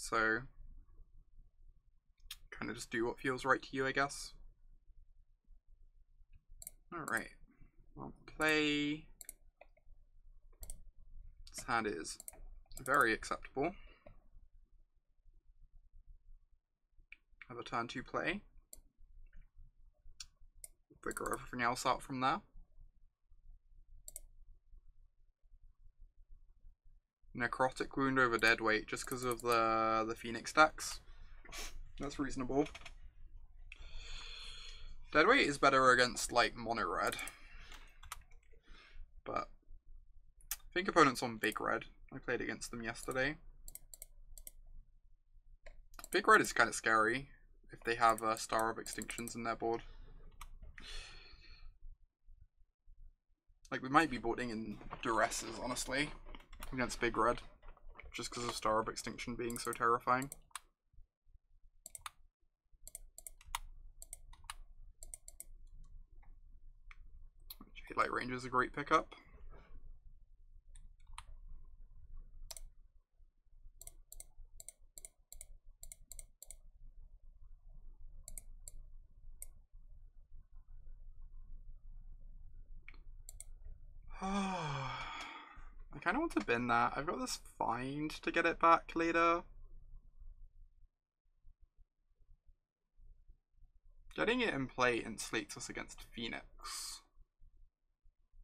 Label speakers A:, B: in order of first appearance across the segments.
A: so kind of just do what feels right to you, I guess. Alright, I'll play. This hand is very acceptable. Have a turn to play. Figure everything else out from there. Necrotic Wound over Deadweight just because of the Phoenix decks. That's reasonable. Deadweight is better against like mono red, but I think opponents on big red. I played against them yesterday. Big red is kind of scary if they have a Star of Extinctions in their board. Like, we might be boarding in Duresses, honestly, against big red, just because of Star of Extinction being so terrifying. Jadelight Ranger is a great pickup. I kind of want to bin that. I've got this find to get it back later. Getting it in play insulates us against Phoenix,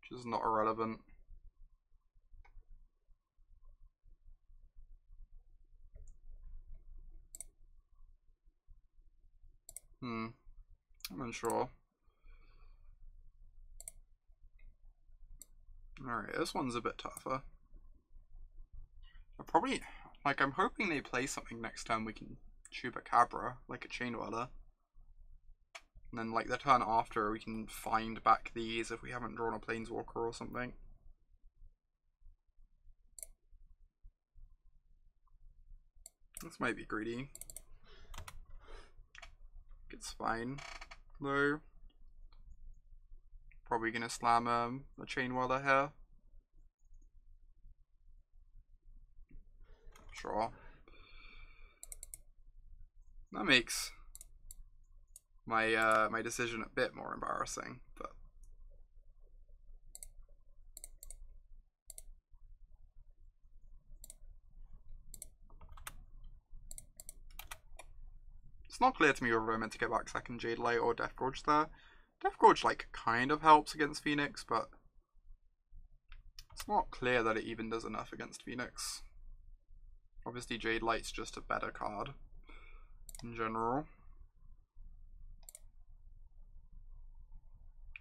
A: which is not irrelevant. I'm unsure. Alright, this one's a bit tougher. I'm hoping they play something next turn we can Chupacabra, like a Chain Dweller. And then, like, the turn after, we can find back these if we haven't drawn a Planeswalker or something. This might be greedy. It's fine, though. Probably gonna slam a Chain Dweller here. Sure. That makes my my decision a bit more embarrassing, but it's not clear to me whether I meant to get back second Jadelight or Deathgorge there. Deathgorge, like, kind of helps against Phoenix, but it's not clear that it even does enough against Phoenix. Obviously, Jadelight's just a better card in general.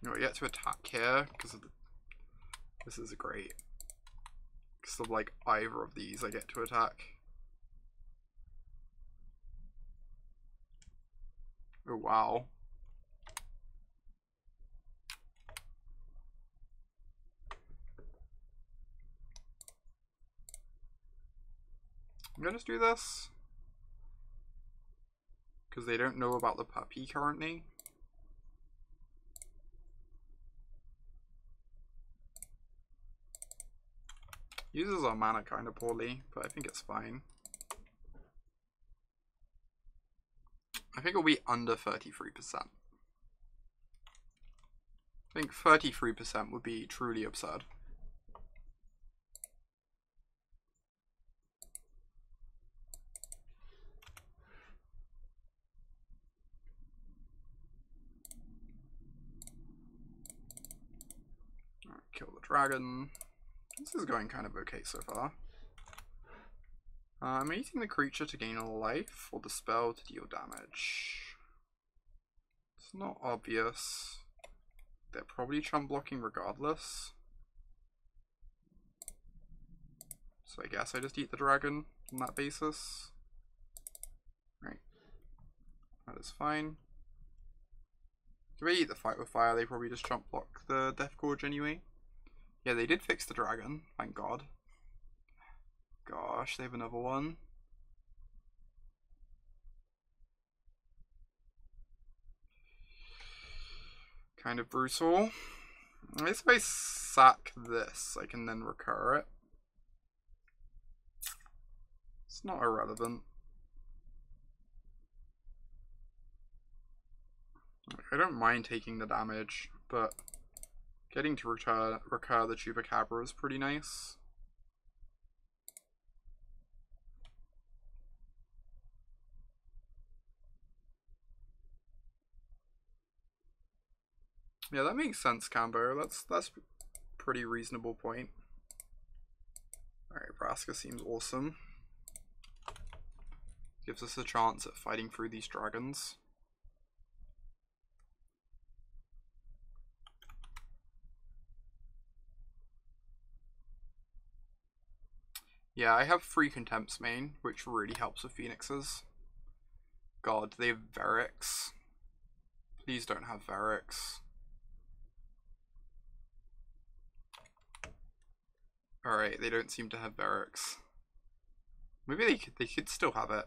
A: You know, we get to attack here because of this is great. Because of, like, either of these I get to attack. Oh, wow. I'm gonna just do this because they don't know about the puppy currently. Uses our mana kind of poorly, but I think it's fine. I think it'll be under 33%. I think 33% would be truly absurd. Alright, kill the dragon. This is going kind of okay so far. I'm using the creature to gain a life or the spell to deal damage. It's not obvious. They're probably chump blocking regardless. So I guess I just eat the dragon on that basis. Right. That is fine. If they eat the fight with fire, they probably just chump block the Deathgorge anyway. Yeah, they did fix the dragon, thank God. Gosh, they have another one. Kind of brutal. I guess if I sack this, I can then recur it. It's not irrelevant. I don't mind taking the damage, but getting to recur the Chupacabra is pretty nice. Yeah, that makes sense, Cambo. That's a pretty reasonable point. Alright, Vraska seems awesome. Gives us a chance at fighting through these dragons. Yeah, I have 3 Contempts main, which really helps with Phoenixes. God, they have Verix. Please don't have Verix. Alright, they don't seem to have Verix. Maybe they could still have it,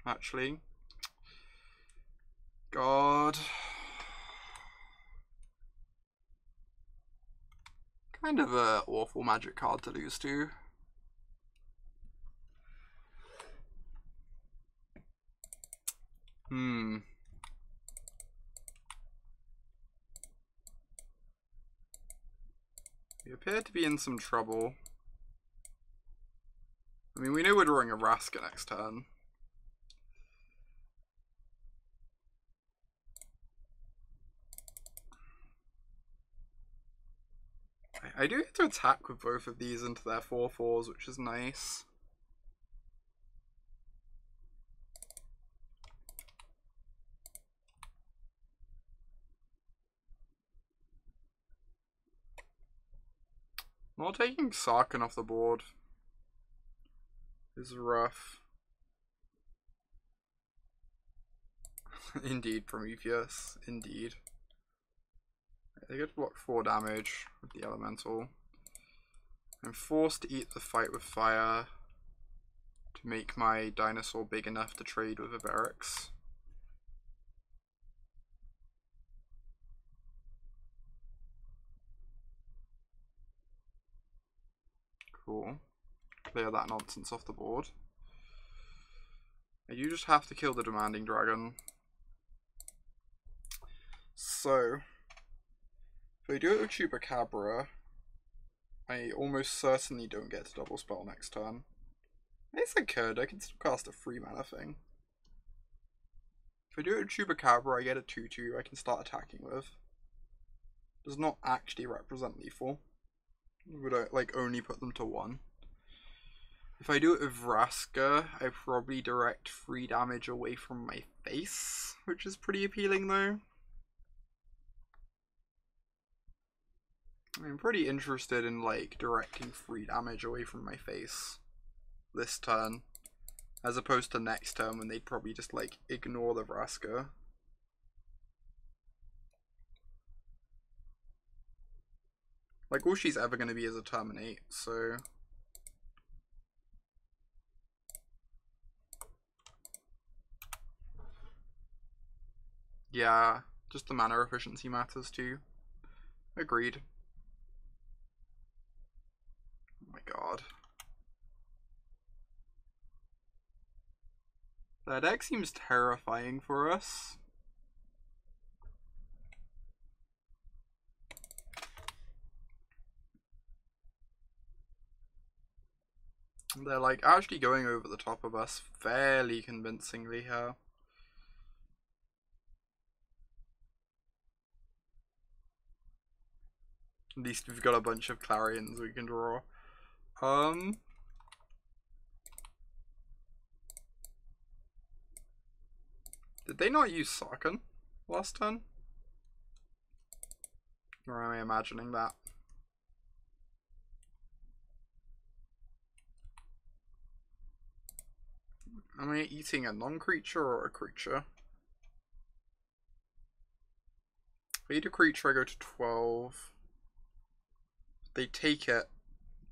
A: actually. God. Kind of a awful magic card to lose to. We appear to be in some trouble. I mean, we know we're drawing a Vraska next turn. I do get to attack with both of these into their 4/4s, which is nice. Not taking Sarkhan off the board is rough. Indeed, Prometheus. Indeed. They get to block 4 damage with the Elemental. I'm forced to eat the Fight with Fire to make my dinosaur big enough to trade with a Verix. Cool. Clear that nonsense off the board. You just have to kill the Demanding Dragon. So, if I do it with Chupacabra, I almost certainly don't get to double spell next turn. I guess I could. I can still cast a 3 mana thing. If I do it with Chupacabra, I get a 2/2 I can start attacking with. Does not actually represent lethal. Would I like only put them to 1. If I do it with Vraska, I probably direct 3 damage away from my face, which is pretty appealing though. I'm pretty interested in like directing 3 damage away from my face this turn, as opposed to next turn when they'd probably just like ignore the Vraska. Like all she's ever going to be is a Terminate, so yeah, just the mana efficiency matters too. Agreed. Oh my god. That deck seems terrifying for us. They're like actually going over the top of us fairly convincingly here. At least we've got a bunch of Clarions we can draw. Did they not use Sarkhan last turn? Or am I imagining that? Am I eating a non-creature or a creature? If I eat a creature, I go to 12. If they take it,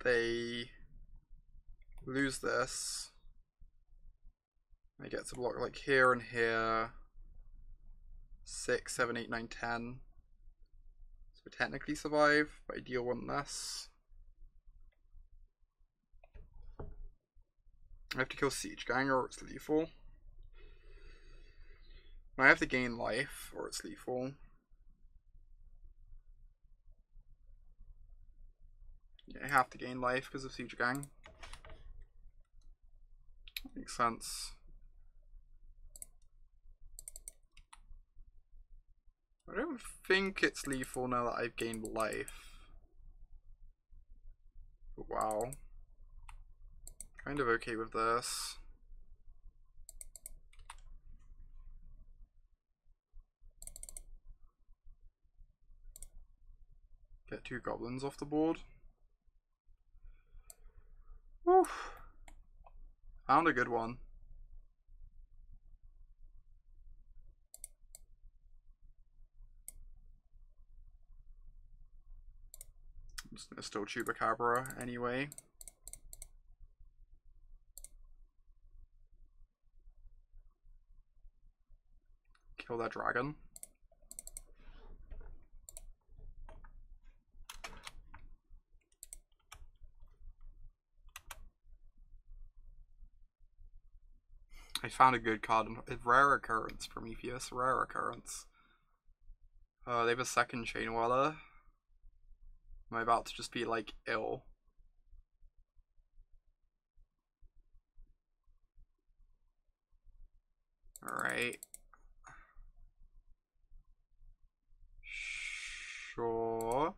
A: they lose this. I get to block like here and here. 6, 7, 8, 9, 10. So I technically survive, but I deal 1 less. I have to kill Siegeganger or it's lethal. I have to gain life or it's lethal. Yeah, I have to gain life because of Siege Gang. Makes sense. I don't think it's lethal now that I've gained life. But wow. Kind of okay with this. Get 2 goblins off the board. Woo. Found a good one. I'm just gonna still Chupacabra anyway. Kill that dragon. I found a good card. Rare Occurrence, Prometheus. Rare Occurrence. They have a second Chain Weller. Am I about to just be like ill? Alright. Sure.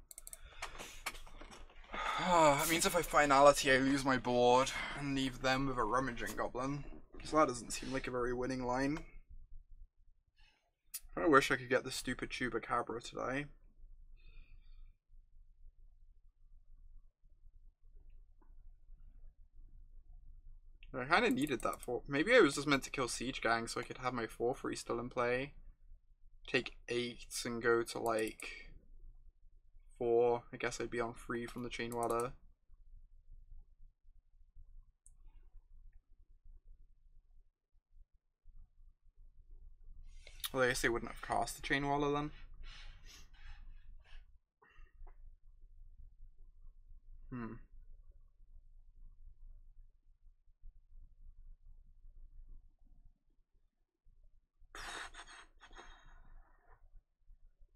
A: That means if I Finality, I lose my board and leave them with a Rummaging Goblin. So that doesn't seem like a very winning line. I wish I could get the stupid Chupacabra today. I kind of needed that for. Maybe I was just meant to kill Siege Gang so I could have my 4/3 still in play. Take 8s and go to like 4. I guess I'd be on 3 from the Chain Weller. Well, I guess they wouldn't have cast the Chain Weller then.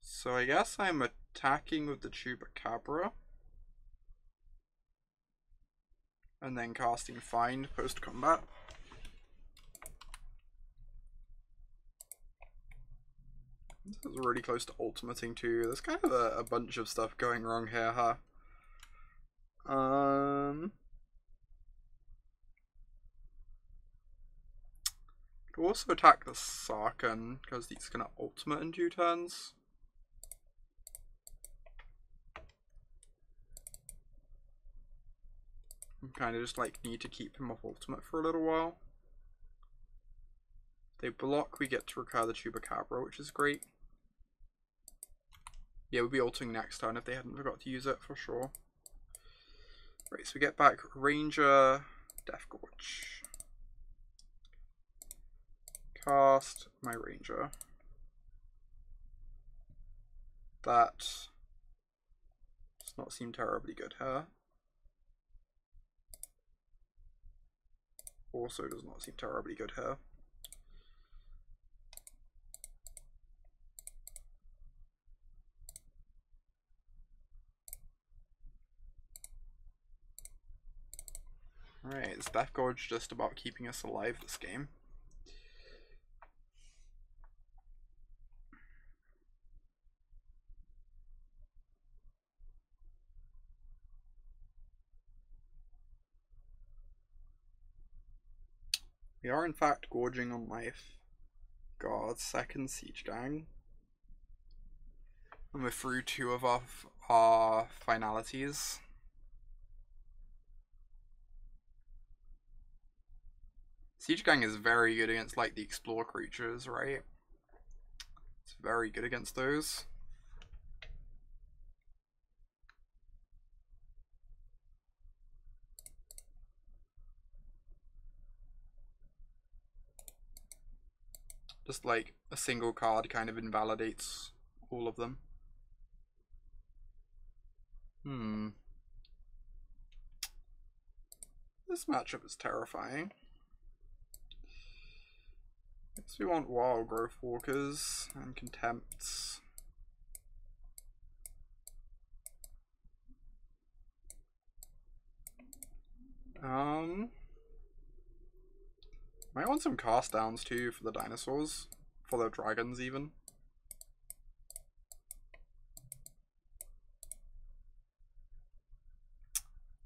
A: So I guess I'm attacking with the Chupacabra. And then casting Find post-combat. This is really close to ultimating too. There's kind of a bunch of stuff going wrong here, huh? Could also attack the Sarkhan because he's gonna ultimate in 2 turns. I kind of just like need to keep him off ultimate for a little while. If they block, we get to recur the Chupacabra, which is great. Yeah, we'll be ulting next turn if they hadn't forgot to use it for sure. Right, so we get back Ranger, Deathgorge. Cast my Ranger. That does not seem terribly good here. Also does not seem terribly good here. Alright, is Deathgorge just about keeping us alive this game? We are in fact gorging on life. God, second Siege Gang. And we're through 2 of our finalities. Siege Gang is very good against like the explore creatures, right? It's very good against those. Just like a single card kind of invalidates all of them. This matchup is terrifying. Next we want Wildgrowth Walkers and Contempts. Might want some cast downs too for the dinosaurs, for the dragons even.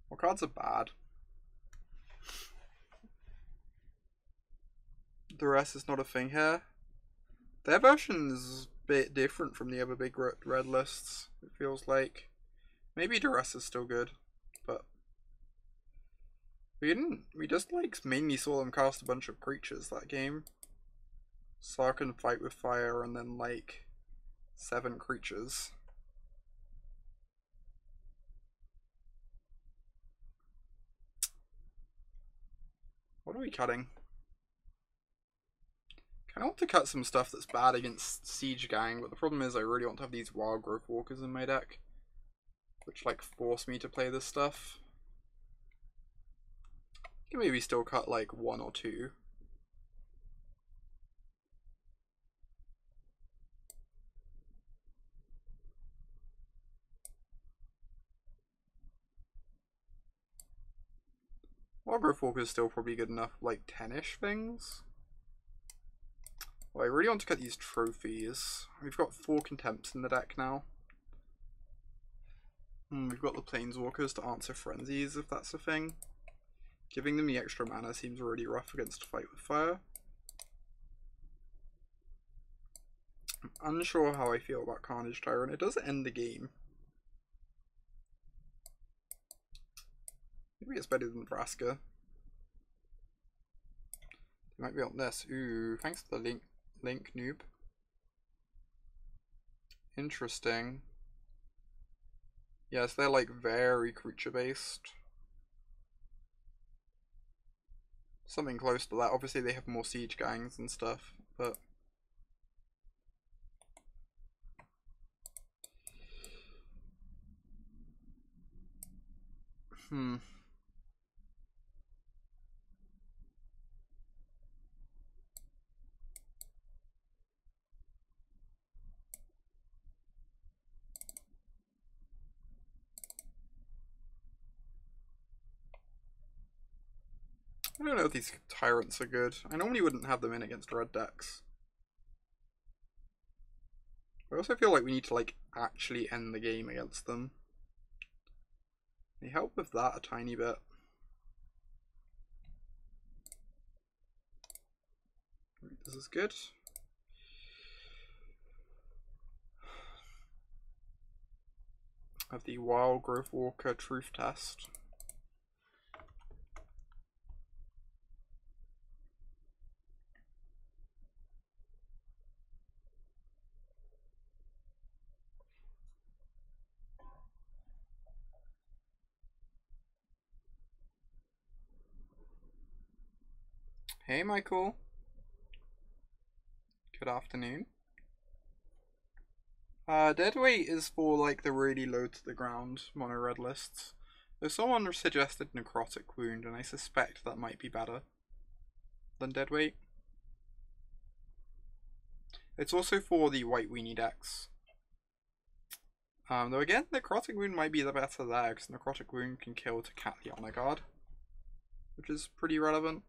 A: What cards are bad? Duress is not a thing here. Their version is a bit different from the other big red lists, it feels like. Maybe Duress is still good, but we just like mainly saw them cast a bunch of creatures that game. Sark and Fight with Fire and then like 7 creatures. What are we cutting? I want to cut some stuff that's bad against Siege Gang, but the problem is I really want to have these Wildgrowth Walkers in my deck, which like force me to play this stuff. I can maybe still cut like 1 or 2. Wildgrowth Walker is still probably good enough, like 10-ish things. Well, I really want to cut these trophies. We've got 4 Contempts in the deck now. We've got the Planeswalkers to answer Frenzies, if that's a thing. Giving them the extra mana seems really rough against Fight with Fire. I'm unsure how I feel about Carnage Tyrant. It does end the game. Maybe it's better than Vraska. It might be on this. Ooh, thanks for the link noob. Interesting. Yes, they're like very creature based. Something close to that. Obviously they have more siege gangs and stuff, but I don't know if these tyrants are good. I normally wouldn't have them in against red decks. I also feel like we need to like actually end the game against them. They help with that a tiny bit. This is good. I have the Wildgrowth Walker Truth Test. Hey Michael. Good afternoon. Deadweight is for like the really low to the ground mono red lists. Though someone suggested Necrotic Wound, and I suspect that might be better than Deadweight. It's also for the white weenie decks. Though again, Necrotic Wound might be the better there, because Necrotic Wound can kill to cat the Honor Guard, which is pretty relevant.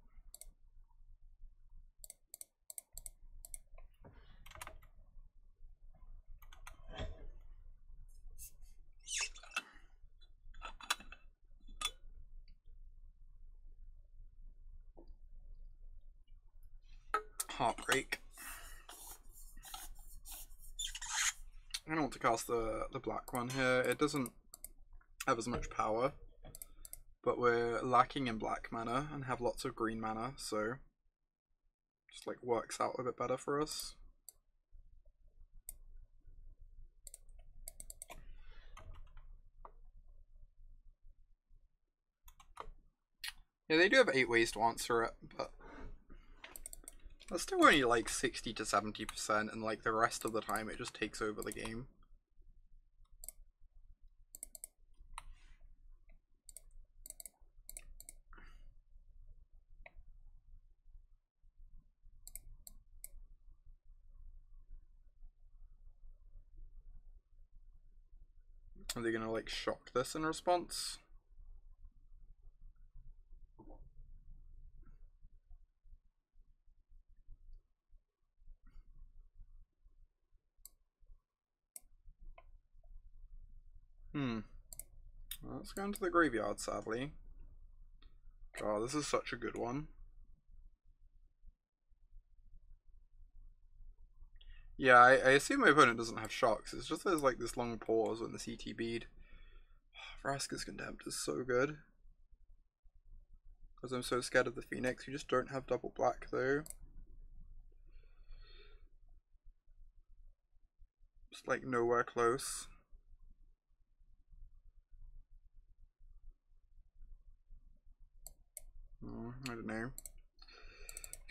A: Heartbreak. I don't want to cast the black one here. It doesn't have as much power, but we're lacking in black mana and have lots of green mana, so just like works out a bit better for us. Yeah, they do have 8 ways to answer it, but that's still only like 60 to 70%, and like the rest of the time it just takes over the game. Are they gonna like shock this in response? Well, let's go into the graveyard, sadly. God, this is such a good one. Yeah, I assume my opponent doesn't have shocks. It's just there's like this long pause when the CT bead. Vraska's Contempt is so good. Because I'm so scared of the Phoenix. You just don't have double black though. Just like nowhere close. I don't know.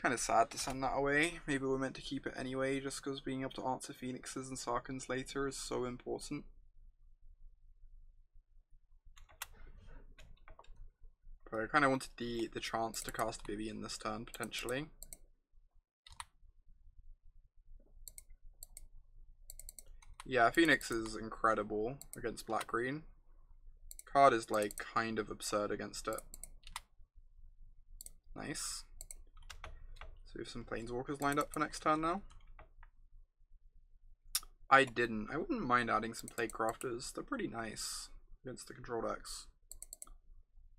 A: Kind of sad to send that away. Maybe we're meant to keep it anyway, just because being able to answer Phoenixes and Sarkans later is so important. But I kind of wanted the chance to cast Vivien this turn, potentially. Yeah, Phoenix is incredible against black-green. Card is like kind of absurd against it. Nice. So we have some Planeswalkers lined up for next turn now. I wouldn't mind adding some Plaguecrafters. They're pretty nice against the control decks.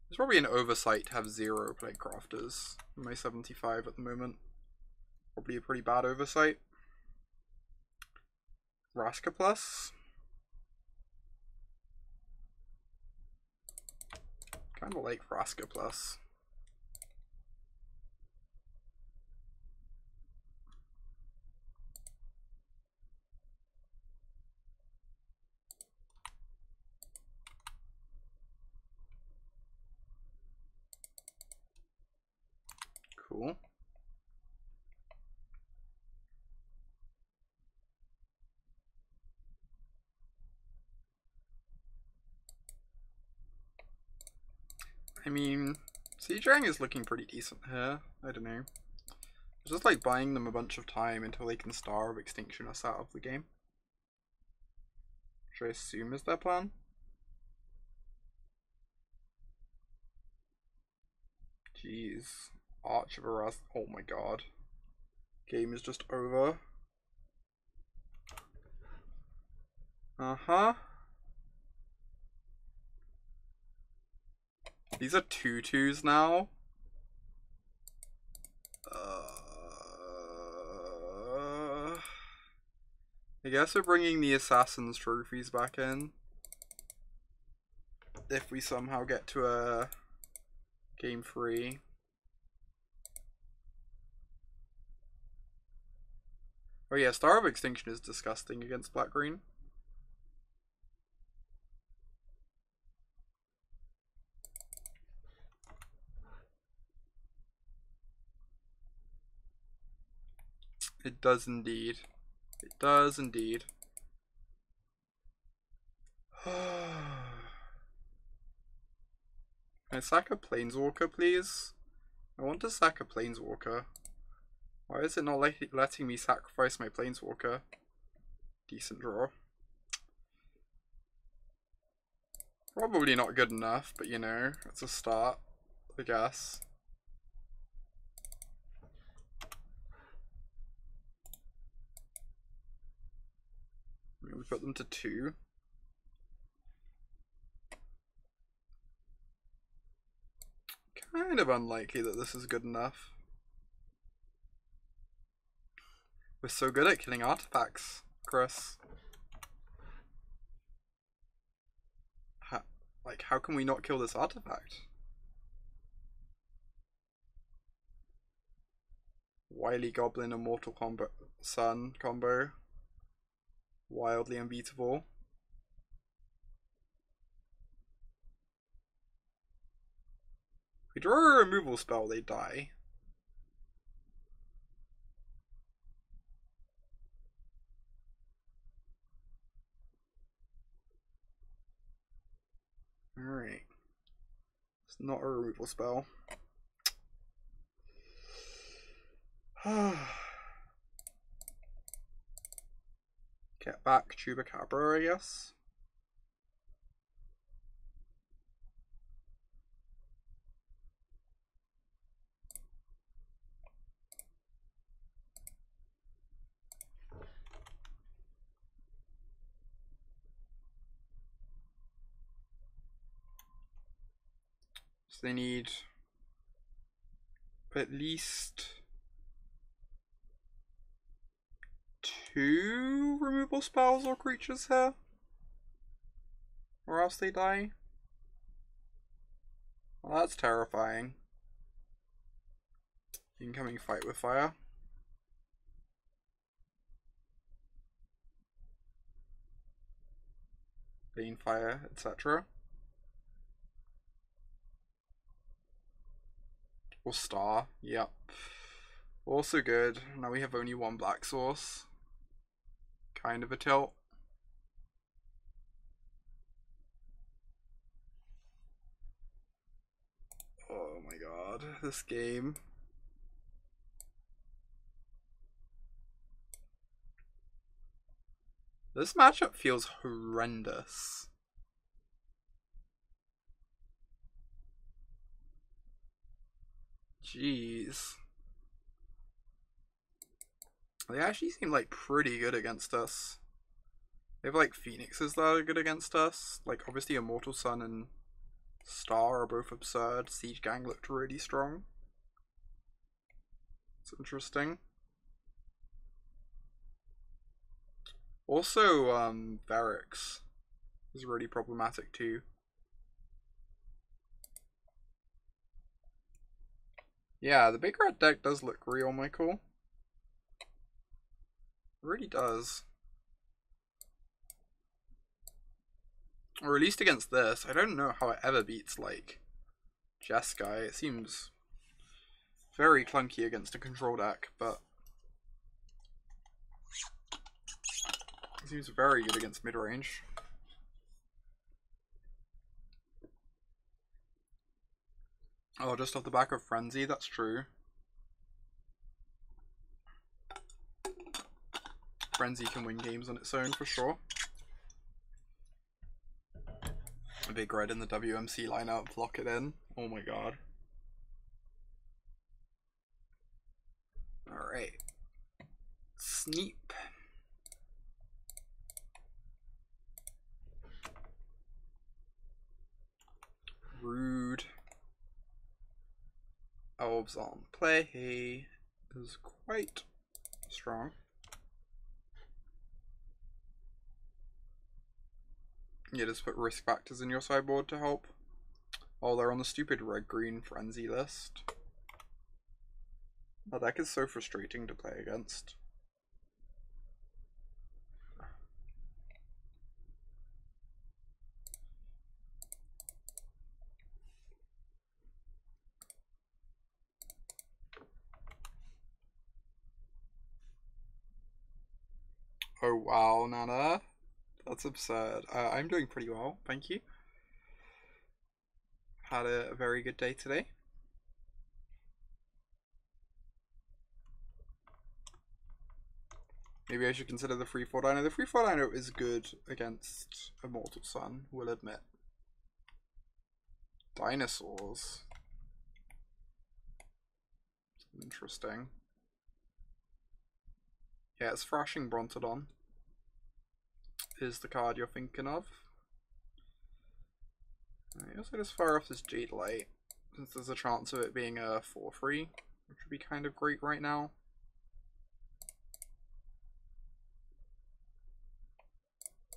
A: It's probably an oversight to have 0 Plaguecrafters in my 75 at the moment. Probably a pretty bad oversight. Vraska plus. Kind of like Vraska plus. Cool. I mean, Sieging is looking pretty decent here. I don't know. It's just like buying them a bunch of time until they can starve Extinction us out of the game. Which I assume is their plan. Jeez. Arch of Arrest. Oh my god. Game is just over. Uh-huh. These are 2/2s now. I guess we're bringing the Assassin's Trophies back in. If we somehow get to a game 3. Oh yeah, Star of Extinction is disgusting against black-green. It does indeed. It does indeed. Can I sack a Planeswalker, please? I want to sack a Planeswalker. Why is it not letting me sacrifice my Planeswalker? Decent draw. Probably not good enough, but you know, it's a start, I guess. We put them to 2. Kind of unlikely that this is good enough. We're so good at killing artifacts, Chris. How can we not kill this artifact? Wily Goblin, Immortal combo, Sun combo. Wildly unbeatable. If we draw a removal spell, they die. Alright. It's not a removal spell. Get back Chupacabra, I guess. So they need at least 2 removal spells or creatures here, or else they die. Well, that's terrifying. Incoming fight with fire. Bane fire, etc. Or star, yep. Also good. Now we have only 1 black source. Kind of a tilt. Oh my god, this game. This matchup feels horrendous. Jeez. They actually seem like pretty good against us. They have like phoenixes that are good against us. Like obviously Immortal Sun and Star are both absurd. Siege Gang looked really strong. It's interesting. Also, Varix is really problematic too. Yeah, the big red deck does look real, Michael. It really does. Or at least against this. I don't know how it ever beats, like, Jeskai. It seems very clunky against a control deck, but it seems very good against midrange. Oh, just off the back of Frenzy, that's true. Frenzy can win games on its own for sure. A big red in the WMC lineup, lock it in. Oh my god. Alright. Sneep. Rude. Elves on play is quite strong. Yeah, just put risk factors in your sideboard to help. Oh, they're on the stupid red-green frenzy list. That deck is so frustrating to play against. Oh wow, Nana. That's absurd. I'm doing pretty well, thank you. Had a very good day today. Maybe I should consider the 3/4 dino. The 3/4 dino is good against Immortal Sun, we'll admit. Dinosaurs. Interesting. Yeah, it's Thrashing Brontodon is the card you're thinking of. I also just fire off this Jadelight, since there's a chance of it being a 4/3, which would be kind of great right now.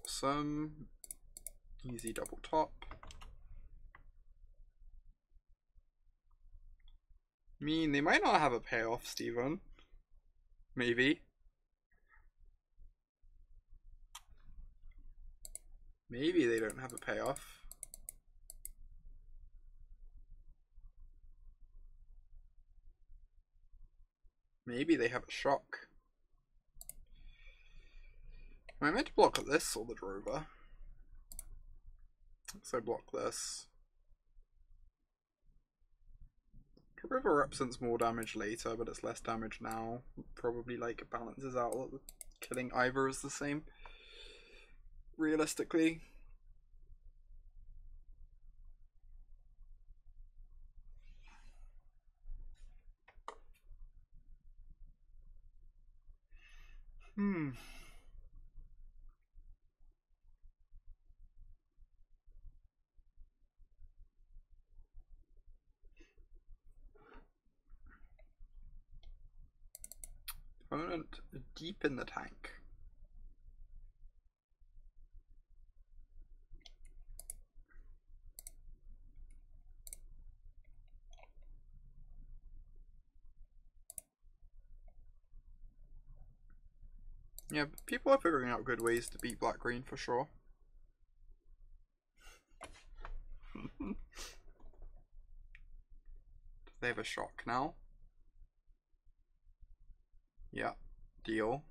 A: Some easy double top. I mean, they might not have a payoff, Steven. Maybe. Maybe they don't have a payoff. Maybe they have a shock. Am I meant to block this or the Drover? So block this. Drover represents more damage later, but it's less damage now. Probably like balances out. Killing either is the same. Realistically. Opponent deep in the tank. Yeah, people are figuring out good ways to beat black-green for sure. Do they have a shock now? Yeah, deal.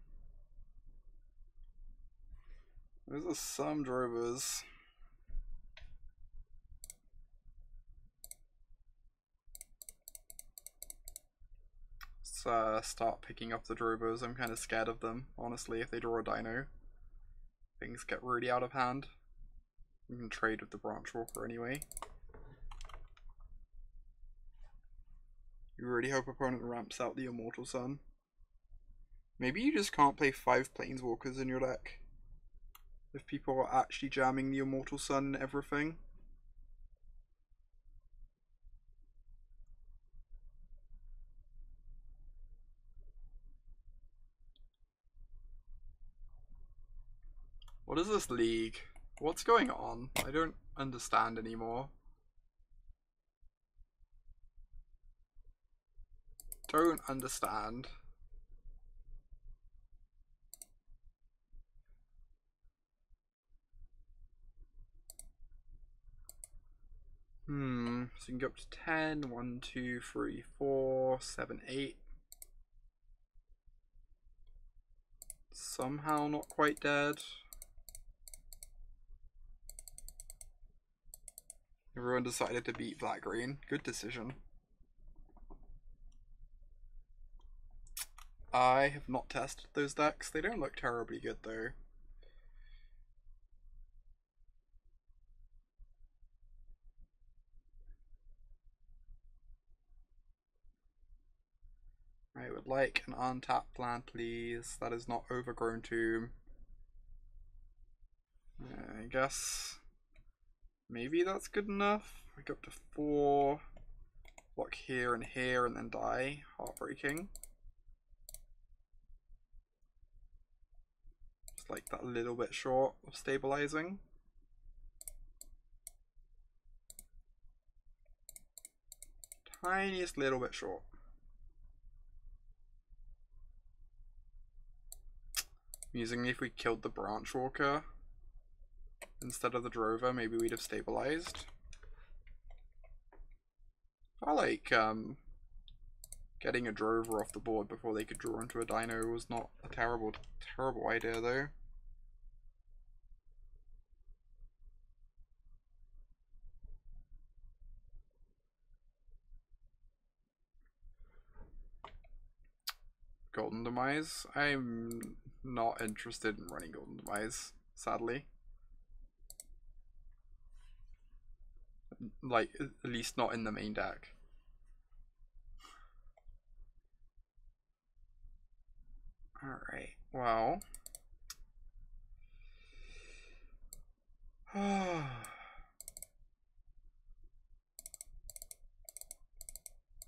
A: Those are some drovers. Let's start picking up the drovers. I'm kind of scared of them, honestly. If they draw a dino, things get really out of hand. You can trade with the Branchwalker anyway. You really hope opponent ramps out the Immortal Sun. Maybe you just can't play 5 Planeswalkers in your deck. If people are actually jamming the Immortal Sun and everything. What is this league? What's going on? I don't understand anymore. Don't understand. So you can go up to 10. 1, 2, 3, 4, 7, 8. Somehow not quite dead. Everyone decided to beat black-green. Good decision. I have not tested those decks. They don't look terribly good though. I would like an untapped land, please. That is not Overgrown Tomb. I guess maybe that's good enough. We go up to 4. Block here, and then die. Heartbreaking. Just like that little bit short of stabilizing. Tiniest little bit short. Musingly, if we killed the Branchwalker instead of the Drover, maybe we'd have stabilized. I like getting a Drover off the board before they could draw into a Dino was not a terrible idea though. Golden Demise. I'm not interested in running Golden Demise, sadly. Like, at least not in the main deck. Alright, well.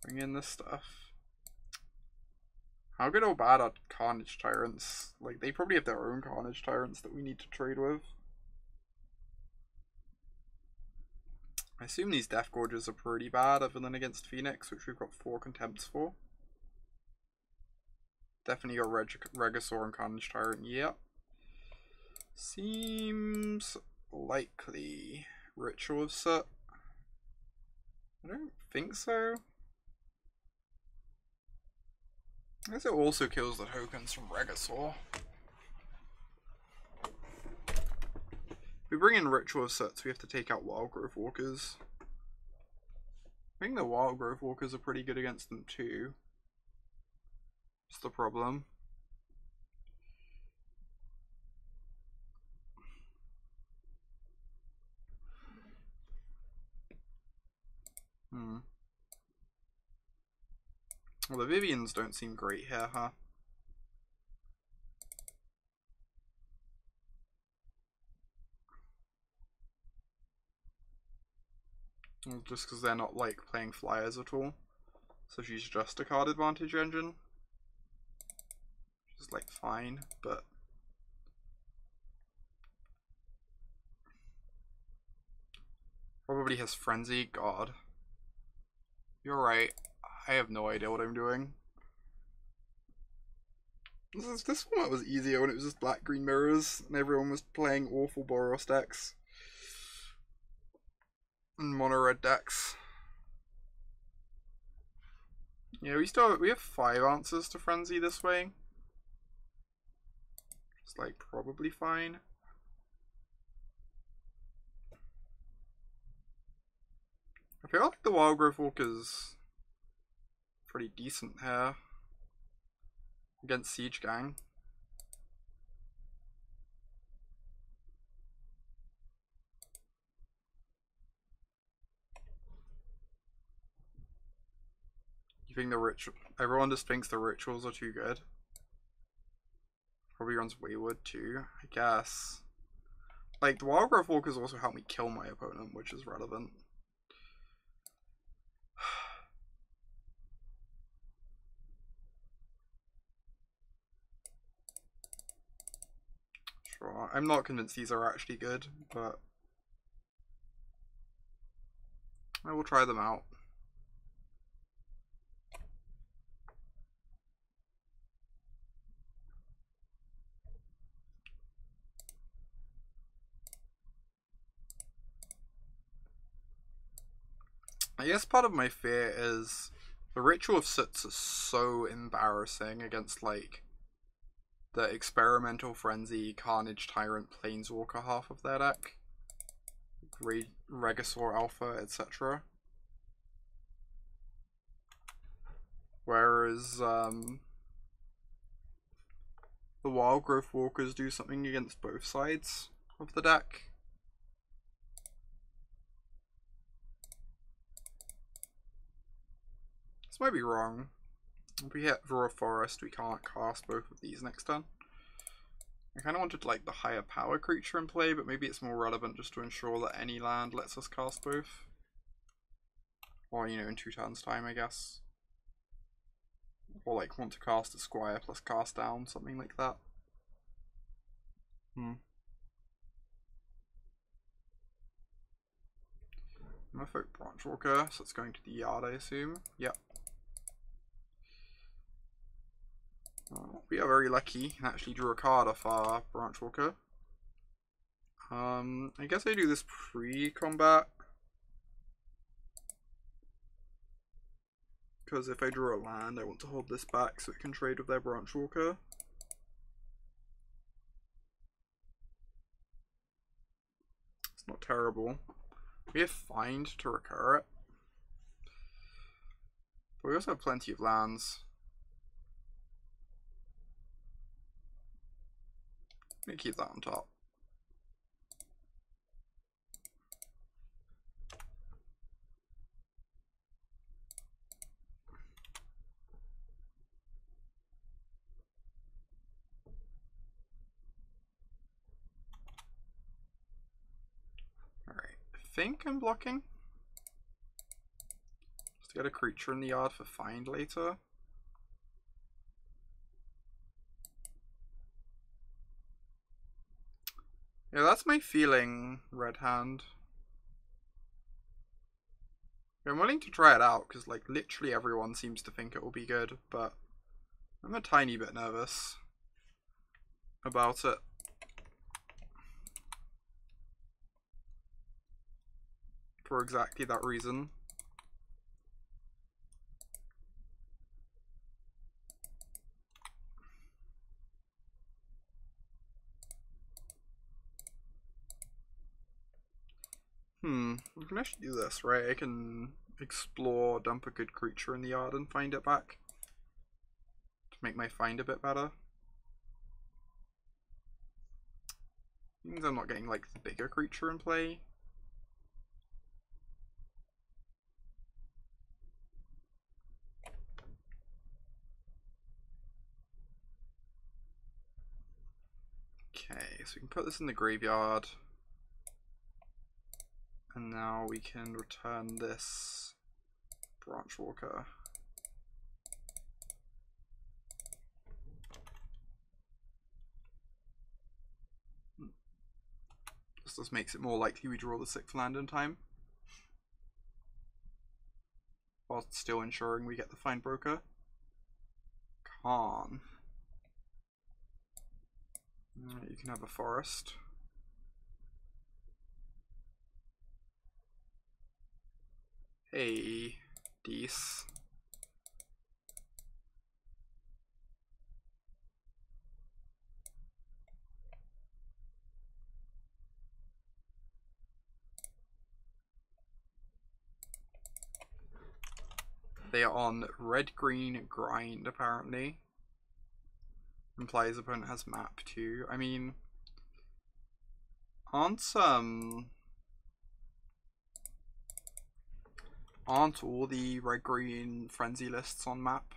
A: Bring in this stuff. How good or bad are Carnage Tyrants? Like, they probably have their own Carnage Tyrants that we need to trade with. I assume these Deathgorges are pretty bad, other than against Phoenix, which we've got 4 Contempts for. Definitely got Regisaur and Carnage Tyrant, yep. Seems likely. Ritual of Soot? I don't think so. I guess it also kills the tokens from Regisaur. We bring in Ritual of Soot, so we have to take out Wildgrowth Walkers. I think the Wildgrowth Walkers are pretty good against them too. That's the problem. Well, the Viviens don't seem great here, huh? Well, just because they're not like playing flyers at all. So she's just a card advantage engine. is like fine, but probably his Frenzy. God. You're right. I have no idea what I'm doing. This format was easier when it was just black-green mirrors and everyone was playing awful Boros decks. And mono-red decks. Yeah, we have 5 answers to Frenzy this way. It's like probably fine. I feel like the Wildgrowth Walker's pretty decent here against Siege Gang. You think the ritual? Everyone just thinks the rituals are too good. Probably runs Wayward too, I guess. Like, the Wildgrowth Walkers also help me kill my opponent, which is relevant. Sure, I'm not convinced these are actually good, but I will try them out. I guess part of my fear is the Ritual of Soot is so embarrassing against like the Experimental Frenzy, Carnage Tyrant, Planeswalker half of their deck, Regisaur Alpha, etc. Whereas the Wildgrowth Walkers do something against both sides of the deck. This might be wrong. If we hit Draw Forest, we can't cast both of these next turn. I kind of wanted like the higher power creature in play, but maybe it's more relevant just to ensure that any land lets us cast both. Or, you know, in 2 turns time, I guess. Or like want to cast a Squire plus cast down, something like that. Merfolk Branchwalker, so it's going to the yard, I assume. Yep. We are very lucky and actually drew a card off our Branchwalker. I guess I do this pre-combat. Because if I draw a land, I want to hold this back so it can trade with their Branchwalker. It's not terrible. We have Find to recur it. But we also have plenty of lands. I'm going to keep that on top. Alright, I think I'm blocking. Just to get a creature in the yard for Find later. Yeah, that's my feeling, Red Hand. I'm willing to try it out, because like literally everyone seems to think it will be good, but I'm a tiny bit nervous about it. For exactly that reason. We can actually do this, right? I can explore, dump a good creature in the yard and find it back. To make my find a bit better. Means I'm not getting like the bigger creature in play. Okay, so we can put this in the graveyard. And now we can return this Branchwalker. because this makes it more likely we draw the 6th land in time, while still ensuring we get the Findbroker. Khan. You can have a forest. Hey, Dees. They are on red-green grind, apparently. Implies opponent has map too. I mean, aren't all the red-green frenzy lists on map?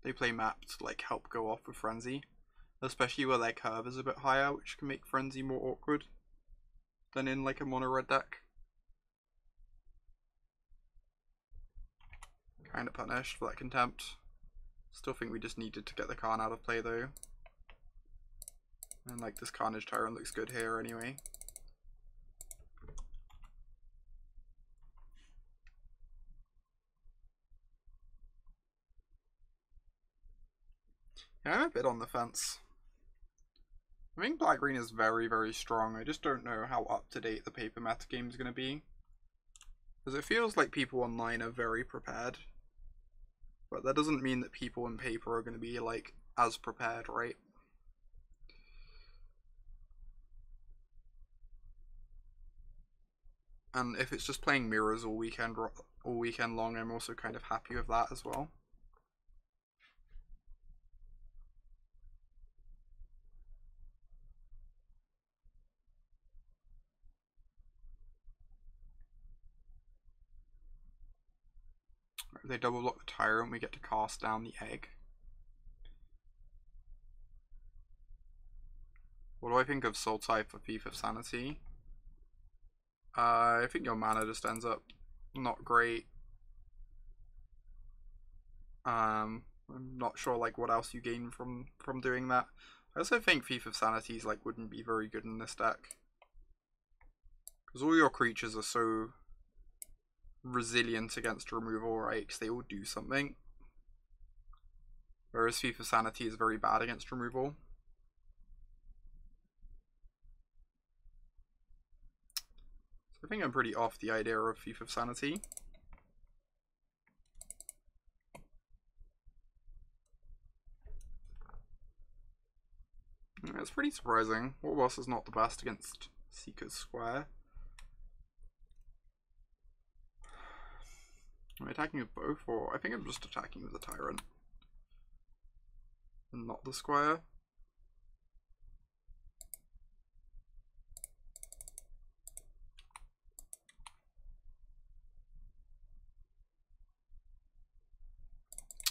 A: They play map to like help go off with frenzy, especially where their curve is a bit higher, which can make frenzy more awkward than in like a mono red deck. Kind of punished for that contempt. Still think we just needed to get the Khan out of play though. And like this Carnage Tyrant looks good here anyway. Yeah, I'm a bit on the fence. I think black-green is very, very strong. I just don't know how up-to-date the paper metagame is going to be. Because it feels like people online are very prepared. But that doesn't mean that people in paper are going to be, like, as prepared, right? And if it's just playing mirrors all weekend long, I'm also kind of happy with that as well. If they double block the Tyrant, we get to cast down the egg. What do I think of Sultai for Thief of Sanity? I think your mana just ends up not great. I'm not sure like what else you gain from doing that. I also think Thief of Sanities like wouldn't be very good in this deck, because all your creatures are so resilient against removal, right? Because they all do something. Whereas Thief of Sanity is very bad against removal. So I think I'm pretty off the idea of Thief of Sanity. It's pretty surprising. Warboss is not the best against Seekers Squire. Am I attacking with both, or I think I'm just attacking with the Tyrant and not the Squire.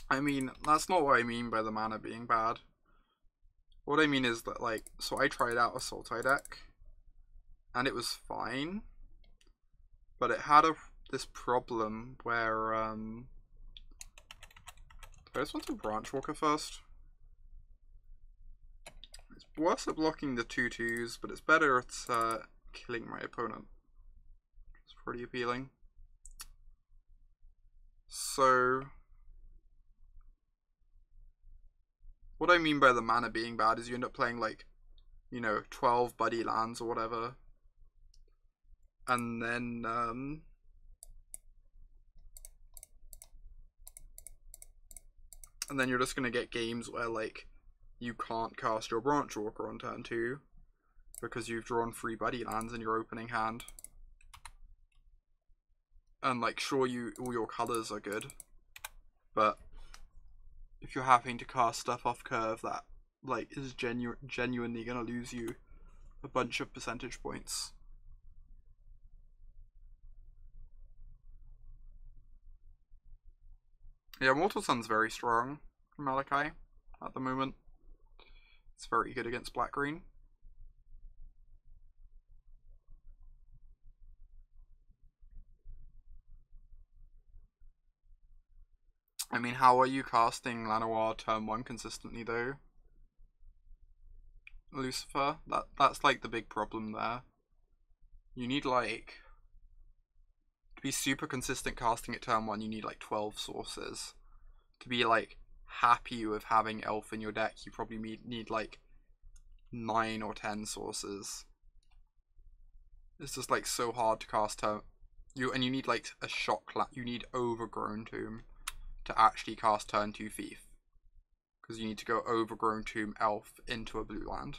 A: I mean, that's not what I mean by the mana being bad. What I mean is that, like, so I tried out a Sultai deck, and it was fine, but it had this problem where, I just want to Branchwalker first. It's worse at blocking the 2/2s, but it's better at killing my opponent. It's pretty appealing. So what I mean by the mana being bad is you end up playing like, you know, 12 buddy lands or whatever. And then you're just gonna get games where like you can't cast your Branchwalker on turn 2 because you've drawn 3 buddy lands in your opening hand. And like, sure, all your colors are good, but if you're having to cast stuff off curve that like is genuinely gonna lose you a bunch of percentage points. Yeah, Mortal Sun's very strong from Malachi at the moment. It's very good against black-green. I mean, how are you casting Lanoir turn 1 consistently though? Lucifer? That's like the big problem there. You need like, to be super consistent casting at turn 1, you need like 12 sources. To be like happy with having elf in your deck, you probably need like 9 or 10 sources. It's just like so hard to cast turn. You need like a shock. You need Overgrown Tomb to actually cast turn 2 Thief, because you need to go Overgrown Tomb elf into a blue land.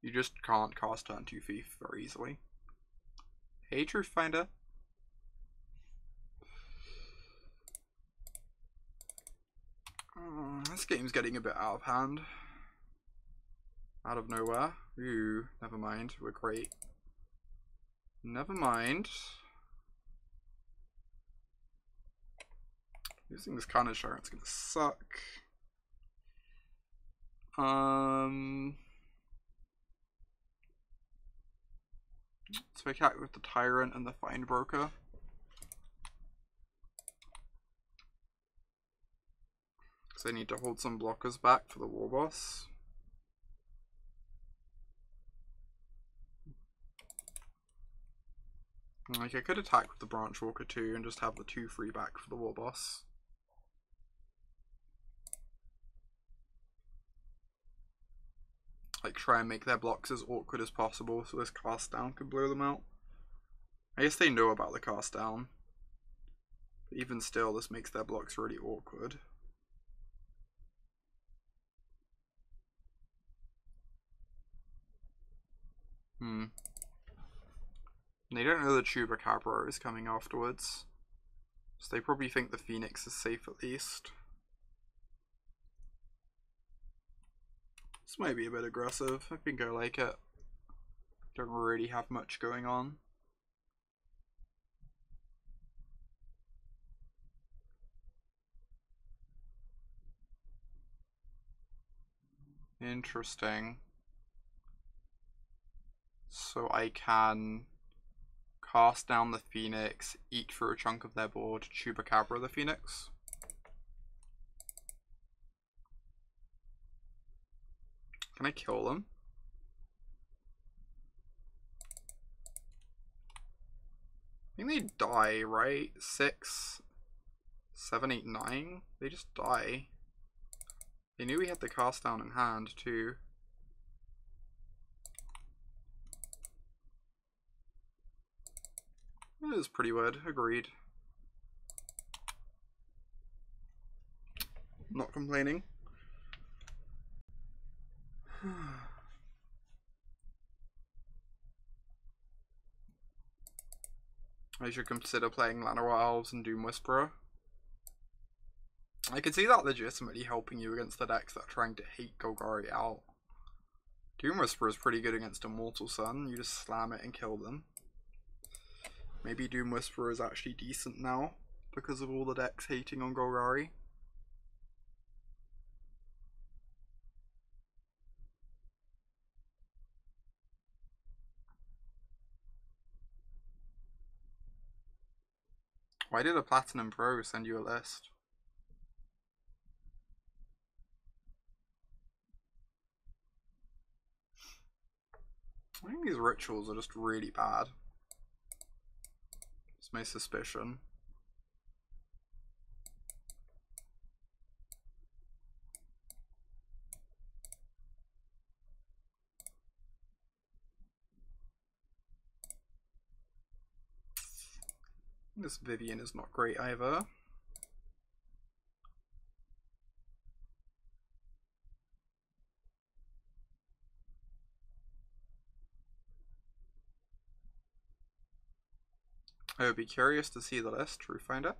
A: You just can't cast turn 2 Thief very easily. Hey, Truthfinder. This game's getting a bit out of hand. Out of nowhere. Ooh, never mind. We're great. Never mind. Using this Carnage Tyrant's gonna suck. So I attack with the Tyrant and the Findbroker. So I need to hold some blockers back for the War Boss. Like, I could attack with the Branchwalker too and just have the 2/3 back for the War Boss. Like, try and make their blocks as awkward as possible so this cast down could blow them out. I guess they know about the cast down, but even still, this makes their blocks really awkward. They don't know the Chupacabra is coming afterwards, so they probably think the Phoenix is safe at least. This might be a bit aggressive. I think I like it. Don't really have much going on. Interesting. So I can cast down the Phoenix, eat through a chunk of their board, Chupacabra the Phoenix. Can I kill them? I think they die, right? 6, 7, 8, 9? They just die. They knew we had the cast down in hand too. That is pretty weird, agreed. Not complaining. I should consider playing Llanowar Elves and Doom Whisperer. I could see that legitimately helping you against the decks that are trying to hate Golgari out. Doom Whisperer is pretty good against Immortal Sun. You just slam it and kill them. Maybe Doom Whisperer is actually decent now because of all the decks hating on Golgari. Why did a Platinum Pro send you a list? I think these rituals are just really bad. It's my suspicion. This Vivien is not great either. I would be curious to see the list, Truthfinder.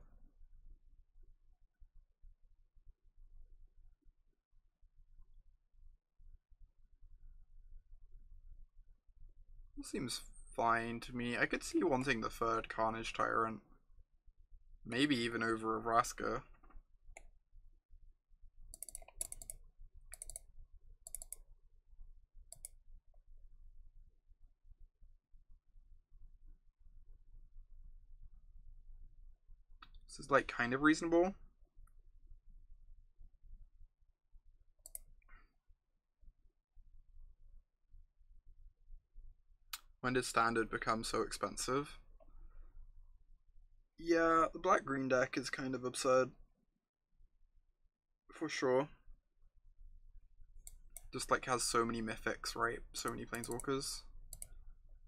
A: It seems fine to me. I could see wanting the third Carnage Tyrant. Maybe even over a Vraska. This is like kind of reasonable. When did Standard become so expensive? Yeah, the black-green deck is kind of absurd. For sure. Just like has so many mythics, right? So many planeswalkers.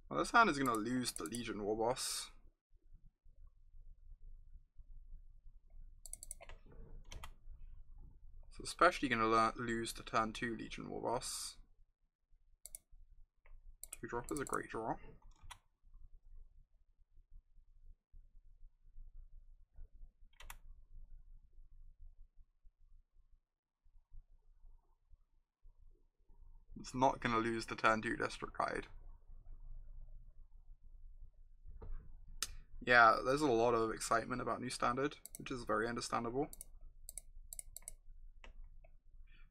A: Well, this hand is going to lose the Legion War Boss. It's especially going to lose the turn 2 Legion War Boss. 2-drop is a great draw. It's not going to lose the turn 2 District Guide. Yeah, there's a lot of excitement about New Standard, which is very understandable.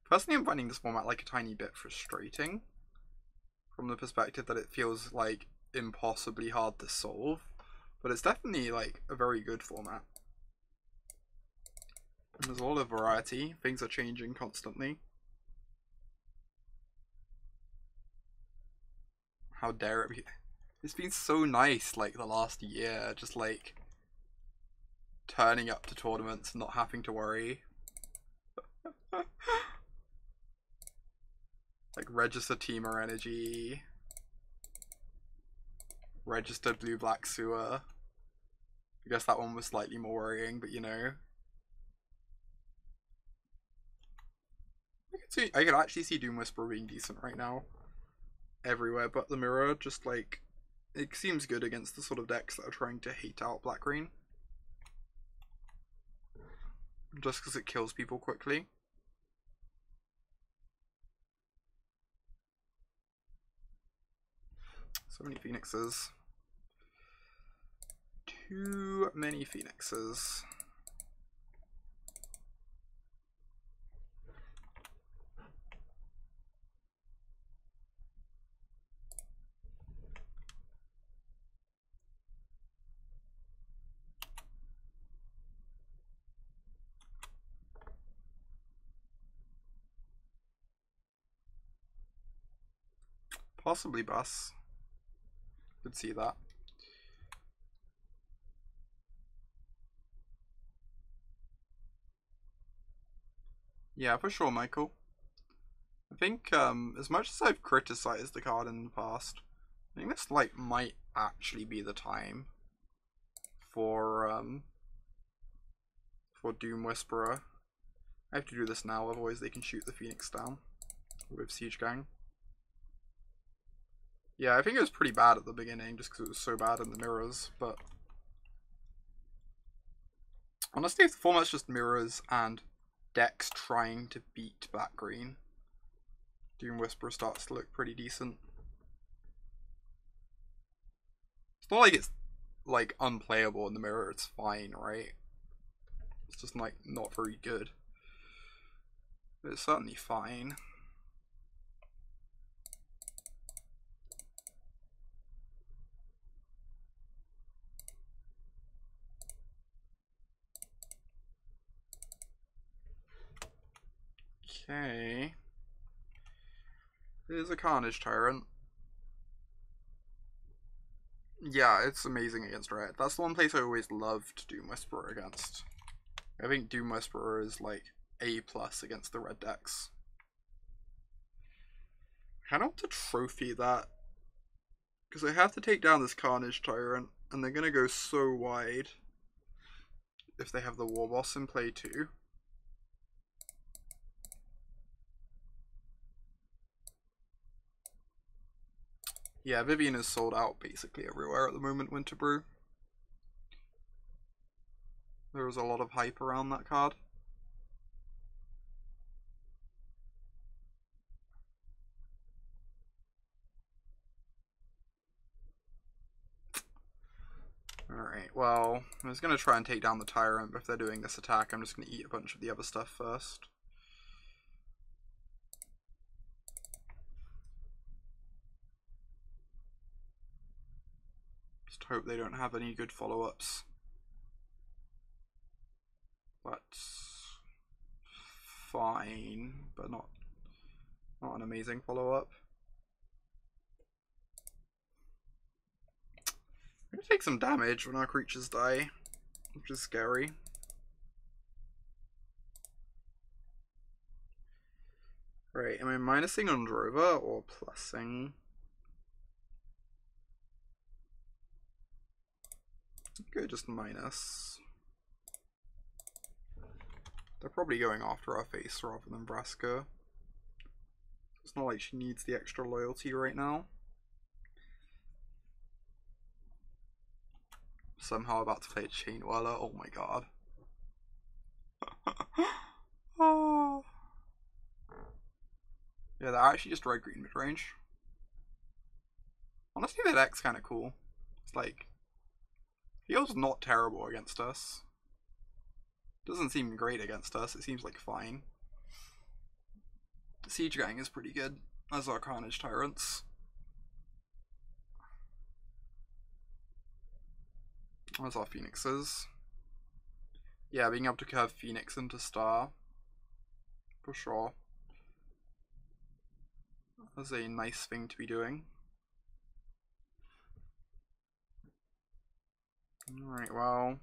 A: Personally, I'm finding this format like a tiny bit frustrating, from the perspective that it feels like impossibly hard to solve, but it's definitely like a very good format. And there's a lot of variety, things are changing constantly. How dare it be? It's been so nice, like, the last year, just, like, turning up to tournaments and not having to worry. Like, register Teamer Energy. Registered Blue-Black Sewer. I guess that one was slightly more worrying, but you know. I could actually see Doom Whisperer being decent right now. Everywhere but the mirror, just like, it seems good against the sort of decks that are trying to hate out black-green. Just because it kills people quickly. So many Phoenixes. Too many Phoenixes. Possibly Bus. Could see that. Yeah, for sure, Michael. I think as much as I've criticized the card in the past, I think this like might actually be the time for Doom Whisperer. I have to do this now, otherwise they can shoot the Phoenix down with Siege Gang. Yeah, I think it was pretty bad at the beginning, just because it was so bad in the mirrors, but honestly, if the format's just mirrors and decks trying to beat black-green, Doom Whisperer starts to look pretty decent. It's not like it's like unplayable in the mirror, it's fine, right? It's just like not very good. But it's certainly fine. Okay. Here's a Carnage Tyrant. Yeah, it's amazing against Red. That's the one place I always loved Doom Whisperer against. I think Doom Whisperer is like A+ against the red decks. I don't want to trophy that, because I have to take down this Carnage Tyrant, and they're gonna go so wide if they have the War Boss in play too. Yeah, Vivien is sold out basically everywhere at the moment, Winterbrew. There was a lot of hype around that card. Alright, well, I was going to try and take down the Tyrant, but if they're doing this attack, I'm just going to eat a bunch of the other stuff first. Just hope they don't have any good follow-ups. That's fine, but not an amazing follow-up. We're gonna take some damage when our creatures die, which is scary. Right, am I minusing on Drover or plussing? Okay, just minus. They're probably going after our face rather than Vraska. It's not like she needs the extra loyalty right now. Somehow about to play Chain Whirler, oh my god. Oh. Yeah, they're actually just red-green midrange. Honestly, that deck's kind of cool. It's like, feels not terrible against us. Doesn't seem great against us, it seems like fine. The Siege Gang is pretty good, as are Carnage Tyrants. As our Phoenixes. Yeah, being able to curve Phoenix into Star, for sure. That's a nice thing to be doing. Alright, well,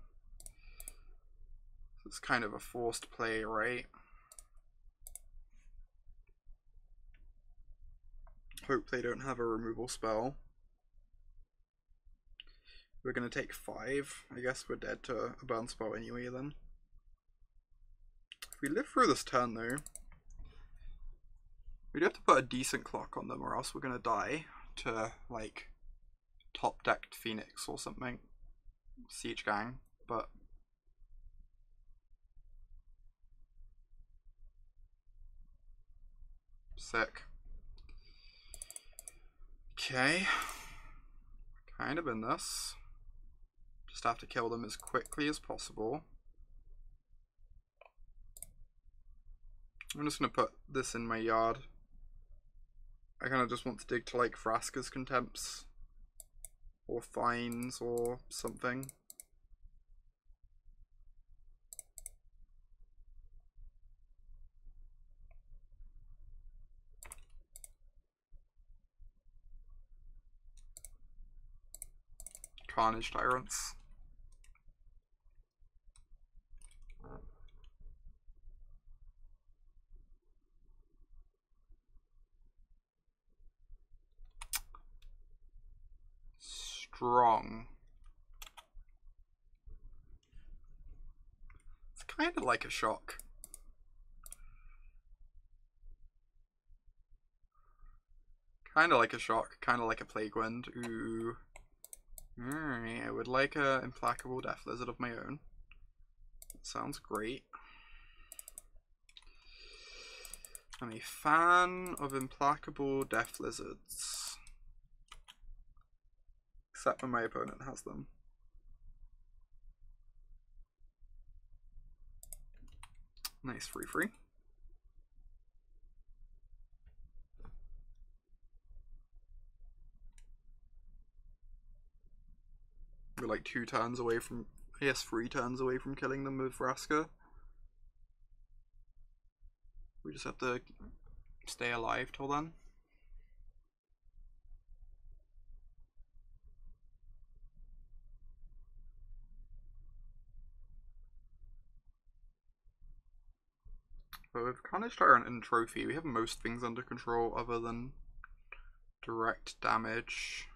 A: it's kind of a forced play, right? Hope they don't have a removal spell. We're gonna take 5. I guess we're dead to a burn spell anyway then. If we live through this turn though, we'd have to put a decent clock on them or else we're gonna die to like top decked Phoenix or something. Siege Gang, but sick. Okay, kind of in this. Just have to kill them as quickly as possible. I'm just gonna put this in my yard. I kind of just want to dig to like Vraska's Contempts or Fines or something. Carnage Tyrants. Strong. It's kind of like a shock. Kind of like a shock, kind of like a Plague Wind. Ooh. Alright, I would like a Implacable Death Lizard of my own. That sounds great. I'm a fan of Implacable Death Lizards. Except when my opponent has them. Nice 3/3. We're like 2 turns away from, I guess 3 turns away from killing them with Vraska. We just have to stay alive till then. But with Carnage Tyrant and Trophy, we have most things under control other than direct damage.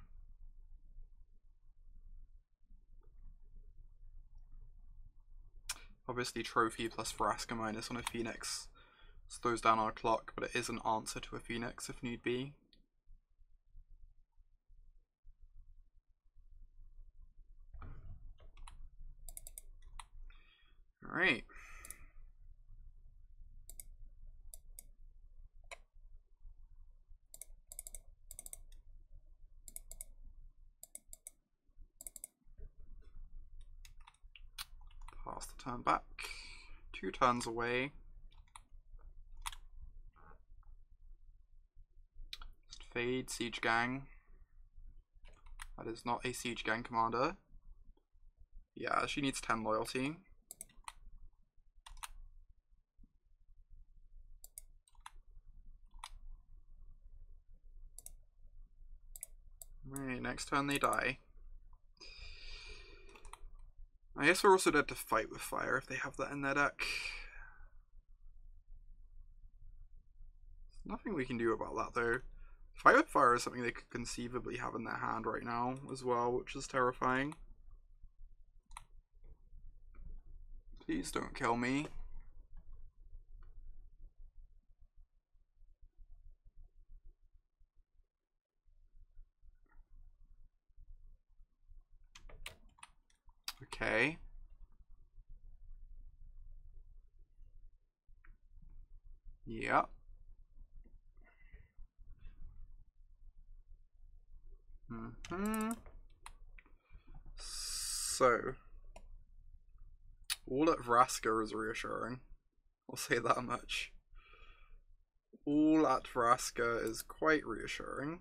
A: Obviously Trophy plus Vraska minus on a Phoenix slows down our clock, but it is an answer to a Phoenix if need be. Alright. Pass the turn back. 2 turns away. Just fade Siege Gang. That is not a Siege Gang commander. Yeah, she needs 10 loyalty. Right, next turn they die. I guess we're also dead to fight with fire if they have that in their deck. Nothing we can do about that though. Fight with fire is something they could conceivably have in their hand right now as well, which is terrifying. Please don't kill me. Okay. Yeah. So, all at Vraska is reassuring. I'll say that much. All at Vraska is quite reassuring.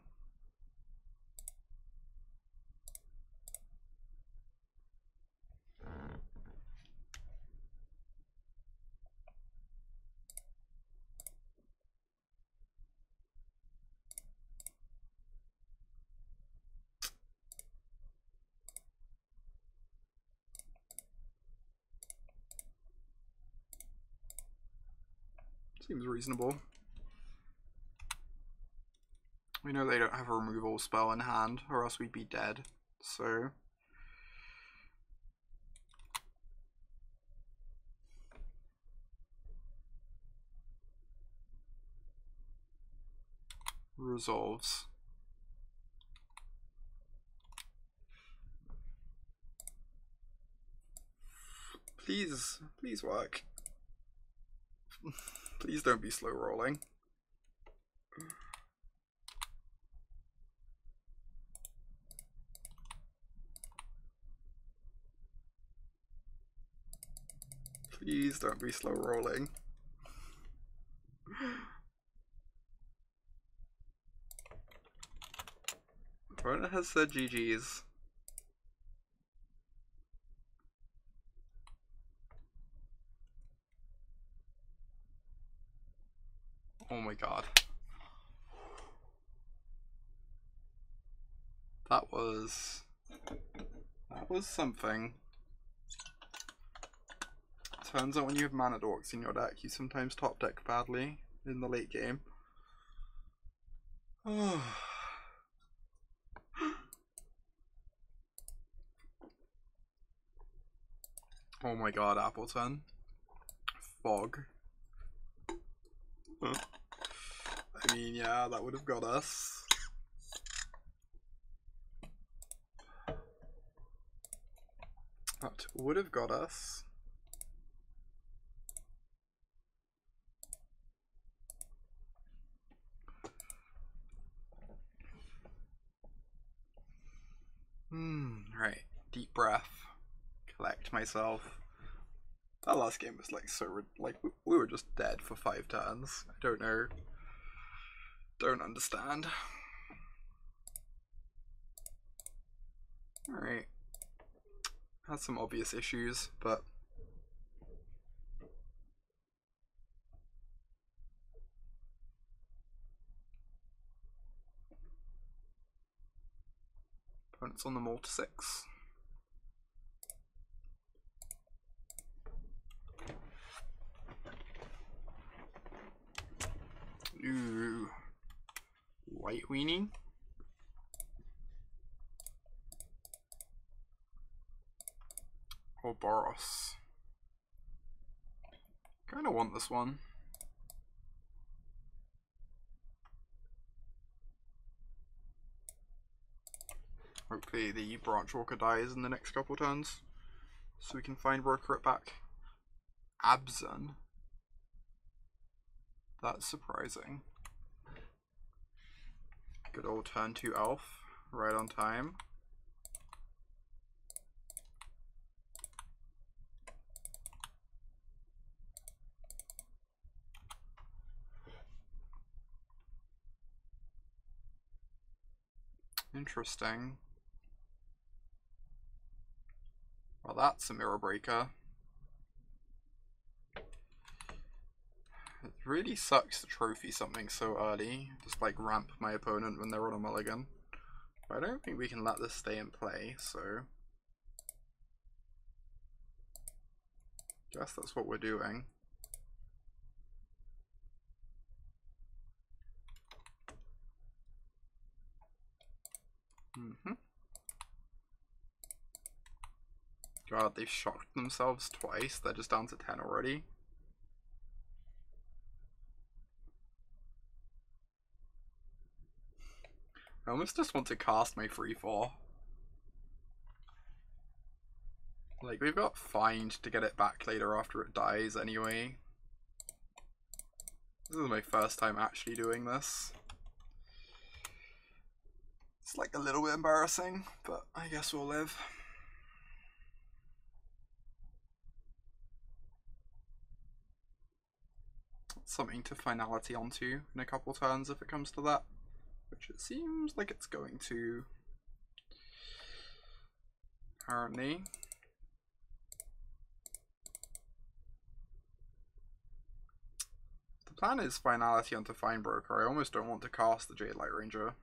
A: Seems reasonable. We know they don't have a removal spell in hand, or else we'd be dead, so... Resolves. Please work. Please don't be slow rolling. Please don't be slow rolling. Opponent has said GG's. Oh my god. That was something. Turns out when you have mana dorks in your deck, you sometimes top deck badly in the late game. Oh my god, Appleton. Fog. I mean, yeah, that would have got us. That would have got us. Right. Deep breath. Collect myself. That last game was like so, like, we were just dead for 5 turns. I don't know. Don't understand. Alright. Has some obvious issues, but... Opponent's on the mall to 6. Ooh. White weenie. Or Boros. Kinda want this one. Hopefully the Branchwalker dies in the next couple turns, so we can Findbroker it back. Abzan. That's surprising. Good old turn 2 elf, right on time. Interesting. Well, that's a mirror breaker. It really sucks to trophy something so early. Just like ramp my opponent when they're on a mulligan. But I don't think we can let this stay in play, so... Guess that's what we're doing. God, they've shocked themselves twice. They're just down to 10 already. I almost just want to cast my 3/4. Like, we've got Find to get it back later after it dies anyway. This is my first time actually doing this. It's like a little bit embarrassing, but I guess we'll live. Something to Finality onto in a couple turns if it comes to that, which it seems like it's going to. Apparently. The plan is Finality onto Findbroker. I almost don't want to cast the Jadelight Ranger.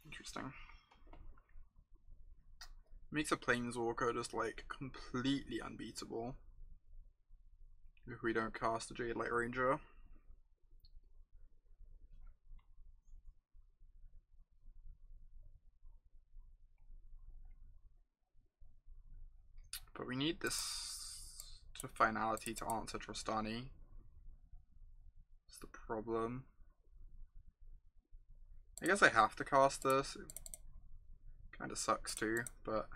A: Interesting. Makes a Planeswalker just like completely unbeatable if we don't cast the Jadelight Ranger. But we need this to Finality to answer Trostani. That's the problem. I guess I have to cast this. It kind of sucks too, but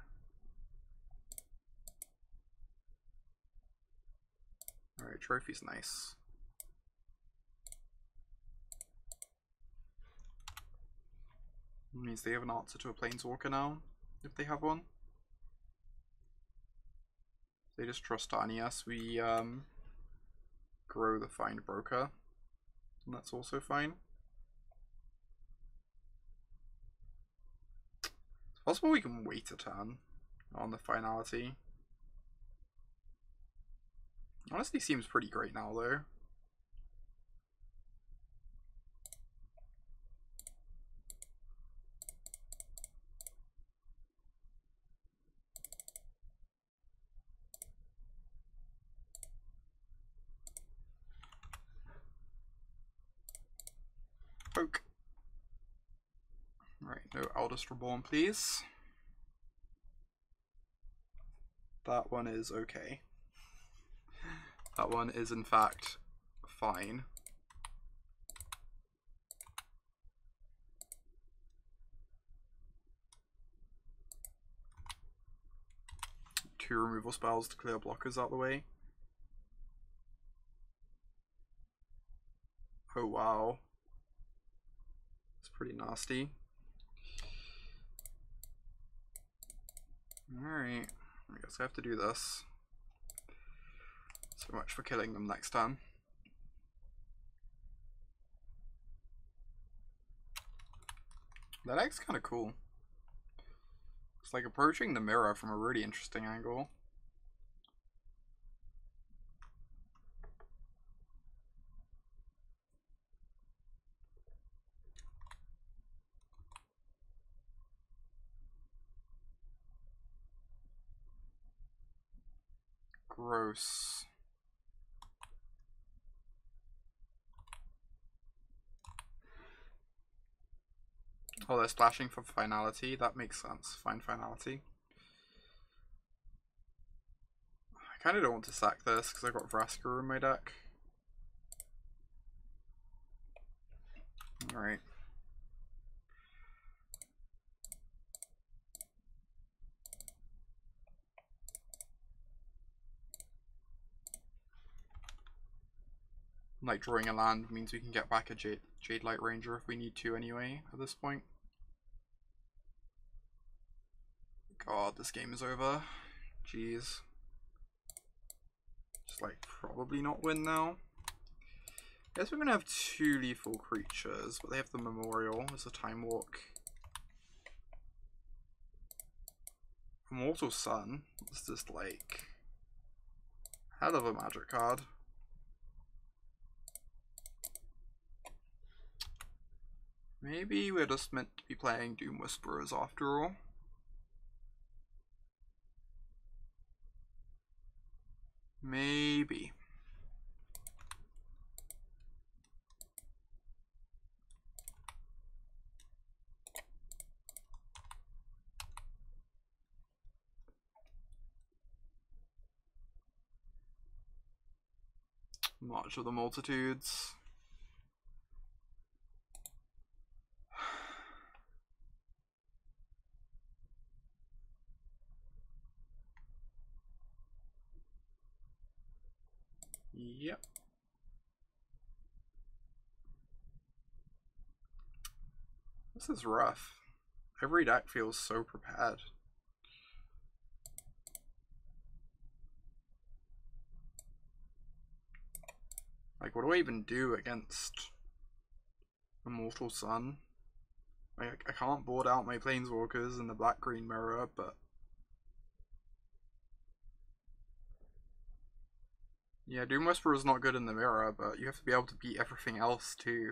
A: alright, trophy's nice. It means they have an answer to a Planeswalker now, if they have one. They just Trostani us. We grow the Findbroker, and that's also fine. It's possible we can wait a turn on the Finality. Honestly, seems pretty great now though. Poke. Right, no Eldest Reborn, please. That one is okay. That one is in fact fine. Two removal spells to clear blockers out the way. Oh wow. It's pretty nasty. Alright, I guess I have to do this. So much for killing them next time. That deck's kind of cool. It's like approaching the mirror from a really interesting angle. Gross. Oh, they're splashing for Finality. That makes sense. Fine Finality. I kind of don't want to sack this because I've got Vraska in my deck. Alright. Like, drawing a land means we can get back a Jadelight Ranger if we need to anyway at this point. God, this game is over. Jeez. Just like, probably not win now. I guess we're gonna have two lethal creatures, but they have the Memorial as a Time Walk. Immortal Sun is just like Hell of a magic card. Maybe we're just meant to be playing Doom Whisperers after all. Maybe. March of the Multitudes. Yep. This is rough. Every deck feels so prepared. Like, what do I even do against Immortal Sun? Like, I can't board out my Planeswalkers in the black-green mirror, but... Yeah, Doom Whisperer is not good in the mirror, but you have to be able to beat everything else too.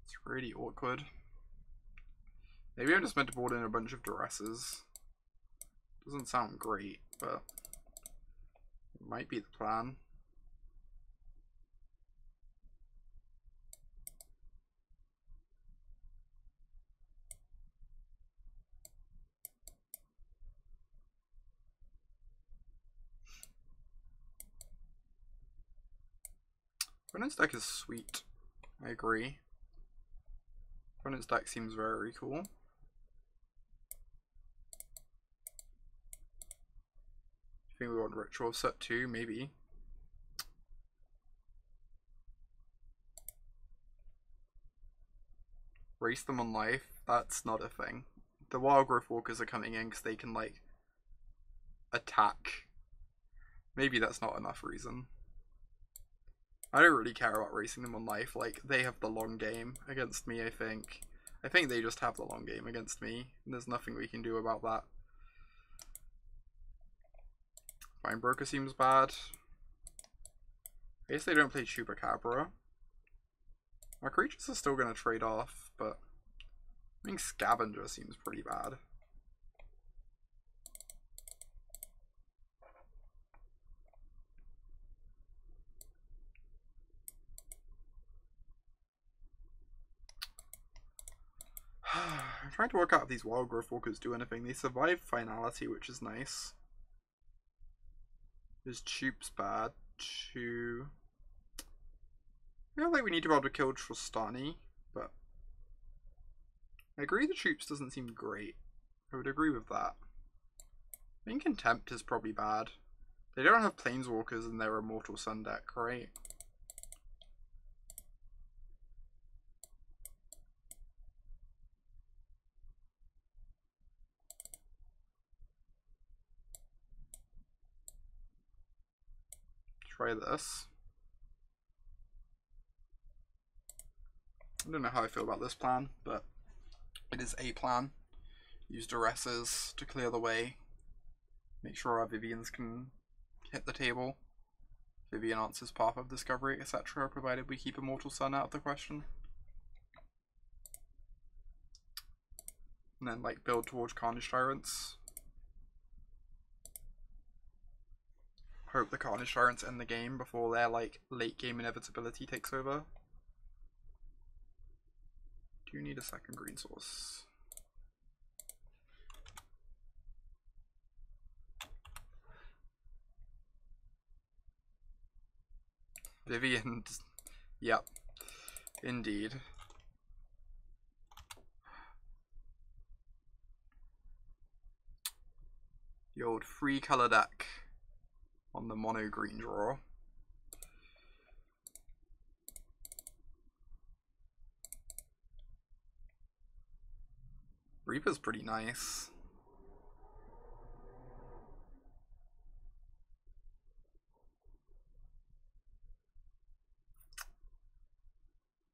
A: It's really awkward. Maybe I'm just meant to board in a bunch of Duresses. Doesn't sound great, but it might be the plan. Opponent's deck is sweet. I agree. Opponent's deck seems very cool. I think we want Ritual of Soot too, maybe. Race them on life, that's not a thing. The Wildgrowth Walkers are coming in because they can, like, attack. Maybe that's not enough reason. I don't really care about racing them on life. Like, they have the long game against me, I think. I think they just have the long game against me, and there's nothing we can do about that. Findbroker seems bad. I guess they don't play Chupacabra. Our creatures are still going to trade off, but I think Scavenger seems pretty bad. I'm trying to work out if these Wildgrowth Walkers do anything. They survive Finality, which is nice. His Chupe's bad too. I feel like we need to be able to kill Trostani, but I agree the Troops doesn't seem great. I would agree with that. I think Contempt is probably bad. They don't have Planeswalkers in their Immortal Sun deck, right? Try this. I don't know how I feel about this plan, but it is a plan. Use Duresses to clear the way. Make sure our Viviens can hit the table. Vivien answers Path of Discovery, etc., provided we keep Immortal Sun out of the question. And then, like, build towards Carnage Tyrants. Hope the Carnage Tyrants end the game before their, like, late game inevitability takes over. Do you need a second green source? Vivien, yep, indeed. The old 3-color deck on the mono green draw. Reaper's pretty nice.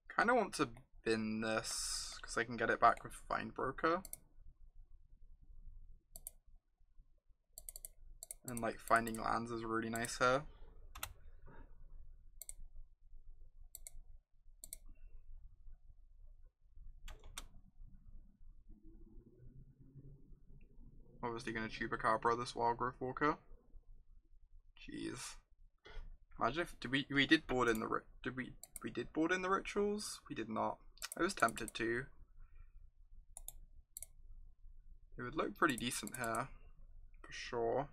A: Kind of want to bin this because I can get it back with Findbroker. And like finding lands is really nice here. Obviously gonna Chupacabra this Wildgrowth Walker. Jeez. Imagine if we did board in the we did board in the rituals? We did not. I was tempted to. It would look pretty decent here, for sure.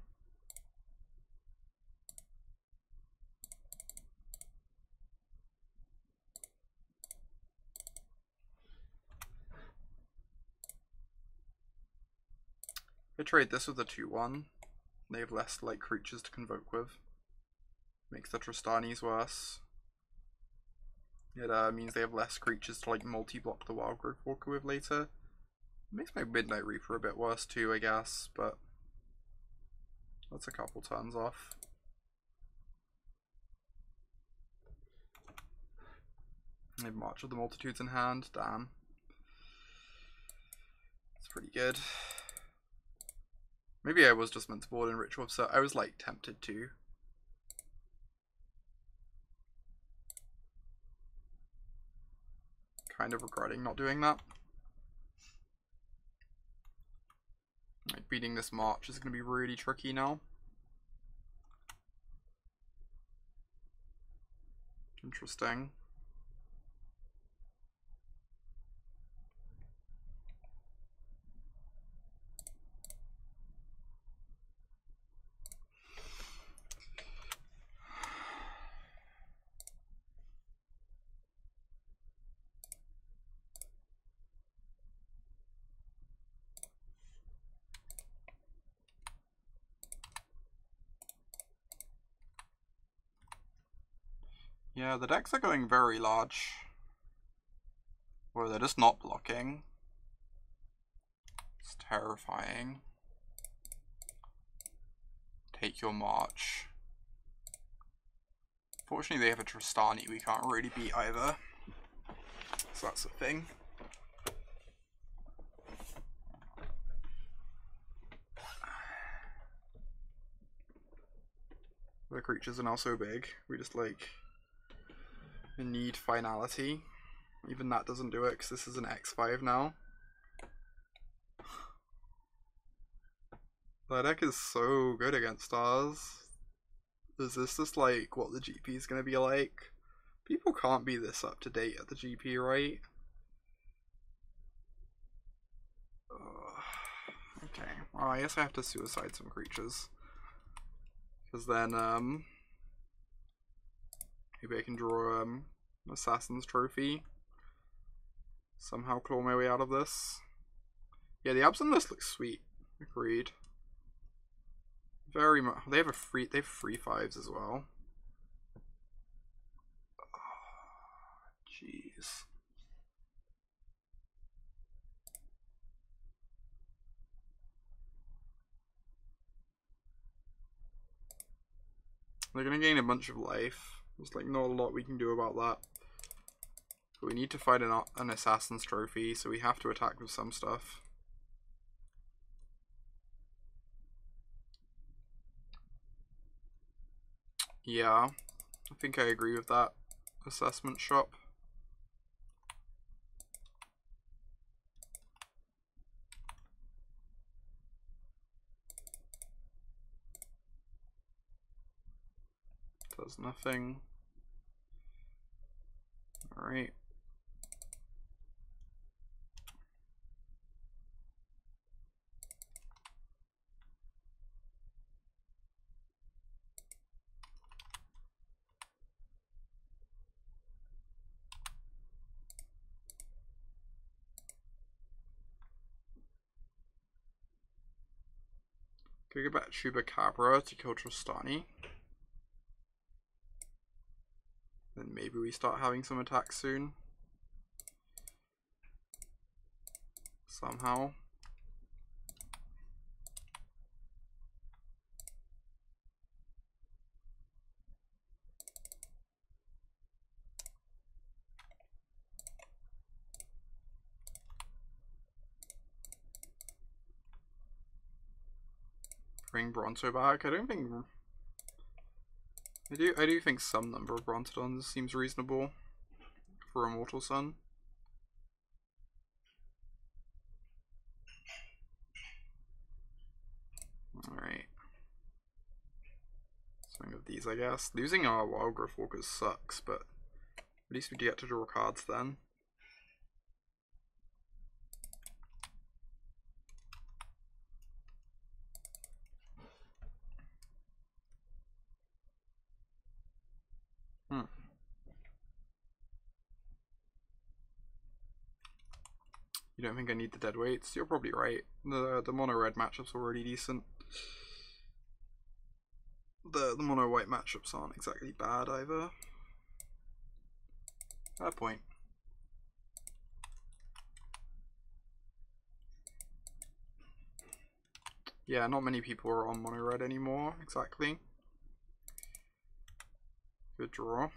A: I trade this with a 2/1. They have less like creatures to convoke with. Makes the Tristanis worse. It means they have less creatures to like multi-block the Wildgrowth Walker with later. Makes my Midnight Reaper a bit worse too, I guess, but that's a couple turns off. I have March of the Multitudes in hand, damn. It's pretty good. Maybe I was just meant to board in Ritual of Soot. I was like tempted to. Kind of regretting not doing that. Like beating this March is going to be really tricky now. Interesting. Yeah, the decks are going very large. Or they're just not blocking. It's terrifying. Take your March. Fortunately, they have a Tristani we can't really beat either. So that's the thing. The creatures are now so big. We just like need Finality. Even that doesn't do it because this is an X5 now. That deck is so good against stars. Is this just like what the GP is going to be like? People can't be this up to date at the GP, right? Okay, well I guess I have to suicide some creatures. Because then, maybe I can draw Assassin's Trophy. Somehow claw my way out of this. Yeah, the abs on this looks sweet. Agreed. Very much. They have free 5s as well. Jeez. They're gonna gain a bunch of life. There's like not a lot we can do about that. But we need to fight an Assassin's Trophy, so we have to attack with some stuff. Yeah, I think I agree with that assessment shop. Does nothing. Alright. Could get back Chupacabra to kill Tristani. Then maybe we start having some attacks soon. Somehow. bring Bronto back. I don't think... I do think some number of Brontodons seems reasonable for Immortal Sun. Alright. Something of these, I guess. Losing our Wildgrowth Walkers sucks, but at least we get to draw cards then. You don't think I need the deadweights? You're probably right. The mono red matchup's already decent. The mono white matchups aren't exactly bad either. Fair point. Yeah, not many people are on mono red anymore, exactly. Good draw.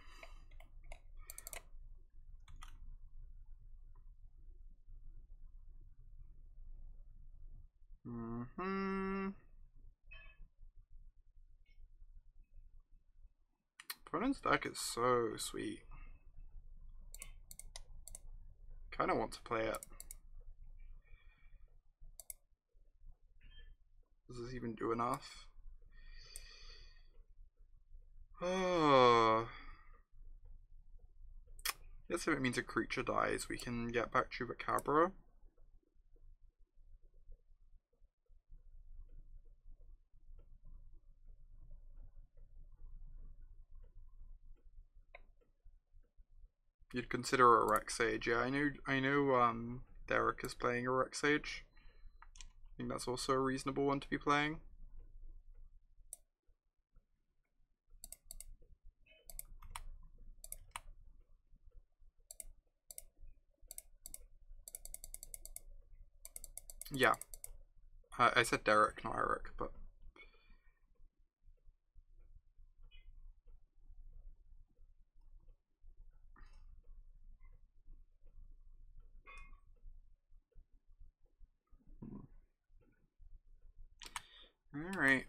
A: Opponent's deck is so sweet. Kinda want to play it. Does this even do enough? Oh. Guess if it means a creature dies, we can get back Chupacabra. You'd consider a Rex Sage. Yeah, I know Derek is playing a Rex Sage. I think that's also a reasonable one to be playing. Yeah. I said Derek, not Eric, but alright.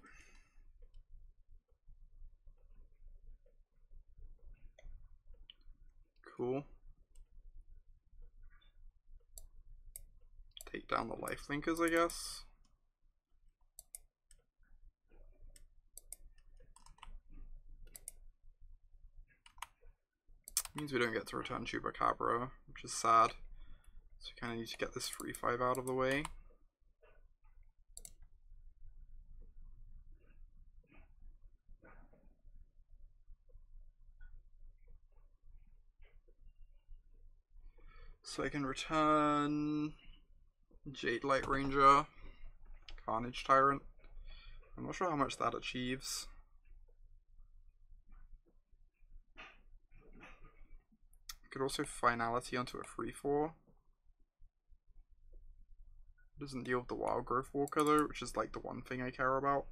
A: Cool. Take down the lifelinkers, I guess. Means we don't get to return Chupacabra, which is sad. So we kind of need to get this 3/5 out of the way. So I can return Jadelight Ranger, Carnage Tyrant. I'm not sure how much that achieves. Could also Finality onto a 3/4. Doesn't deal with the Wildgrowth Walker though, which is like the one thing I care about.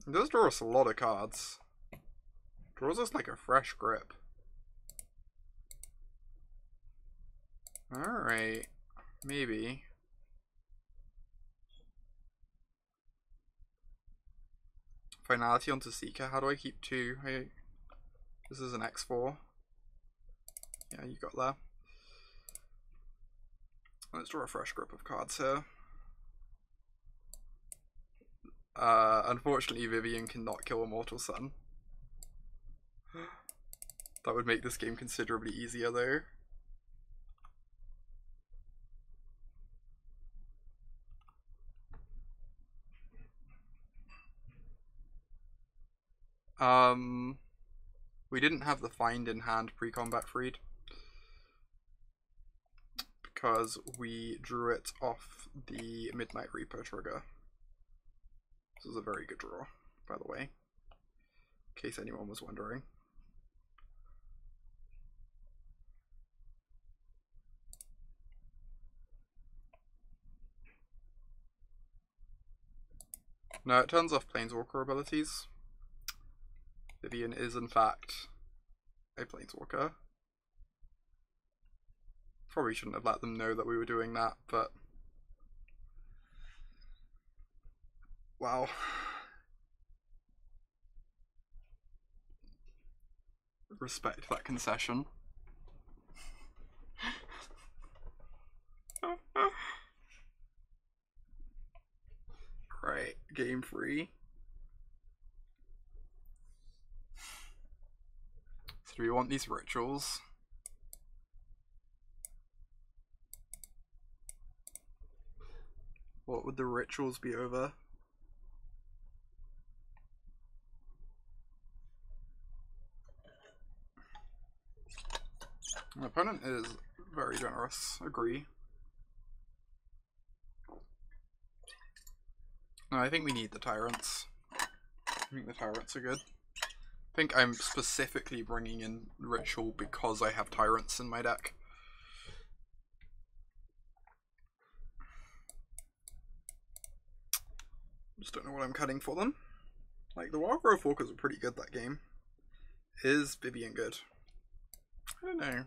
A: It does draw us a lot of cards. Draws us like a fresh grip. Alright, maybe. Finality onto Seeker. How do I keep two? This is an X4. Yeah, you got that. Let's draw a fresh grip of cards here. Unfortunately, Vivien cannot kill Immortal Sun. That would make this game considerably easier though. We didn't have the find in hand pre-combat freed because we drew it off the Midnight Reaper trigger. This was a very good draw, by the way, in case anyone was wondering. No, it turns off Planeswalker abilities. Vivien is in fact a Planeswalker. Probably shouldn't have let them know that we were doing that, but Wow. Respect that concession. Right, game 3. So do we want these rituals? What would the rituals be over? My opponent is very generous, agree. No, I think we need the tyrants. I think the tyrants are good. I think I'm specifically bringing in ritual because I have tyrants in my deck. Just don't know what I'm cutting for them. Like, the Wildgrowth Walkers are pretty good that game. Is Vivien good? I don't know.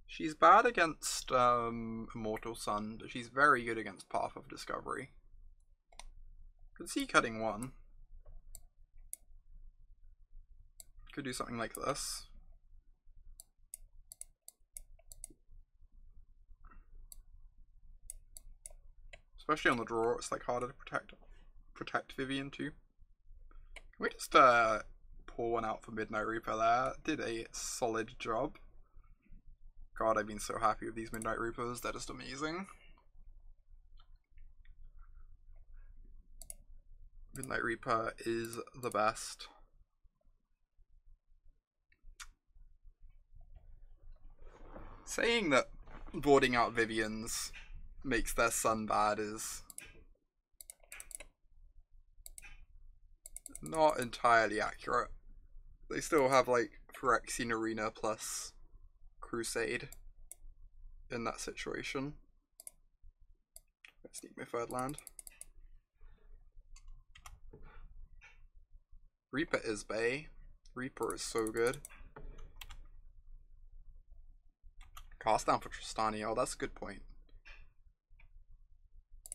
A: She's bad against Immortal Sun, but she's very good against Path of Discovery. Could see cutting 1. Could do something like this. Especially on the draw, it's like harder to protect Vivien too. Can we just pour one out for Midnight Reaper there? Did a solid job. God, I've been so happy with these Midnight Reapers, they're just amazing. Midnight Reaper is the best. Saying that boarding out Vivien's makes their sun bad is not entirely accurate. They still have like Phyrexian Arena plus Crusade in that situation. Let's sneak my 3rd land. Reaper is Bay. Reaper is so good. Cast down for Tristani. Oh, that's a good point.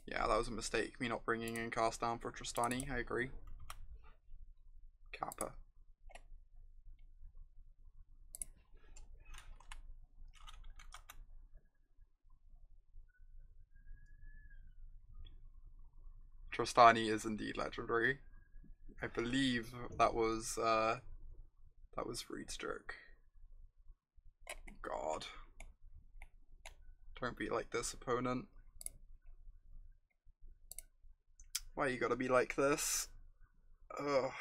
A: Yeah, that was a mistake, me not bringing in Cast down for Tristani. I agree. Kappa. Tristani is indeed legendary. I believe that was Reid's joke. God. Don't be like this, opponent. Why you gotta be like this? Ugh.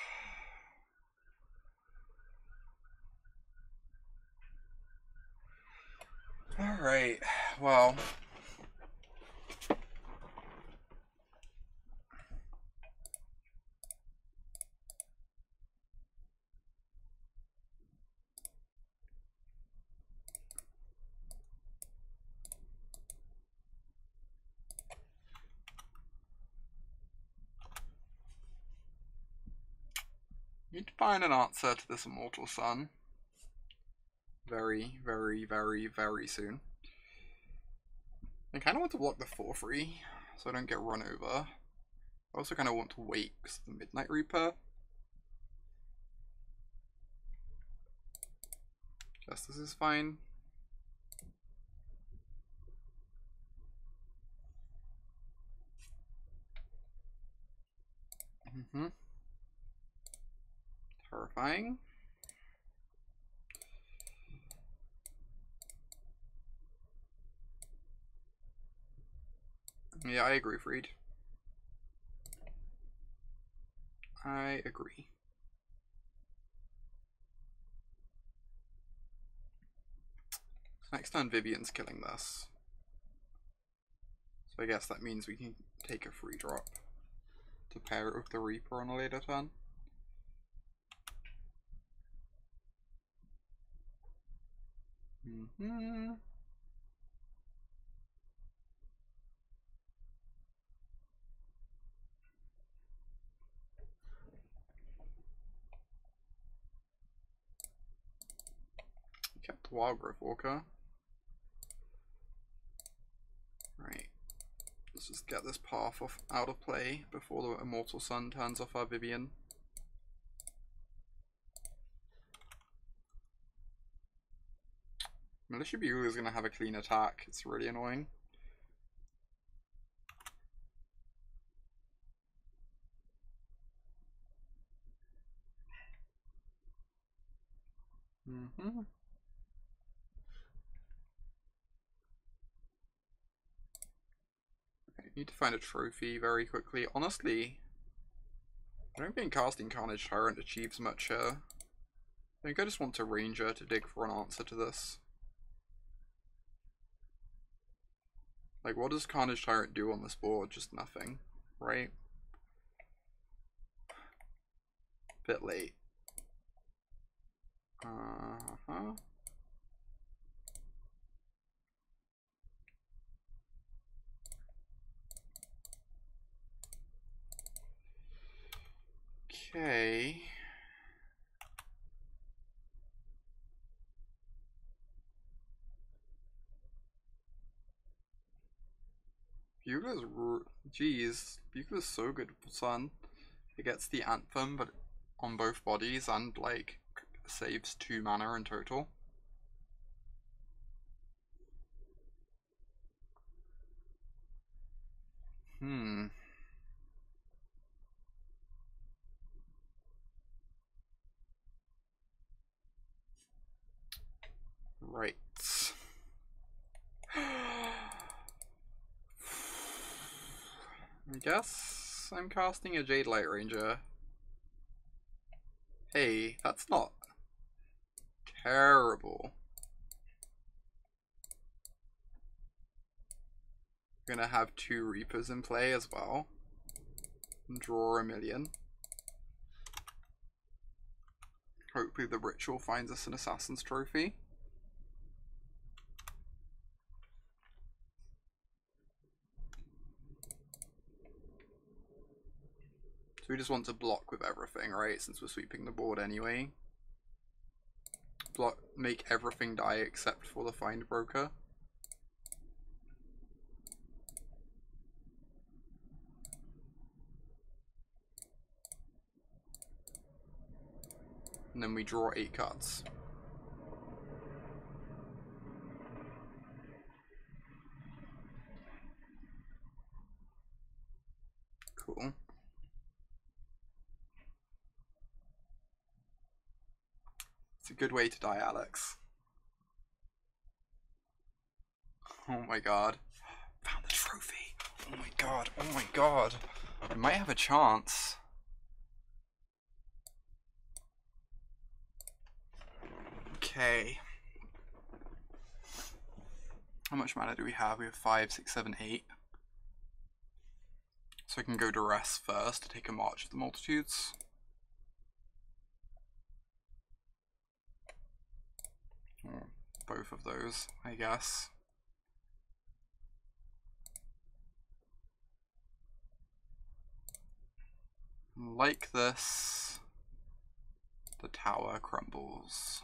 A: Alright, well. Need to find an answer to this Immortal Sun. Very, very, very, very soon. I kind of want to block the 4/3 so I don't get run over. I also kind of want to wait because of the Midnight Reaper. Guess this is fine. Terrifying. Yeah, I agree, Reid. I agree. Next turn, Vivien's killing this. So I guess that means we can take a free drop to pair it with the Reaper on a later turn. Kept Wildgrowth Walker. Right. Let's just get this path out of play before the Immortal Sun turns off our Vivien. Militia Bugler is going to have a clean attack. It's really annoying. Okay, need to find a trophy very quickly. Honestly, I don't think casting Carnage Tyrant achieves much here. I think I just want a Ranger to dig for an answer to this. Like, what does Carnage Tyrant do on this board? Just nothing, right? Bit late. Okay. Bugler's, jeez, Bugler's so good, son. It gets the Anthem, but on both bodies, and like saves 2 mana in total. Right. I guess I'm casting a Jadelight Ranger. Hey, that's not terrible. We're gonna have 2 Reapers in play as well. And draw a million. Hopefully the Ritual finds us an Assassin's Trophy. So we just want to block with everything, right? Since we're sweeping the board anyway. Block, make everything die except for the Findbroker. And then we draw 8 cards. Cool. It's a good way to die, Alex. Oh my god. Found the trophy. Oh my god. Oh my god. I might have a chance. Okay. How much mana do we have? We have 5, 6, 7, 8. So I can go Duress first to take a March of the Multitudes. Or both of those, I guess. Like this, the tower crumbles.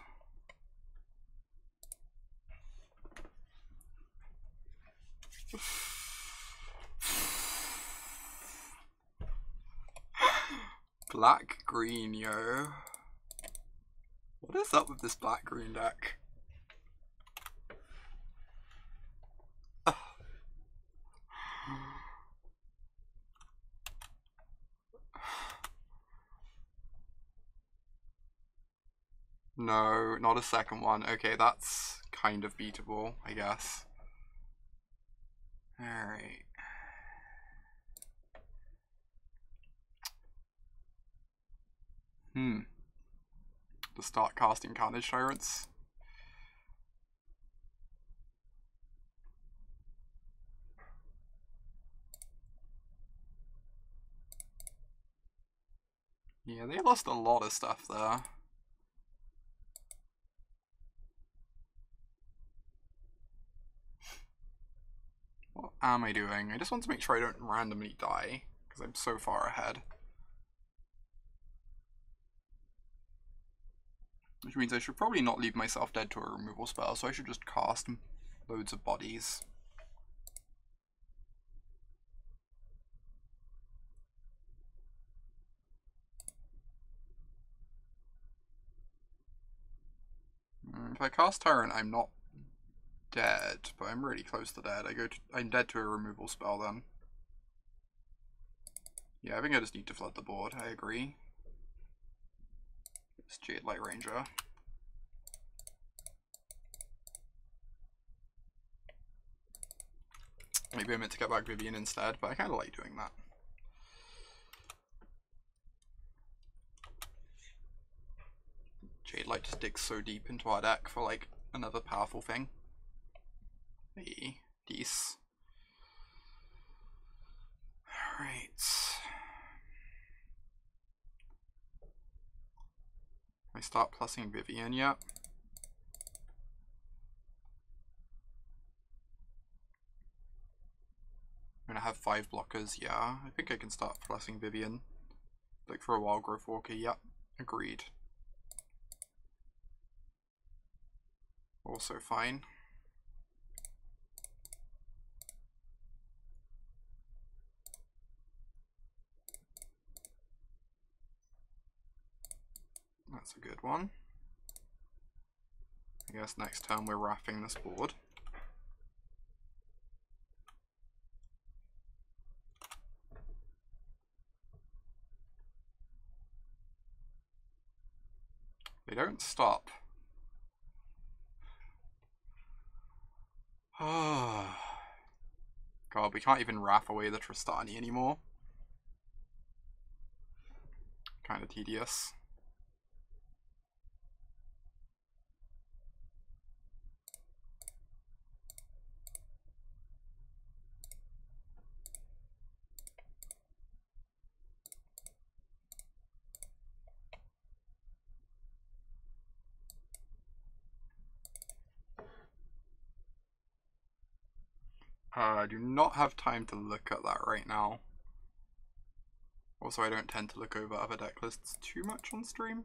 A: Black green, yo. What is up with this black green deck? No, not a second one. Okay, that's kind of beatable, I guess. Alright. To start casting Carnage Tyrants. Yeah, they lost a lot of stuff there. What am I doing? I just want to make sure I don't randomly die, because I'm so far ahead. Which means I should probably not leave myself dead to a removal spell, so I should just cast loads of bodies. if I cast Tyrant, I'm not dead, but I'm really close to dead. I'm dead to a removal spell then. Yeah, I think I just need to flood the board. I agree. It's Jadelight Ranger. Maybe I meant to get back Vivien instead, but I kind of like doing that. Jadelight just digs so deep into our deck for like another powerful thing. Hey, Dees. Alright. I start plussing Vivien yet? I'm gonna have 5 blockers, yeah. I think I can start plussing Vivien. Like for a Wildgrowth Walker, yep. Agreed. Also fine. That's a good one. I guess next turn we're wrapping this board. They don't stop. God, we can't even wrap away the Tristani anymore. Kind of tedious. I do not have time to look at that right now. Also, I don't tend to look over other deck lists too much on stream.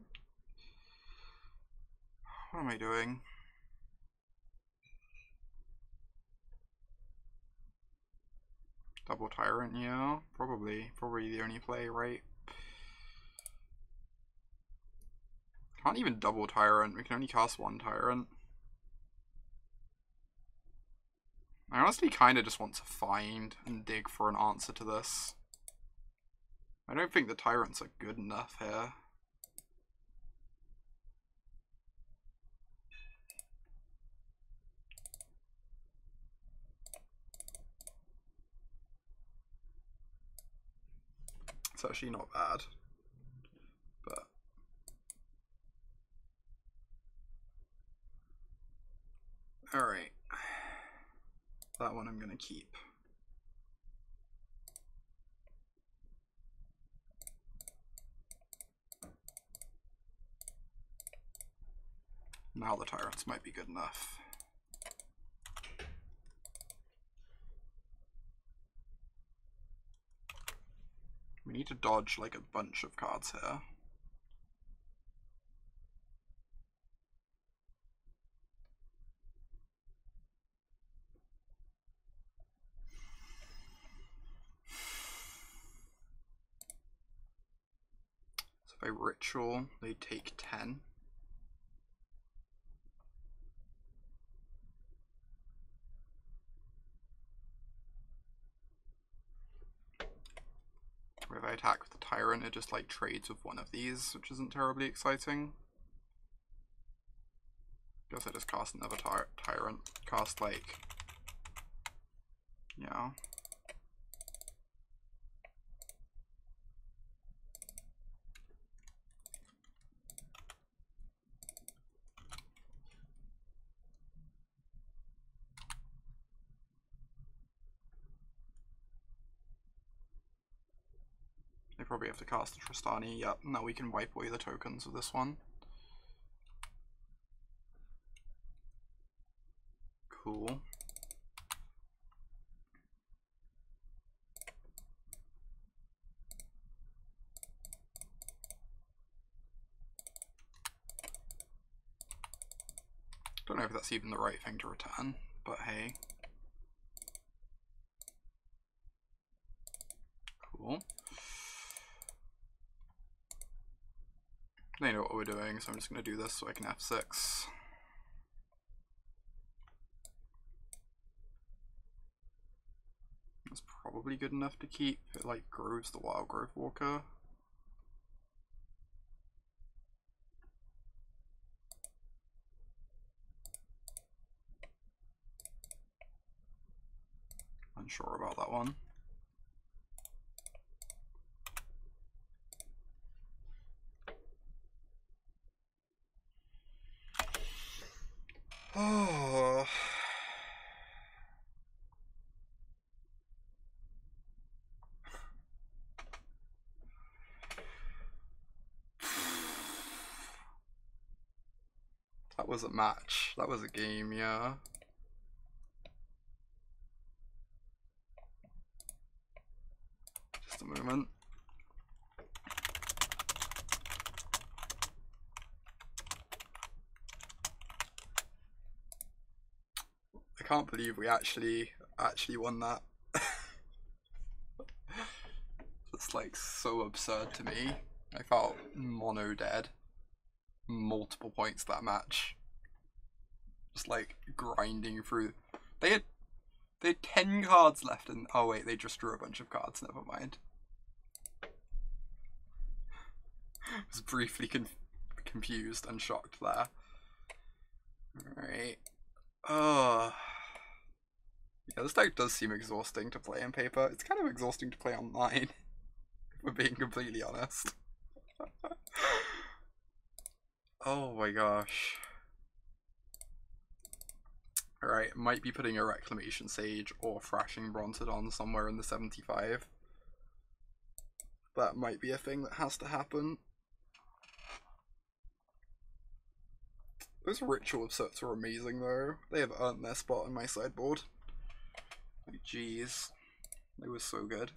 A: What am I doing? Double Tyrant, yeah. Probably the only play, right? Can't even double Tyrant, we can only cast 1 Tyrant. I honestly kind of just want to find and dig for an answer to this. I don't think the Tyrants are good enough here. It's actually not bad, but alright. That one I'm gonna keep. Now the Tyrants might be good enough. We need to dodge like a bunch of cards here. So if I ritual, they take 10. If I attack with the Tyrant, it just like trades with one of these, which isn't terribly exciting. Guess I just cast another Tyrant. Cast like, yeah. They probably have to cast the Tristani. Yep, now we can wipe away the tokens of this one. Cool. Don't know if that's even the right thing to return, but hey. Cool. They know what we're doing, so I'm just going to do this so I can F6. probably good enough to keep. It like grows the Wildgrowth Walker. Unsure about that one. Oh. That was a match. That was a game, yeah. Just a moment. I can't believe we actually won that. It's like so absurd to me. I felt mono dead. Multiple points that match. Just like grinding through. They had 10 cards left and oh wait, they just drew a bunch of cards, never mind. I was briefly confused and shocked there. Alright. Oh. Yeah, this deck does seem exhausting to play on paper. It's kind of exhausting to play online, if we're being completely honest. Oh my gosh. Alright, might be putting a Reclamation Sage or Thrashing Brontodon somewhere in the 75. That might be a thing that has to happen. Those Ritual of Soot are amazing though. They have earned their spot on my sideboard. Like, jeez. They were so good.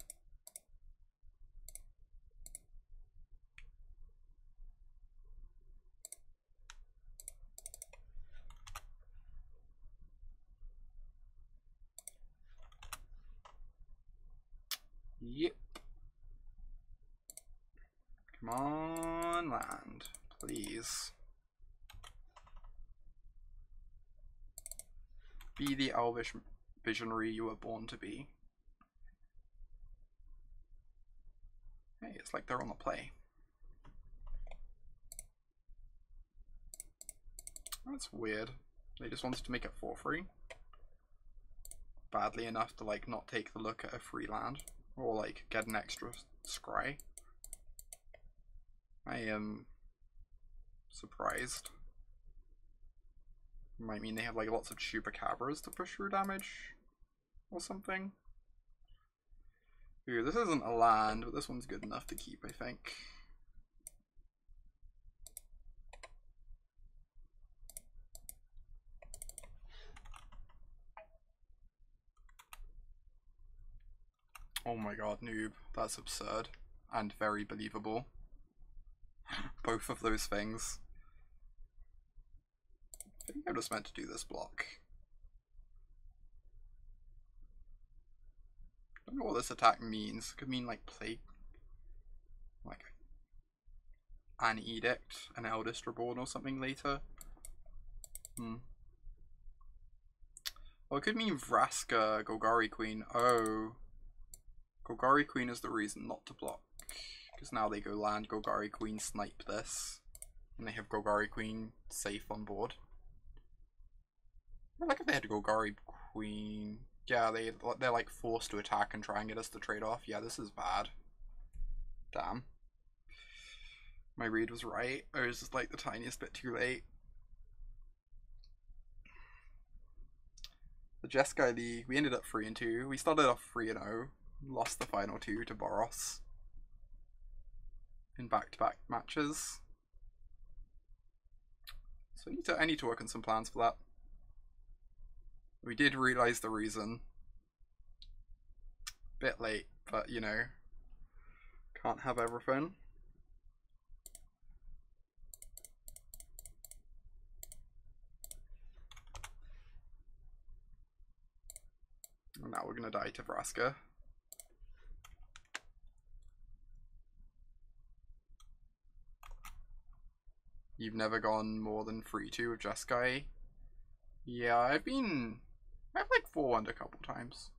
A: Yep. Come on, land, please. Be the elvish visionary you were born to be. Hey, it's like they're on the play. That's weird. They just wanted to make it for free. Badly enough to like not take the look at a free land. Or like get an extra scry. I am surprised. Might mean they have like lots of Chupacabras to push through damage or something. Ooh, this isn't a land, but this one's good enough to keep, I think. Oh my god, noob. That's absurd. And very believable. Both of those things. I think I'm just meant to do this block. I don't know what this attack means. It could mean like plague. Like an edict, an eldest reborn or something later. Well, it could mean Vraska, Golgari Queen. Oh. Golgari Queen is the reason not to block. Because now they go land, Golgari Queen snipe this. And they have Golgari Queen safe on board. I like if they had Golgari Queen. Yeah, they're like forced to attack and try and get us to trade off. Yeah, this is bad. Damn. My read was right. I was just like the tiniest bit too late. The Jeskai League, we ended up 3-2. We started off 3-0. Lost the final 2 to Boros. In back-to-back matches. So I need to work on some plans for that. We did realise the reason. Bit late, but you know, can't have everything. And now we're gonna die to Vraska. You've never gone more than 3-2 with Jeskai? Yeah, I've like 4-1 a couple times.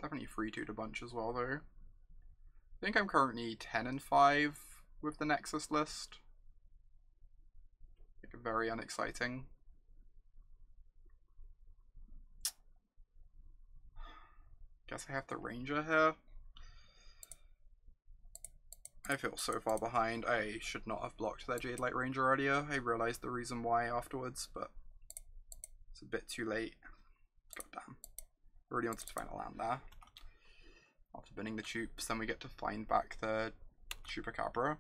A: Definitely 3-2'd a bunch as well, though. I think I'm currently 10-5 with the Nexus list. Like, very unexciting. Guess I have the Ranger here. I feel so far behind. I should not have blocked their Jadelight Ranger earlier. I realized the reason why afterwards, but it's a bit too late. God damn. I really wanted to find a land there. After binning the Chupes, then we get to find back the Chupacabra.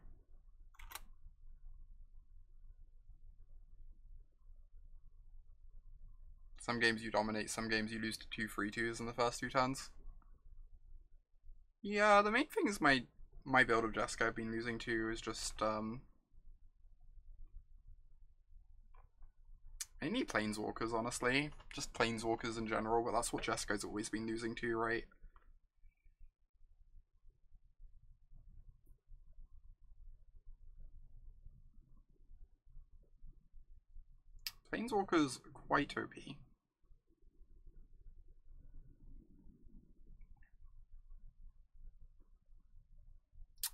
A: Some games you dominate, some games you lose to 2 3-2s in the first 2 turns. Yeah, the main thing is my build of Jessica I've been losing to is just mainly Planeswalkers, honestly. Just Planeswalkers in general, but that's what Jessica's always been losing to, right? Planeswalker's quite OP.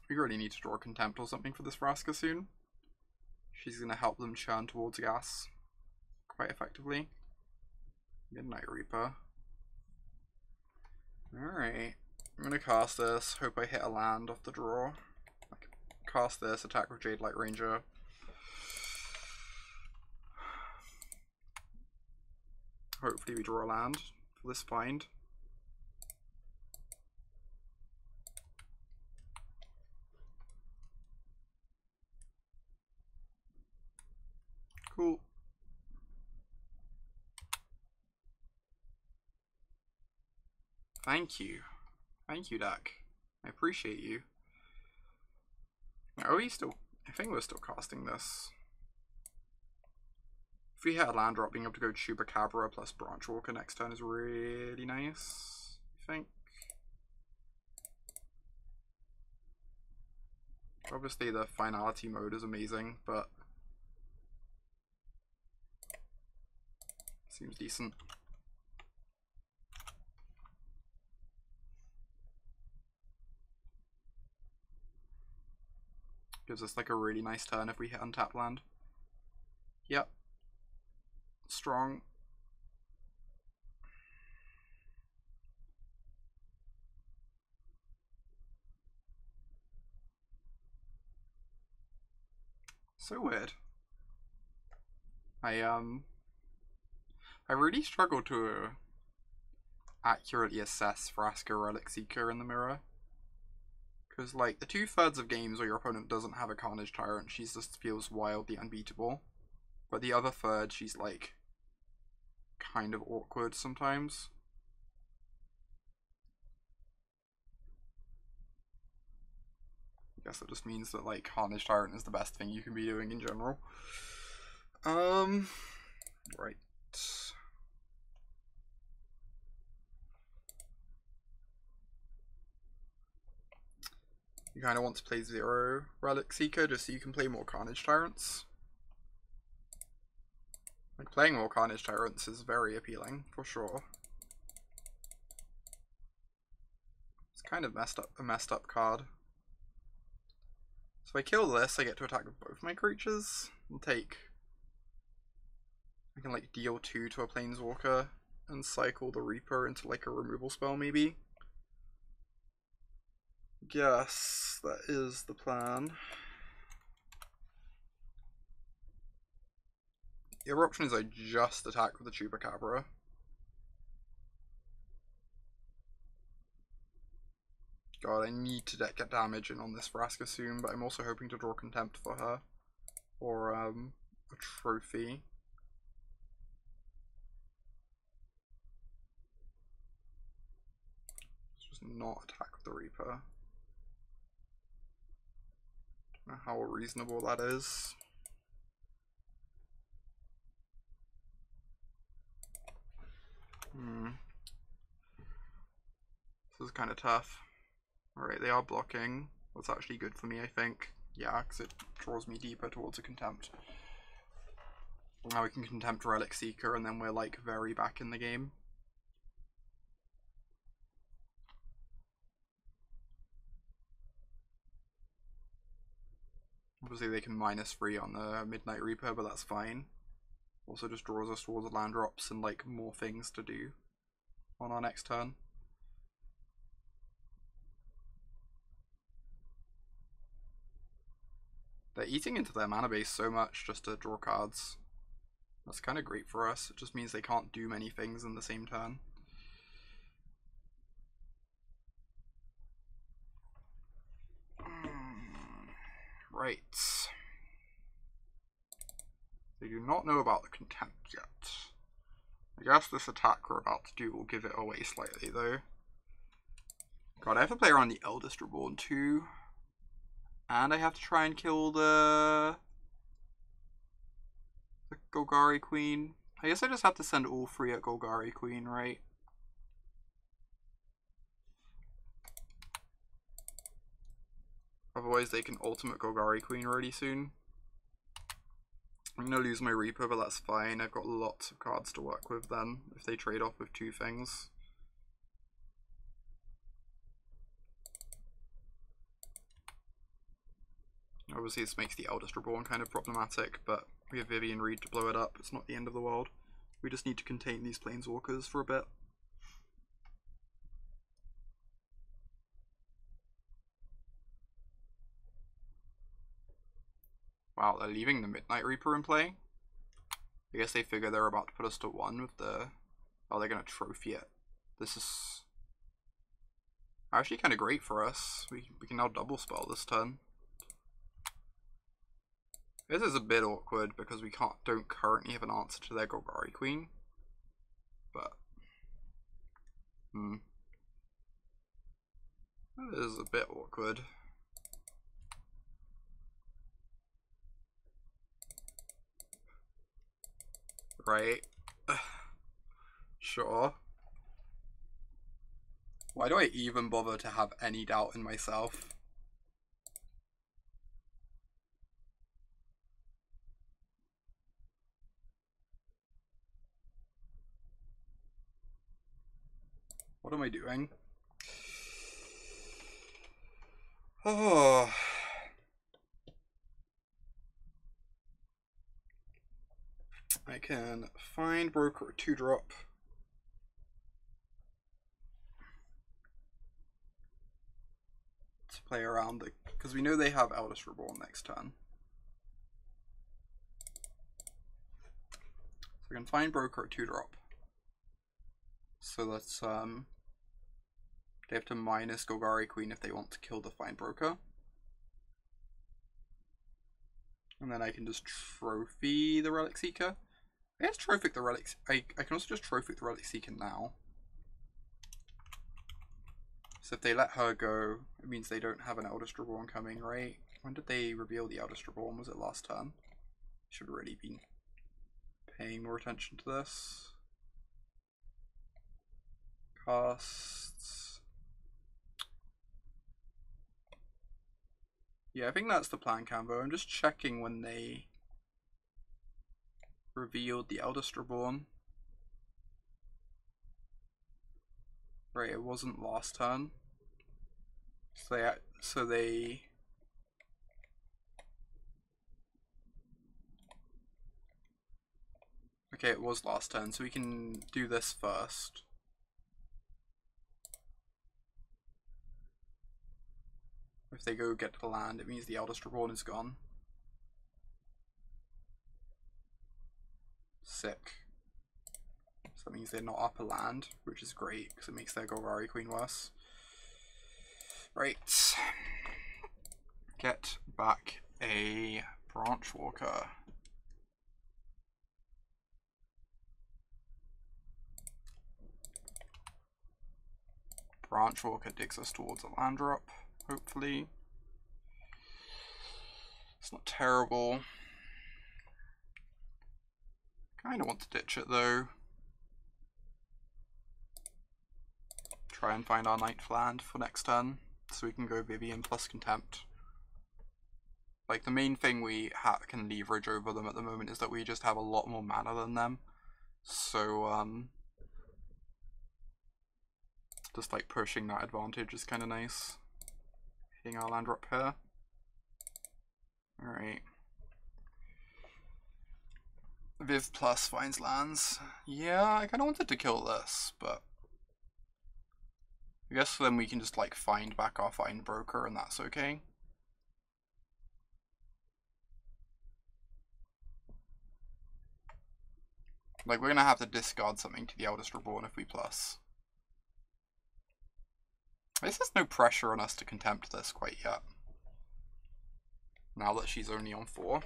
A: We really need to draw Contempt or something for this Vraska soon. She's going to help them churn towards gas quite effectively. Midnight Reaper. Alright. I'm going to cast this. Hope I hit a land off the draw. Cast this. Attack with Jadelight Ranger. Hopefully we draw a land for this find. Cool. Thank you. Thank you, Dak. I appreciate you. Are we still... I think we're still casting this. If we hit a land drop, being able to go Chupacabra plus Branchwalker next turn is really nice, I think. Obviously the Finality mode is amazing, but seems decent. Gives us like a really nice turn if we hit untapped land. Yep. Strong. So weird. I really struggle to accurately assess Vraska Relic Seeker in the mirror. Because, like, the 2/3 of games where your opponent doesn't have a Carnage Tyrant, she just feels wildly unbeatable. But the other third, she's, like, kind of awkward sometimes. I guess that just means that, like, Carnage Tyrant is the best thing you can be doing in general. Right. You kind of want to play 0 Relic Seeker just so you can play more Carnage Tyrants. Like, playing more Carnage Tyrants is very appealing, for sure. It's kind of a messed up card. So if I kill this, I get to attack with both my creatures and take... I can like deal 2 to a Planeswalker and cycle the Reaper into like a removal spell maybe. Yes, that is the plan. The other option is I just attack with the Chupacabra. God, I need to get damage in on this Vraska soon, but I'm also hoping to draw Contempt for her. Or a trophy. Let's just not attack with the Reaper. Don't know how reasonable that is. This is kind of tough. Alright, they are blocking. That's actually good for me, I think. Yeah, because it draws me deeper towards a Contempt. Now we can Contempt Relic Seeker, and then we're like very back in the game. Obviously they can -3 on the Midnight Reaper, but that's fine. Also just draws us towards the land drops and like more things to do on our next turn. They're eating into their mana base so much just to draw cards. That's kind of great for us. It just means they can't do many things in the same turn. Right. They do not know about the Contempt yet. I guess this attack we're about to do will give it away slightly though. God, I have to play around the Eldest Reborn too. And I have to try and kill the Golgari Queen. I guess I just have to send all 3 at Golgari Queen, right? Otherwise they can ultimate Golgari Queen really soon. I'm gonna lose my Reaper, but that's fine. I've got lots of cards to work with then, if they trade off with 2 things. Obviously this makes the Eldest Reborn kind of problematic, but we have Vivien Reid to blow it up. It's not the end of the world. We just need to contain these Planeswalkers for a bit. Wow, they're leaving the Midnight Reaper in play. I guess they figure they're about to put us to 1 with the... Oh, they're going to trophy it. This is actually kind of great for us. We can now double spell this turn. This is a bit awkward because we don't currently have an answer to their Golgari Queen. But... That is a bit awkward. Right. Sure. Why do I even bother to have any doubt in myself? What am I doing? Oh. I can Findbroker a 2-drop. To play around the, because we know they have Eldest Reborn next turn. So I can Findbroker a 2-drop. So let's they have to minus Golgari Queen if they want to kill the Findbroker. And then I can just trophy the Relic Seeker. I guess trophic the Relic. I can also just trophic the Relic Seeker now. So if they let her go, it means they don't have an Eldest Reborn coming, right? When did they reveal the Eldest Reborn? Was it last turn? Should really be paying more attention to this. Casts. Yeah, I think that's the plan, Cambo. I'm just checking when they revealed the Eldest Reborn. Right, it wasn't last turn. So they okay, it was last turn, so we can do this first. If they go get to the land, it means the Eldest Reborn is gone. Sick. So that means they're not up a land, which is great because it makes their Golgari Queen worse. Right. Get back a Branchwalker. Branchwalker digs us towards a land drop, hopefully. It's not terrible. Kinda want to ditch it though. Try and find our 9th land for next turn, so we can go Vivien plus Contempt. Like, the main thing we can leverage over them at the moment is that we just have a lot more mana than them. So, just like pushing that advantage is kind of nice. Hitting our land drop here. Alright. Viv plus finds lands. Yeah, I kind of wanted to kill this, but I guess then we can just like find back our Findbroker and that's okay. Like, we're gonna have to discard something to the Eldest Reborn if we plus. This has no pressure on us to Contempt this quite yet. Now that she's only on 4.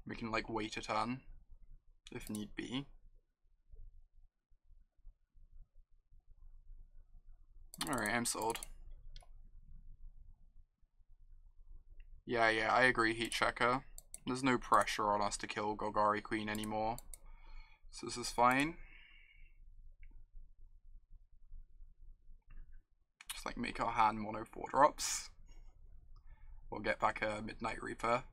A: We can like wait a turn if need be. Alright, I'm sold. Yeah, I agree, Heat Checker. There's no pressure on us to kill Golgari Queen anymore. So this is fine. Just like make our hand mono 4-drops. We'll get back a Midnight Reaper.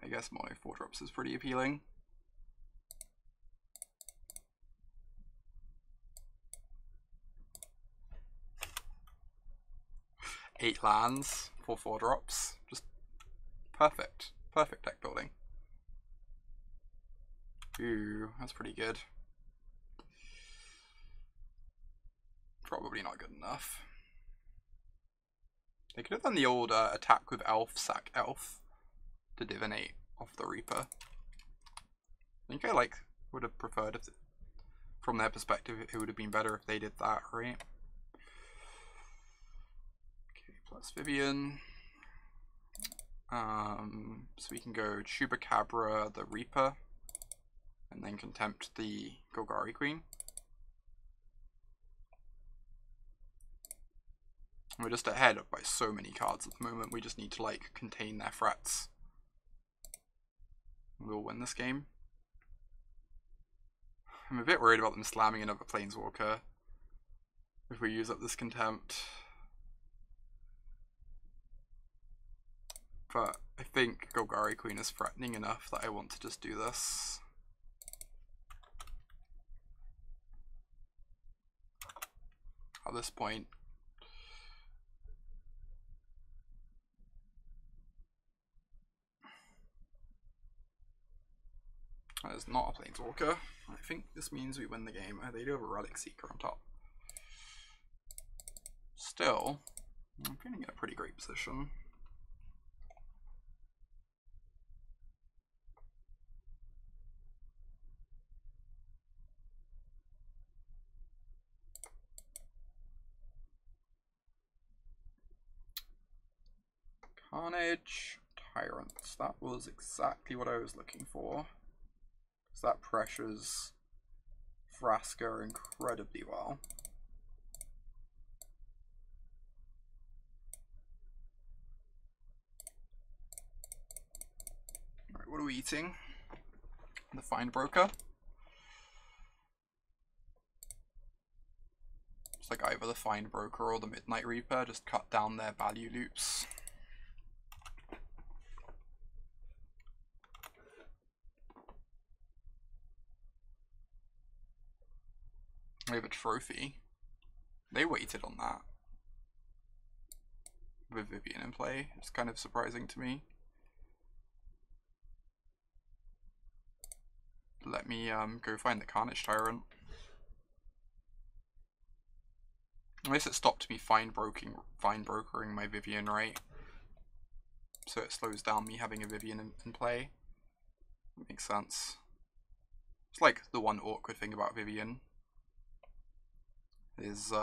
A: I guess mono 4-drops is pretty appealing. Eight lands for 4-drops. Just perfect. Perfect deck building. Ooh, that's pretty good. Probably not good enough. They could have done the old attack with elf, sack elf to divinate off the Reaper. I think I like would have preferred if, from their perspective, it would have been better if they did that, right? Okay, plus Vivien. So we can go Chupacabra the Reaper, and then Contempt the Golgari Queen. We're just ahead by so many cards at the moment, we just need to like contain their threats. We'll win this game. I'm a bit worried about them slamming another Planeswalker if we use up this Contempt. But I think Golgari Queen is threatening enough that I want to just do this. At this point. That is not a Planeswalker. I think this means we win the game. They do have a Relic Seeker on top. Still, I'm feeling in a pretty great position. Carnage Tyrant. That was exactly what I was looking for. So that pressures Vraska incredibly well. Alright, what are we eating? The Findbroker. It's like either the Findbroker or the Midnight Reaper, just cut down their value loops. We have a trophy. They waited on that. With Vivien in play. It's kind of surprising to me. Let me go find the Carnage Tyrant. At least it stopped me Findbrokering my Vivien, right? So it slows down me having a Vivien in play. That makes sense. It's like the one awkward thing about Vivien is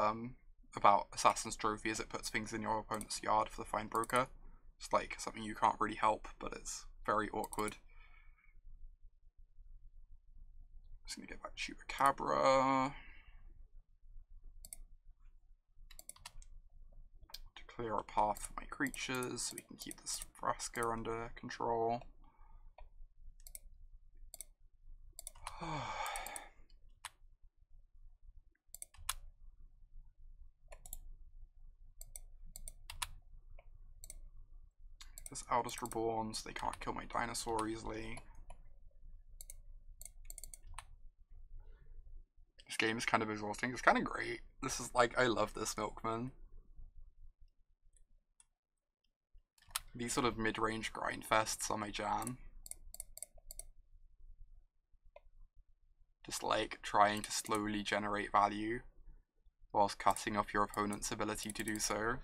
A: about Assassin's Trophy is it puts things in your opponent's yard for the Findbroker. It's like something you can't really help, but it's very awkward. Just gonna get back to Chupacabra to clear a path for my creatures so we can keep this Vraska under control. This Eldest Reborn, so they can't kill my dinosaur easily. This game is kind of exhausting. It's kind of great. This is like, I love this Milkman. These sort of mid-range grind fests are my jam. Just like trying to slowly generate value whilst cutting off your opponent's ability to do so.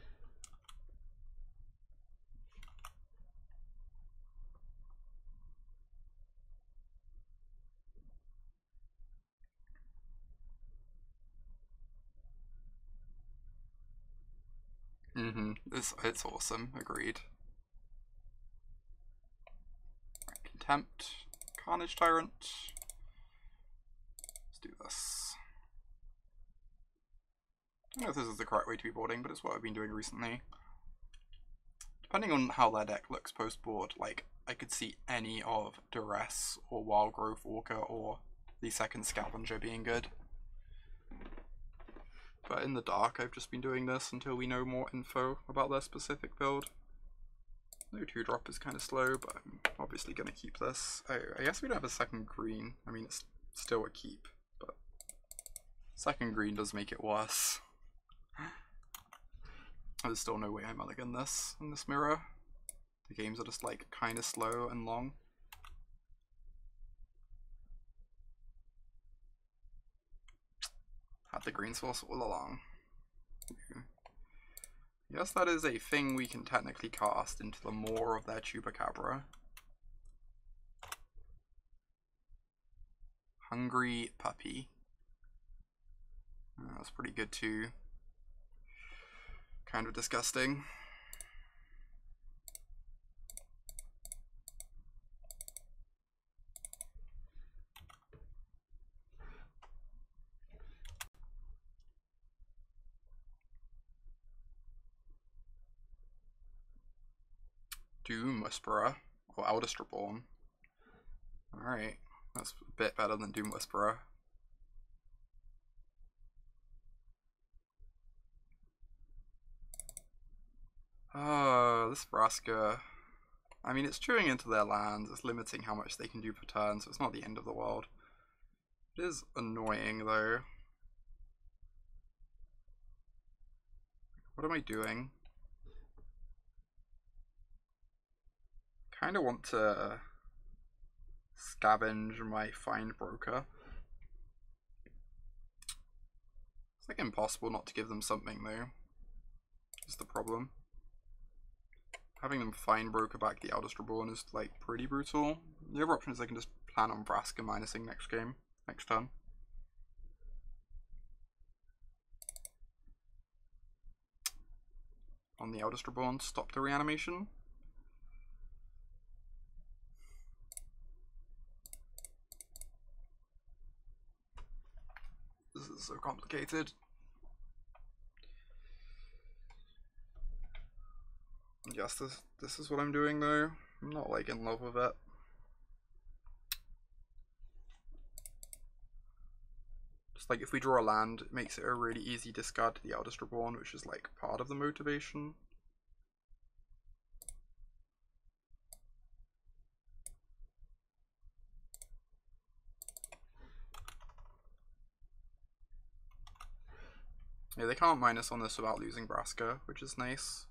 A: It's awesome, agreed. Right, Contempt, Carnage Tyrant. Let's do this. I don't know if this is the correct way to be boarding, but it's what I've been doing recently. Depending on how their deck looks post-board, like, I could see any of Duress or Wildgrowth Walker or the second Scavenger being good. But in the dark, I've just been doing this until we know more info about their specific build. No 2-drop is kind of slow, but I'm obviously going to keep this. I guess we don't have a second green. I mean, it's still a keep, but second green does make it worse. There's still no way I mulligan this in this mirror. The games are just like kind of slow and long. Had the green source all along. Yes, that is a thing we can technically cast into the maw of their Chupacabra. Hungry Puppy. That's pretty good too. Kind of disgusting. Doom Whisperer, or Elderstraborn. Alright, that's a bit better than Doom Whisperer. This Vraska. I mean, it's chewing into their lands, it's limiting how much they can do per turn, so it's not the end of the world. It is annoying, though. What am I doing? Kind of want to scavenge my Findbroker. It's like impossible not to give them something, though. Is the problem. Having them Findbroker back the Elderstraborn is like pretty brutal. The other option is I can just plan on Vraska minusing next turn. On the Elderstraborn, stop the reanimation. This is so complicated. Yes, this is what I'm doing though. I'm not like in love with it. Just like if we draw a land, it makes it a really easy discard to the Elderstraborn, which is like part of the motivation. Yeah, they can't minus on this without losing Vraska, which is nice.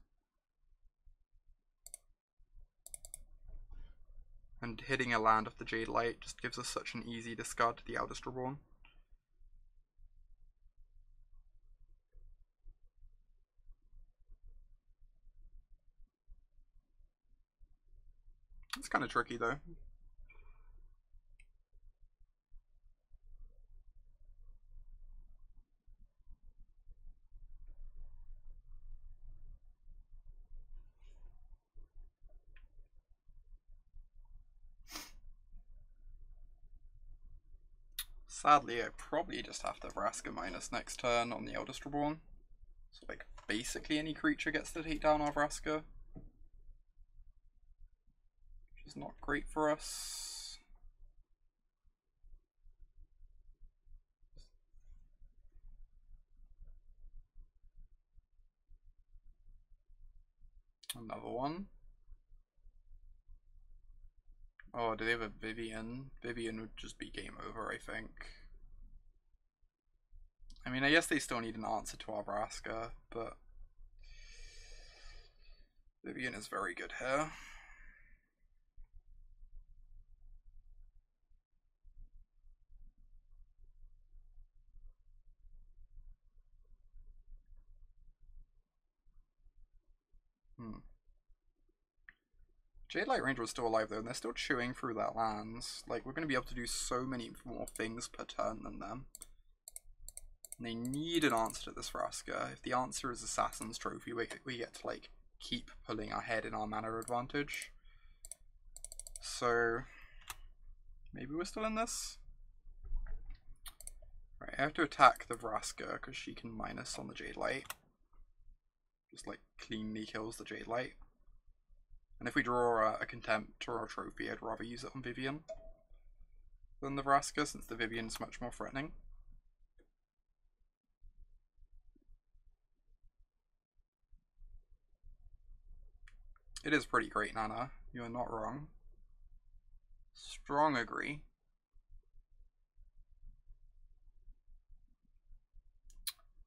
A: And hitting a land off the Jadelight just gives us such an easy discard to the Elderstraborn. It's kind of tricky though. Sadly, I probably just have to Vraska minus next turn on the Elderstraborn. So like, basically any creature gets to take down our Vraska. Which is not great for us. Another one. Oh, do they have a Vivien? Vivien would just be game over, I think. I mean, I guess they still need an answer to our Vraska, but Vivien is very good here. Jadelight Ranger was still alive though, and they're still chewing through their lands. Like, we're going to be able to do so many more things per turn than them. And they need an answer to this Vraska. If the answer is Assassin's Trophy, we get to, like, keep pulling ahead in our mana advantage. So, maybe we're still in this? Right, I have to attack the Vraska because she can minus on the Jadelight. Just, like, cleanly kills the Jadelight. And if we draw a Contempt or a Trophy, I'd rather use it on Vivien than the Vraska, since the Vivien's much more threatening. It is pretty great, Nana. You are not wrong. Strong agree.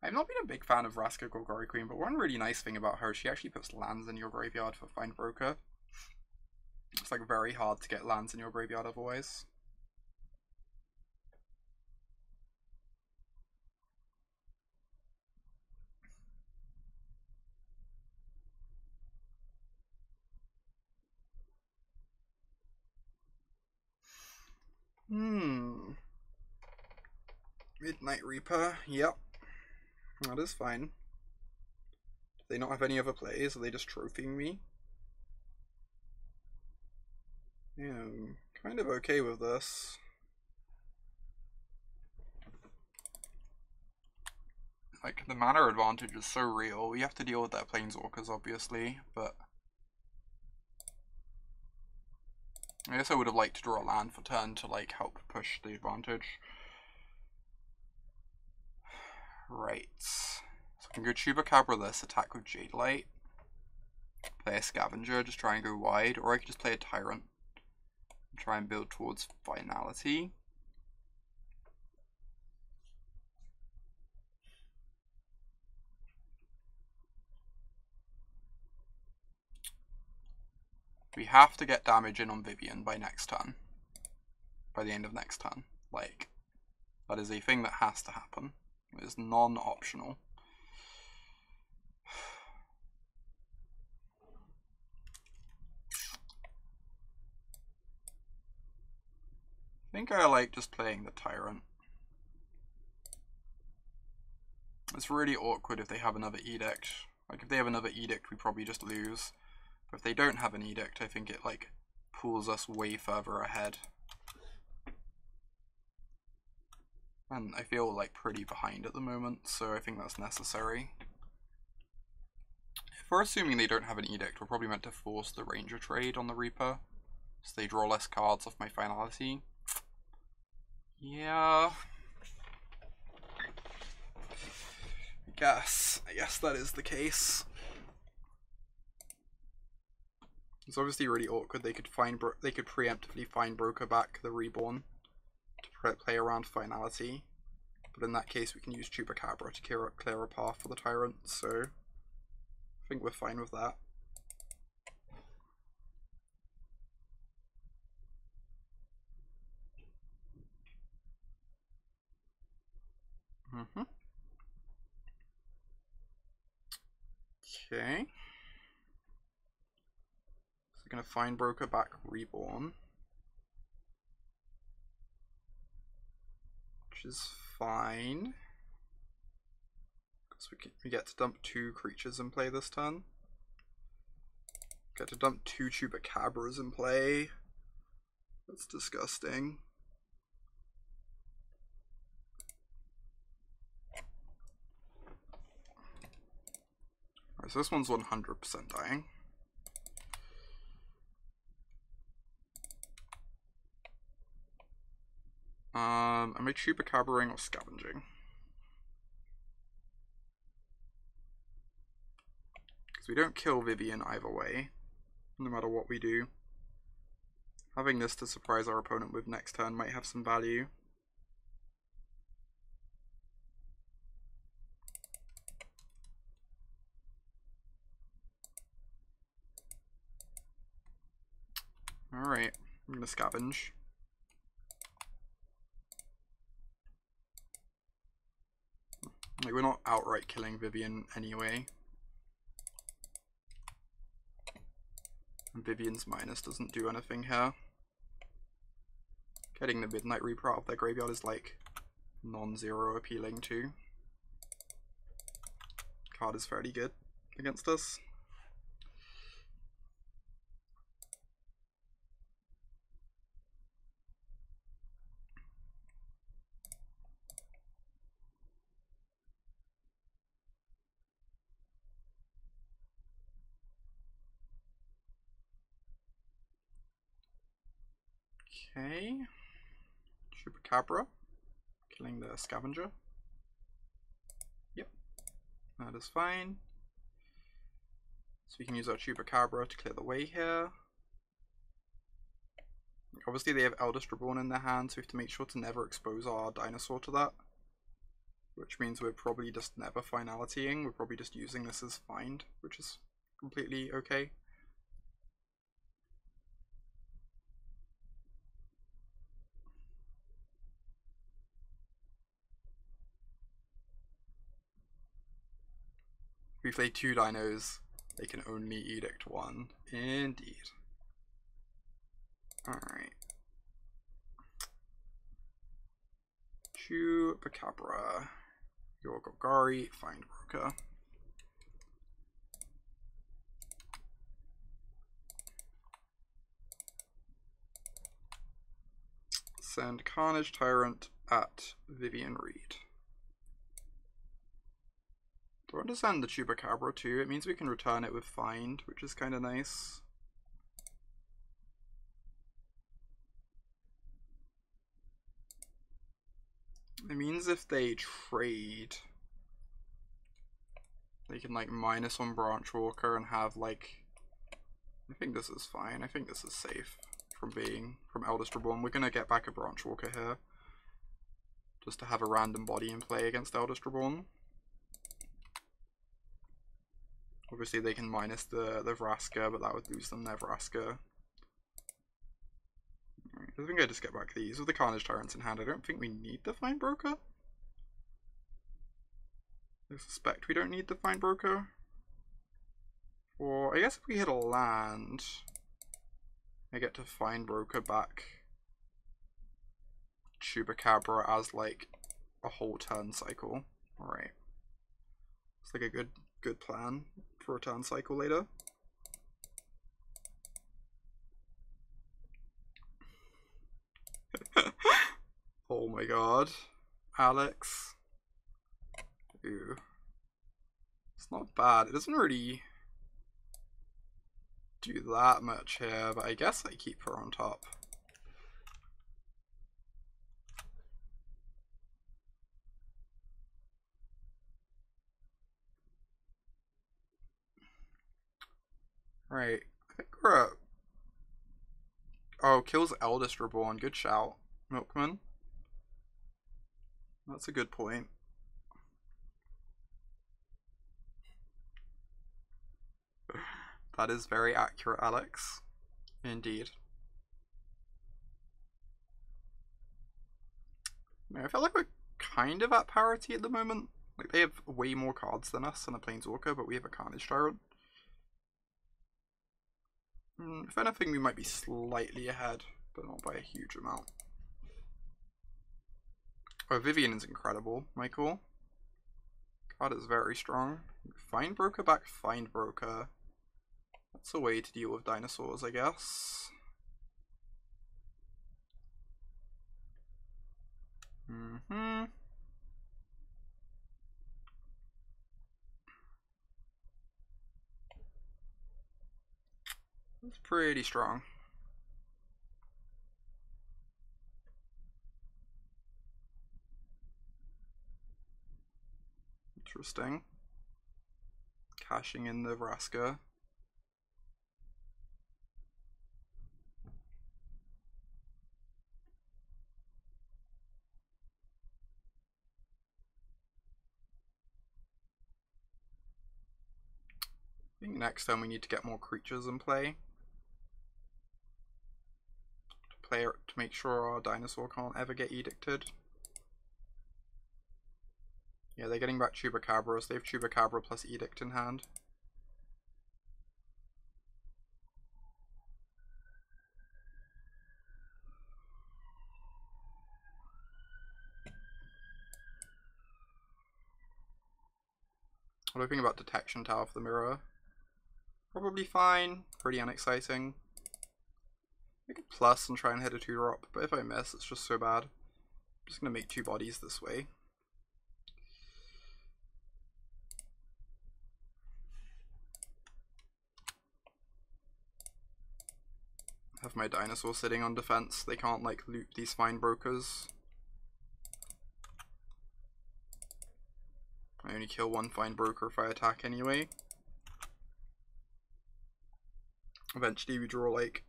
A: I've not been a big fan of Vraska Golgari Queen, but one really nice thing about her, she actually puts lands in your graveyard for Findbroker. It's like very hard to get lands in your graveyard otherwise. Midnight Reaper, yep. That is fine. Do they not have any other plays? Are they just trophying me? Yeah, I'm kind of okay with this. Like, the mana advantage is so real. We have to deal with their planeswalkers, obviously, but I guess I would have liked to draw a land for turn to, like, help push the advantage. Right. So I can go Chupacabra this, attack with Jadelight. Play a Scavenger, just try and go wide, or I could just play a Tyrant. And try and build towards Finality. We have to get damage in on Vivien by next turn. By the end of next turn. Like, that is a thing that has to happen. It is non-optional. I think I like just playing the Tyrant. It's really awkward if they have another Edict. Like, if they have another Edict, we probably just lose. But if they don't have an Edict, I think it, like, pulls us way further ahead. And I feel, like, pretty behind at the moment, so I think that's necessary. If we're assuming they don't have an Edict, we're probably meant to force the Ranger trade on the Reaper, so they draw less cards off my Finality. Yeah. I guess that is the case. It's obviously really awkward. They could preemptively Findbroker back the Reborn to play around Finality, but in that case we can use Chupacabra to clear a path for the Tyrant, so I think we're fine with that. Okay. So we're gonna Findbroker back Reborn, which is fine, because we get to dump 2 creatures in play this turn. Get to dump 2 Chupacabras in play. That's disgusting. Alright, so this one's 100% dying. Am I Chupacabraing or Scavenging? Because we don't kill Vivien either way, no matter what we do. Having this to surprise our opponent with next turn might have some value. Alright, I'm gonna scavenge. Like, we're not outright killing Vivien anyway. And Vivien's minus doesn't do anything here. Getting the Midnight Reaper out of their graveyard is like non-zero appealing too. Card is fairly good against us. Okay. Chupacabra. Killing the Scavenger. Yep. That is fine. So we can use our Chupacabra to clear the way here. Obviously they have Eldest Reborn in their hand, so we have to make sure to never expose our dinosaur to that. Which means we're probably just never finalitying, we're probably just using this as find, which is completely okay. If we play 2 dinos, they can only edict 1. Indeed. Alright. Chupacabra. Your Golgari Findbroker. Send Carnage Tyrant at Vivien Reid. Do I want to send the Chupacabra too? It means we can return it with Find, which is kind of nice. It means if they trade, they can like minus on Branchwalker and have like, I think this is fine. I think this is safe from Eldest Reborn. We're gonna get back a Branchwalker here, just to have a random body in play against Eldest Reborn. Obviously they can minus the Vraska, but that would lose them their Vraska. Right, I think I just get back these. With the Carnage Tyrants in hand, I don't think we need the Findbroker. I suspect we don't need the Findbroker. Or I guess if we hit a land, I get to Findbroker back Chupacabra as like a whole turn cycle. Alright. It's like a good plan for a turn cycle later. Oh my god. Alex. Ew. It's not bad. It doesn't really do that much here, but I guess I keep her on top. Right. I think we're at... Oh, kills Eldest Reborn. Good shout, Milkman. That's a good point. That is very accurate, Alex. Indeed. I feel like we're kind of at parity at the moment. Like, they have way more cards than us and a Planeswalker, but we have a Carnage Tyrant. If anything, we might be slightly ahead, but not by a huge amount. Oh, Vivien is incredible, Michael. Card is very strong. Findbroker back Findbroker. That's a way to deal with dinosaurs, I guess. That's pretty strong. Interesting. Cashing in the Vraska. I think next time we need to get more creatures in play. to make sure our dinosaur can't ever get edicted. Yeah, they're getting back Chupacabra, so they have Chupacabra plus Edict in hand. What do I think about Detection Tower for the mirror? Probably fine, pretty unexciting. Make a plus and try and hit a 2-drop, but if I miss, it's just so bad. I'm just going to make 2 bodies this way. Have my dinosaur sitting on defense. They can't like loop these Findbrokers. I only kill 1 Findbroker if I attack anyway. Eventually we draw like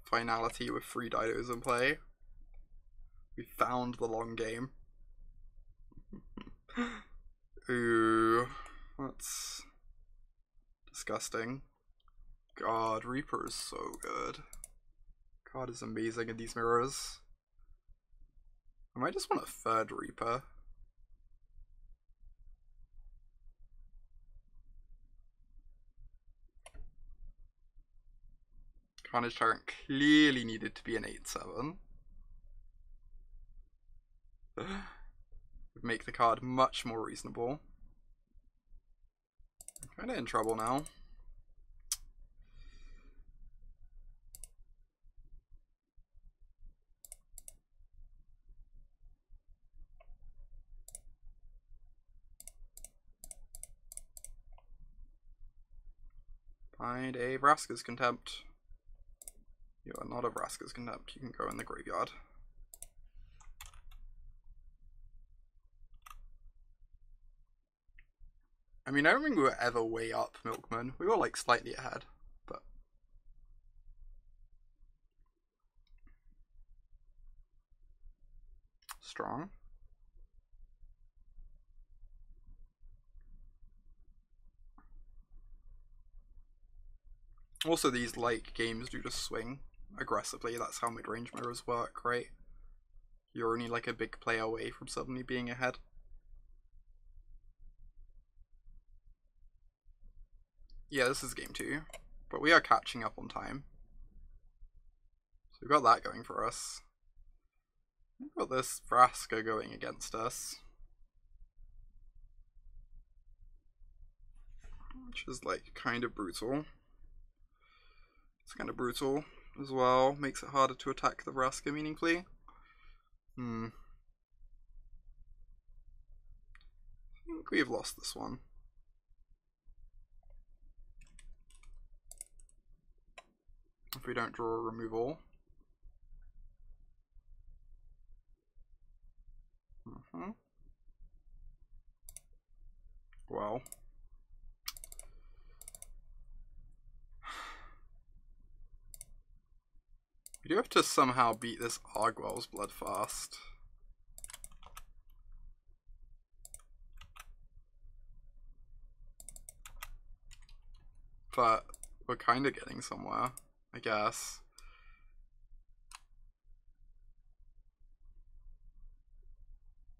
A: Finality with 3 dinos in play. We found the long game. Ooh, that's disgusting. God, Reaper is so good. God is amazing in these mirrors. I might just want a 3rd Reaper. Carnage Tyrant clearly needed to be an 8/7. Would make the card much more reasonable. I'm kinda in trouble now. Find a Vraska's Contempt. You are not a Vraska's Contempt. You can go in the graveyard. I mean, I don't think we were ever way up, Milkman. We were like slightly ahead, but strong. Also, these like games do just swing aggressively. That's how mid-range mirrors work, right? You're only like a big play away from suddenly being ahead. Yeah, this is game 2, but we are catching up on time. So we've got that going for us. We've got this Vraska going against us, which is like kind of brutal. It's kind of brutal as well. Makes it harder to attack the Vraska meaningfully. I think we've lost this one. If we don't draw a removal. Well. We do have to somehow beat this Argwell's Blood fast. But we're kind of getting somewhere, I guess.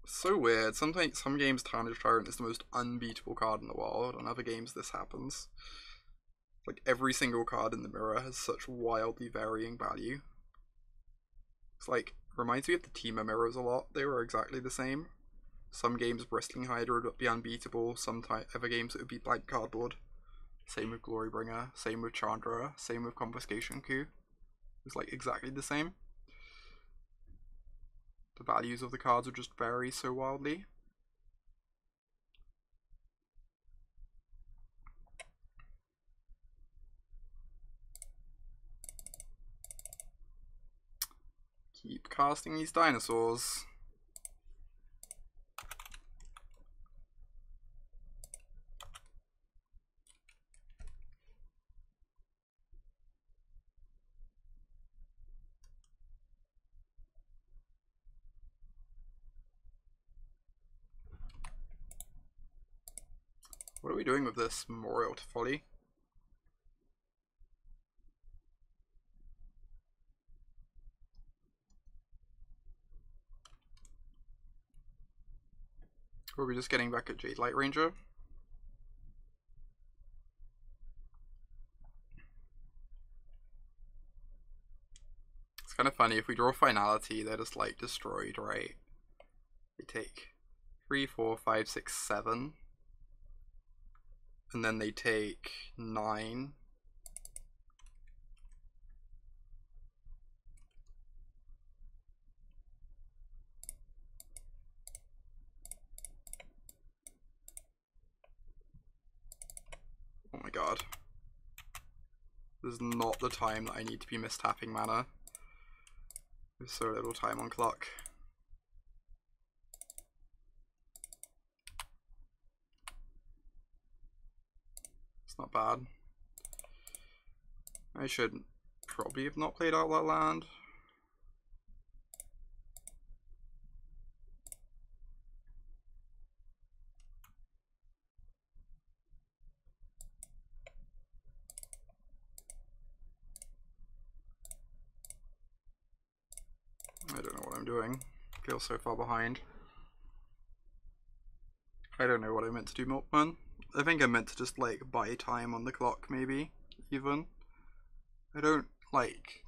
A: So weird. Sometimes some games Carnage Tyrant is the most unbeatable card in the world. On other games this happens. Like every single card in the mirror has such wildly varying value. It's like, reminds me of the Teamer mirrors a lot. They were exactly the same. Some games Bristling Hydra would be unbeatable, some other games it would be blank cardboard. Same with Glorybringer, same with Chandra, same with Confiscation Coup. It's like exactly the same. The values of the cards would just vary so wildly. Keep casting these dinosaurs. What are we doing with this Memorial to Folly? Or are we just getting back at Jadelight Ranger? It's kind of funny, if we draw Finality, they're just like destroyed, right? They take 3, 4, 5, 6, 7. And then they take 9. Oh my god. This is not the time that I need to be mistapping mana. There's so little time on clock. It's not bad. I should probably have not played out that land. I don't know what I'm doing. I feel so far behind. I don't know what I meant to do, Milkman. I think I meant to just like buy time on the clock, maybe, even. I don't, like,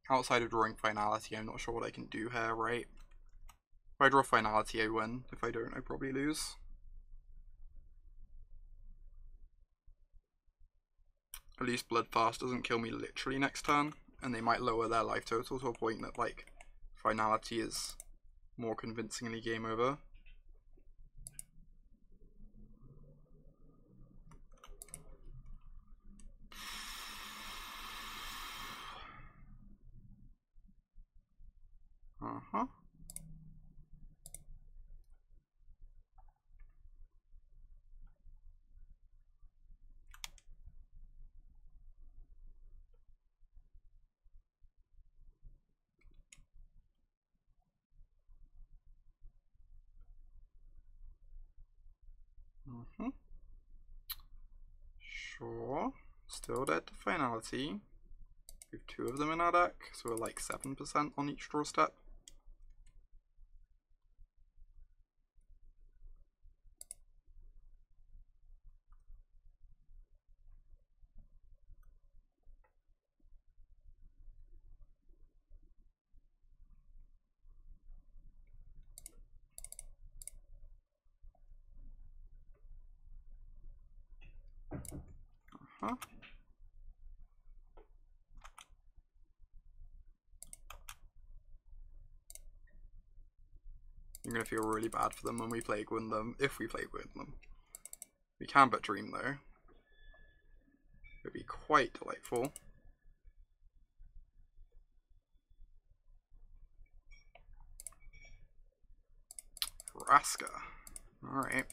A: outside of drawing Finality, I'm not sure what I can do here, right? If I draw Finality, I win. If I don't, I probably lose. At least Bloodfast doesn't kill me literally next turn, and they might lower their life total to a point that, like, Finality is more convincingly game over. Uh-huh. Mm-hmm. Sure. Still dead to Finality. We have 2 of them in our deck, so we're like 7% on each draw step. Uh-huh. I'm gonna feel really bad for them when we play Gwyn, if we play Gwyn. We can but dream though. It would be quite delightful. Vraska. Alright.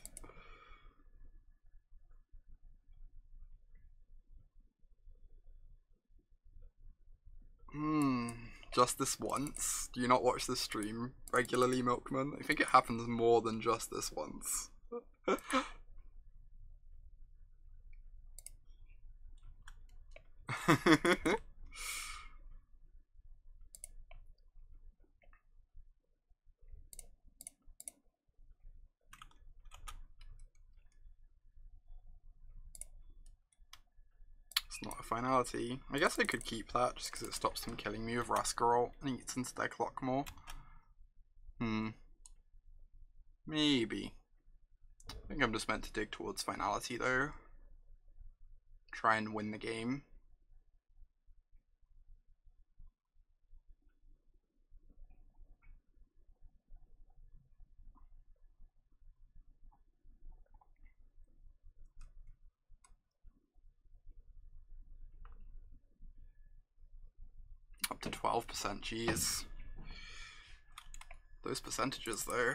A: Just this once? Do you not watch this stream regularly, Milkman? I think it happens more than just this once. It's not a Finality. I guess I could keep that just because it stops them killing me with Raska and eats into their clock more. Maybe. I think I'm just meant to dig towards Finality though. Try and win the game. Up to 12%, jeez. Those percentages though.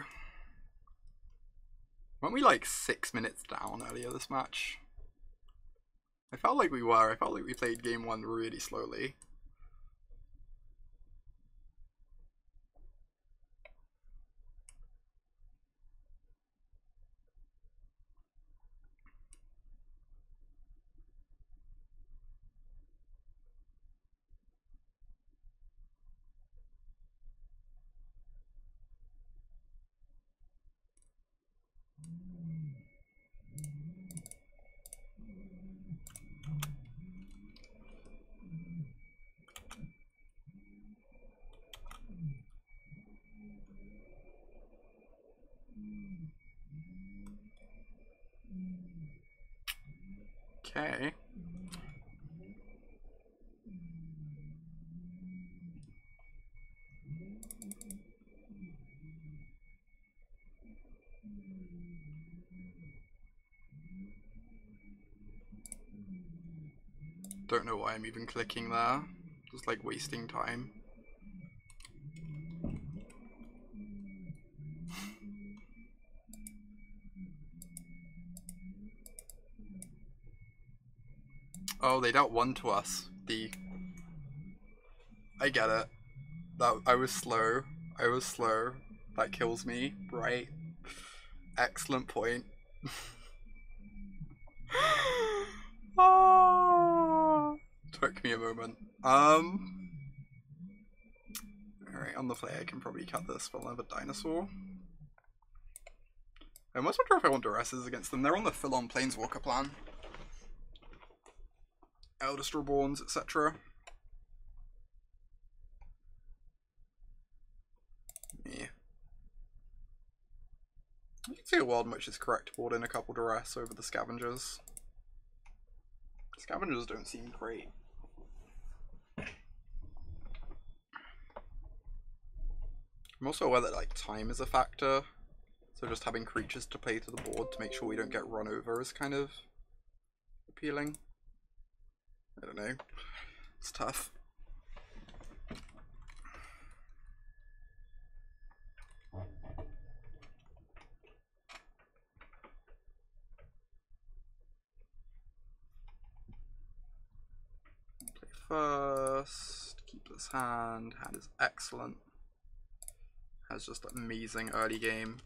A: Weren't we like 6 minutes down earlier this match? I felt like we were. I felt like we played game 1 really slowly. Okay. Don't know why I'm even clicking there. Just like wasting time. Oh, they dealt 1 to us. I get it. I was slow. I was slow. That kills me. Right. Excellent point. Oh, took me a moment. Alright, on the play I can probably cut this for another dinosaur. I almost wonder if I want Duresses against them. They're on the full-on Planeswalker plan. Eldest Reborns, etc. Yeah. You can see a world in which is correct to board in a couple Duress over the Scavengers. Scavengers don't seem great. I'm also aware that like time is a factor, so just having creatures to play to the board to make sure we don't get run over is kind of appealing. I don't know. It's tough. Play first. Keep this hand. Hand is excellent. Has just amazing early game.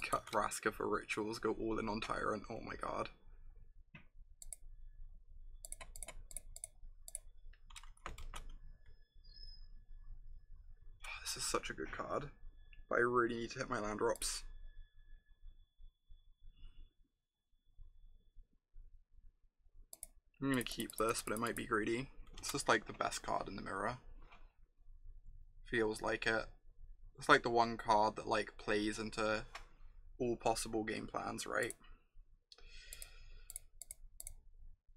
A: Cut Vraska for rituals. Go all in on Tyrant. Oh my god. This is such a good card, but I really need to hit my land drops. I'm gonna keep this, but it might be greedy. It's just like the best card in the mirror. Feels like it. It's like the one card that like plays into all possible game plans, right?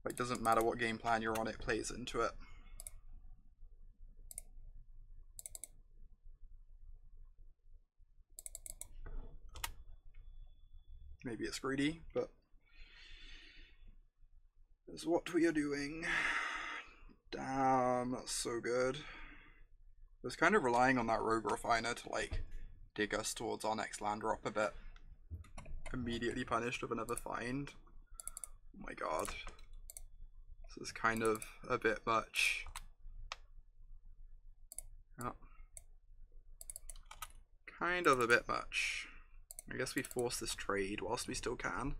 A: Like, doesn't matter what game plan you're on, it plays into it. Maybe it's greedy, but it's what we are doing. Damn, that's so good. I was kind of relying on that Rogue Refiner to like dig us towards our next land drop a bit. Immediately punished with another find. Oh my god. This is kind of a bit much. Oh. Kind of a bit much. I guess we force this trade whilst we still can,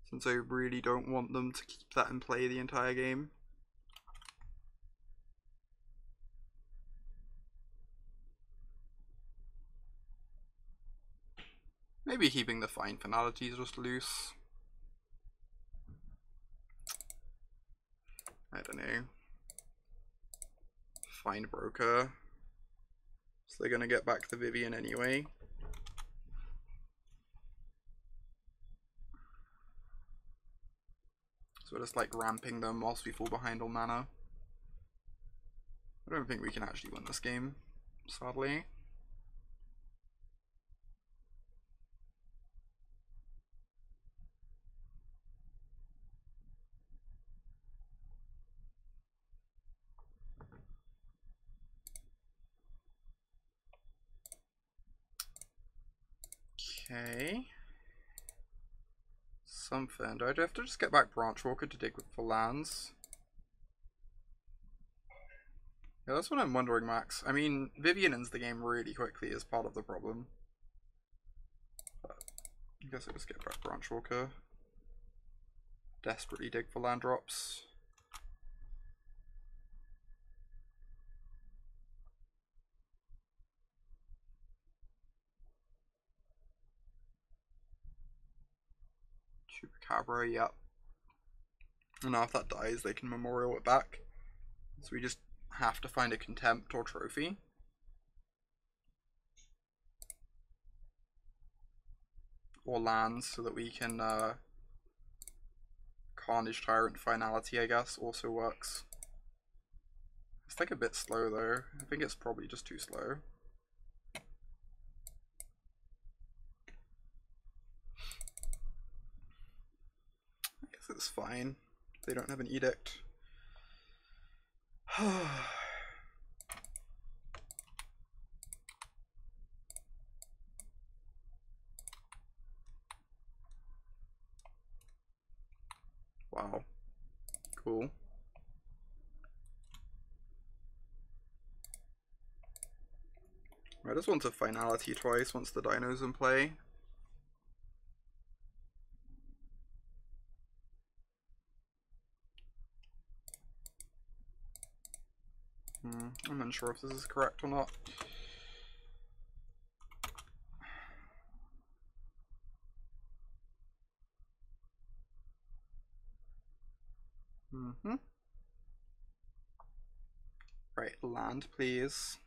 A: since I really don't want them to keep that in play the entire game. Maybe keeping the fine finalities just loose. I don't know. Findbroker. So they're gonna get back the Vivien anyway. So we're just like ramping them whilst we fall behind on mana. I don't think we can actually win this game, sadly. Okay. Something. Do I have to just get back Branchwalker to dig for lands? Yeah, that's what I'm wondering, Max. I mean, Vivien ends the game really quickly is part of the problem. But I guess I'll just get back Branchwalker. Desperately dig for land drops. Chupacabra, yep. And now if that dies, they can memorial it back. So we just have to find a Contempt or trophy. or lands so that we can Carnage Tyrant Finality, I guess, also works. It's like a bit slow though. I think it's probably just too slow. I guess it's fine. They don't have an edict. Wow. Cool. I just want a Finality twice once the dino's in play. I'm unsure if this is correct or not. Right, land please.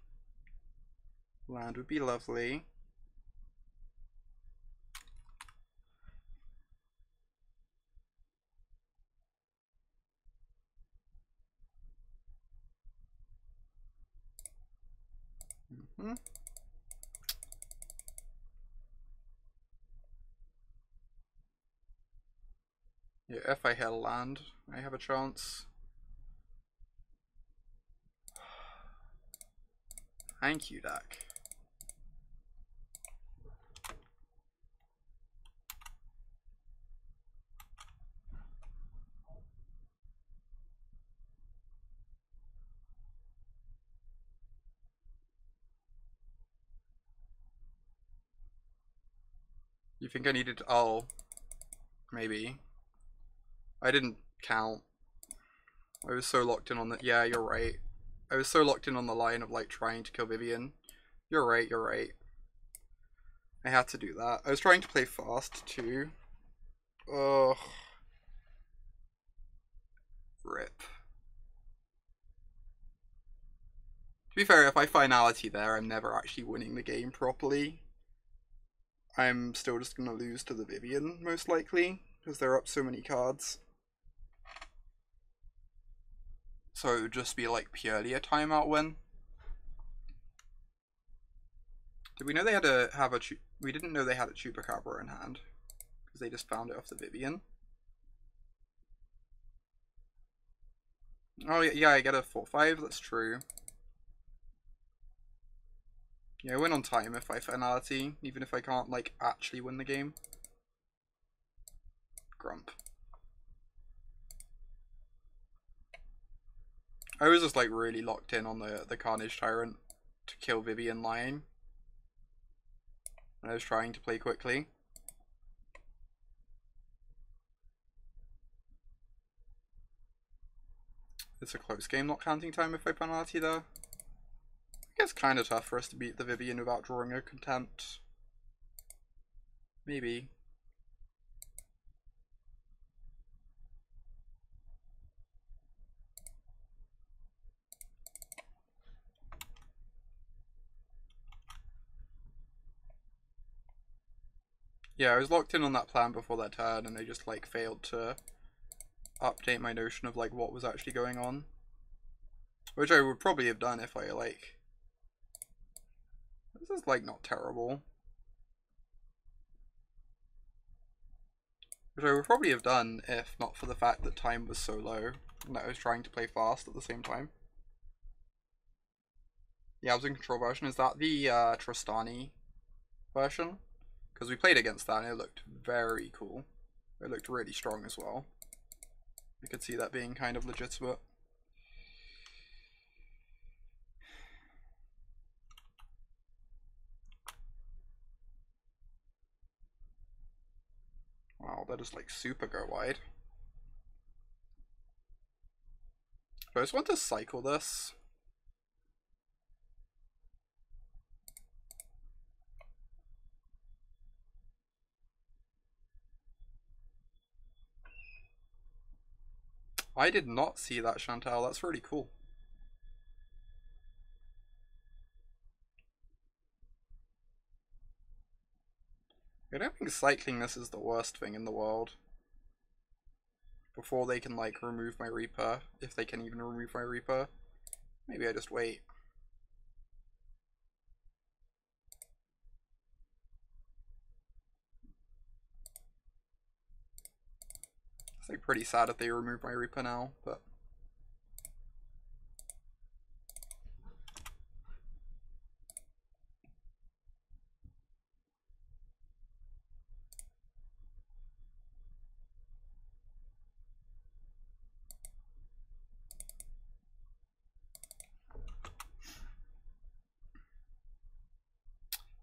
A: Land would be lovely. Yeah, if I hit land, I have a chance. Thank you, deck. You think I needed... Oh. Maybe. I didn't count. I was so locked in on the... Yeah, you're right. I was so locked in on the line of, like, trying to kill Vivien. You're right, you're right. I had to do that. I was trying to play fast, too. Ugh. Rip. To be fair, if I Finality there, I'm never actually winning the game properly. I'm still just going to lose to the Vivien, most likely, because they're up so many cards. So it would just be like purely a timeout win. Did we know they had to have a... We didn't know they had a Chupacabra in hand, because they just found it off the Vivien. Oh yeah, I get a 4/5, that's true. Yeah, I win on time if I Finality, even if I can't, like, actually win the game. Grump. I was just, like, really locked in on the Carnage Tyrant to kill Vivien lying. And I was trying to play quickly. It's a close game, not counting time if I Finality there. I guess it's kind of tough for us to beat the Vivien without drawing a Contempt. Maybe. Yeah, I was locked in on that plan before that turn, and I just, like, failed to update my notion of, like, what was actually going on. Which I would probably have done if I, like... This is, like, not terrible. Which I would probably have done if not for the fact that time was so low, and that I was trying to play fast at the same time. Yeah, I was in control version. Is that the Tristani version? Because we played against that and it looked very cool. It looked really strong as well. I could see that being kind of legitimate. Wow, that is like super go wide. I just want to cycle this. I did not see that, Chantal. That's really cool. I don't think cycling this is the worst thing in the world. Before they can, like, remove my Reaper, if they can even remove my Reaper. Maybe I just wait. It's like pretty sad if they remove my Reaper now, but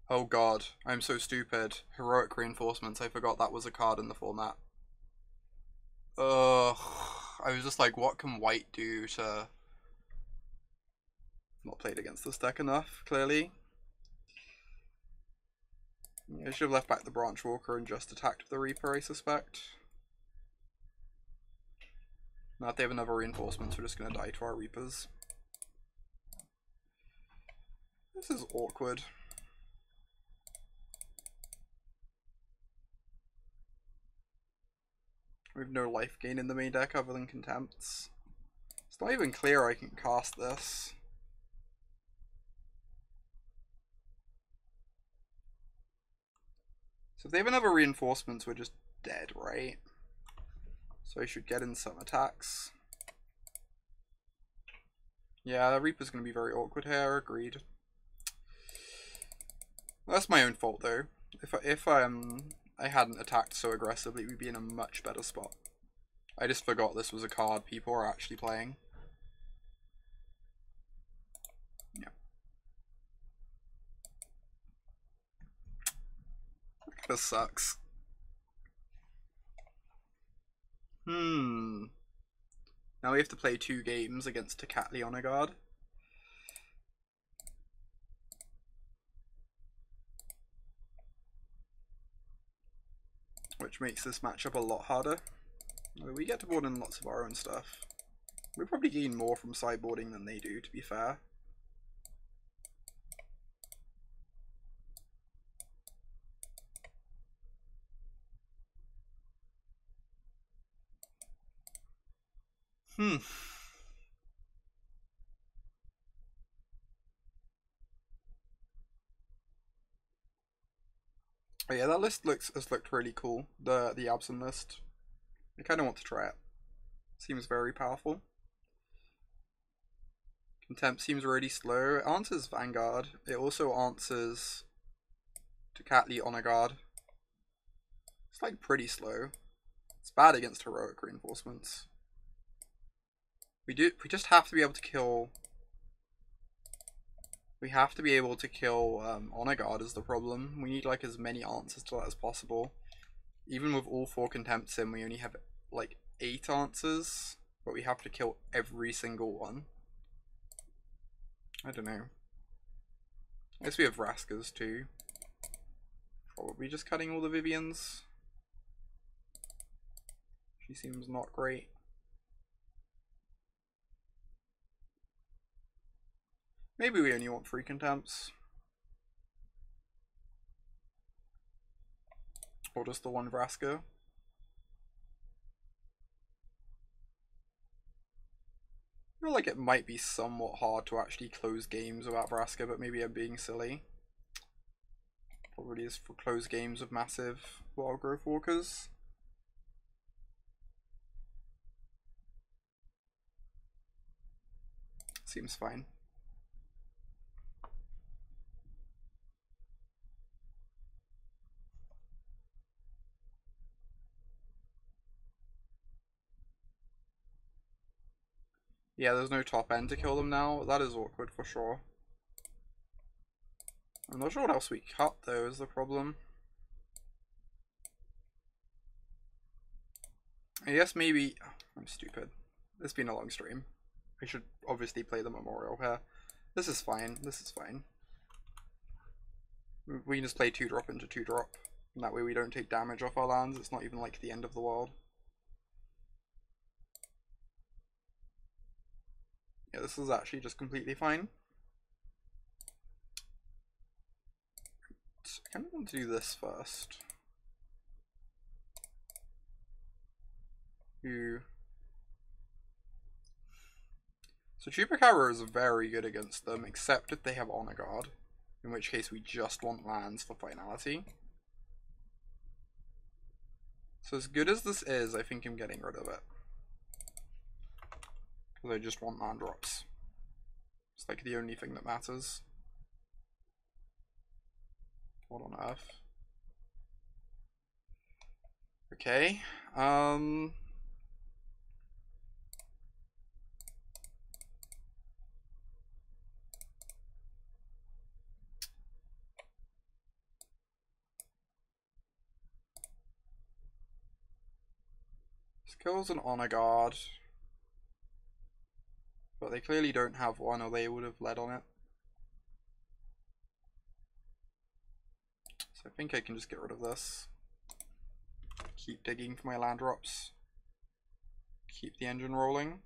A: oh god, I'm so stupid. Heroic Reinforcements, I forgot that was a card in the format. Ugh, I was just like, what can white do to... Not played against this deck enough, clearly. I should have left back the Branchwalker and just attacked with the Reaper, I suspect. Now if they have another reinforcements, we're just going to die to our Reapers. This is awkward. We have no life gain in the main deck other than Contempts. It's not even clear I can cast this. So if they have another reinforcements, we're just dead, right? So I should get in some attacks. Yeah, Reaper's going to be very awkward here, agreed. That's my own fault though. If I hadn't attacked so aggressively, we'd be in a much better spot. I just forgot this was a card people are actually playing. Yeah. This sucks. Now we have to play 2 games against Tecatli Honor Guard. Which makes this matchup a lot harder. We get to board in lots of our own stuff. We probably gain more from sideboarding than they do, to be fair. Oh yeah, that list has looked really cool. The Absent list. I kind of want to try it. Seems very powerful. Contempt seems really slow. It answers Vanguard. It also answers Tecatli Honor Guard. It's like pretty slow. It's bad against heroic reinforcements. We just have to be able to kill. We have to be able to kill Honor Guard is the problem. We need like as many answers to that as possible. Even with all 4 Contempts in, we only have like 8 answers, but we have to kill every single one. I don't know. I guess we have Vraskas too. Probably just cutting all the Viviens. She seems not great. Maybe we only want 3 Contempts. Or just the 1 Vraska. I feel like it might be somewhat hard to actually close games without Vraska, but maybe I'm being silly. Probably is for close games of massive Wildgrowth Walkers. Seems fine. Yeah, there's no top end to kill them now. That is awkward for sure. I'm not sure what else we cut though is the problem. I guess maybe... Oh, I'm stupid. It's been a long stream. I should obviously play the Memorial here. This is fine. This is fine. We can just play 2-drop into 2-drop. And that way we don't take damage off our lands. It's not even like the end of the world. Yeah, this is actually just completely fine. I kind of want to do this first. who... So Chupacabra is very good against them, except if they have Honor Guard, in which case we just want lands for Finality. So as good as this is, I think I'm getting rid of it. Because I just want land drops. It's like the only thing that matters. What on earth? Okay. This kills an Honor Guard. But they clearly don't have one, or they would have led on it. So I think I can just get rid of this. Keep digging for my land drops. Keep the engine rolling.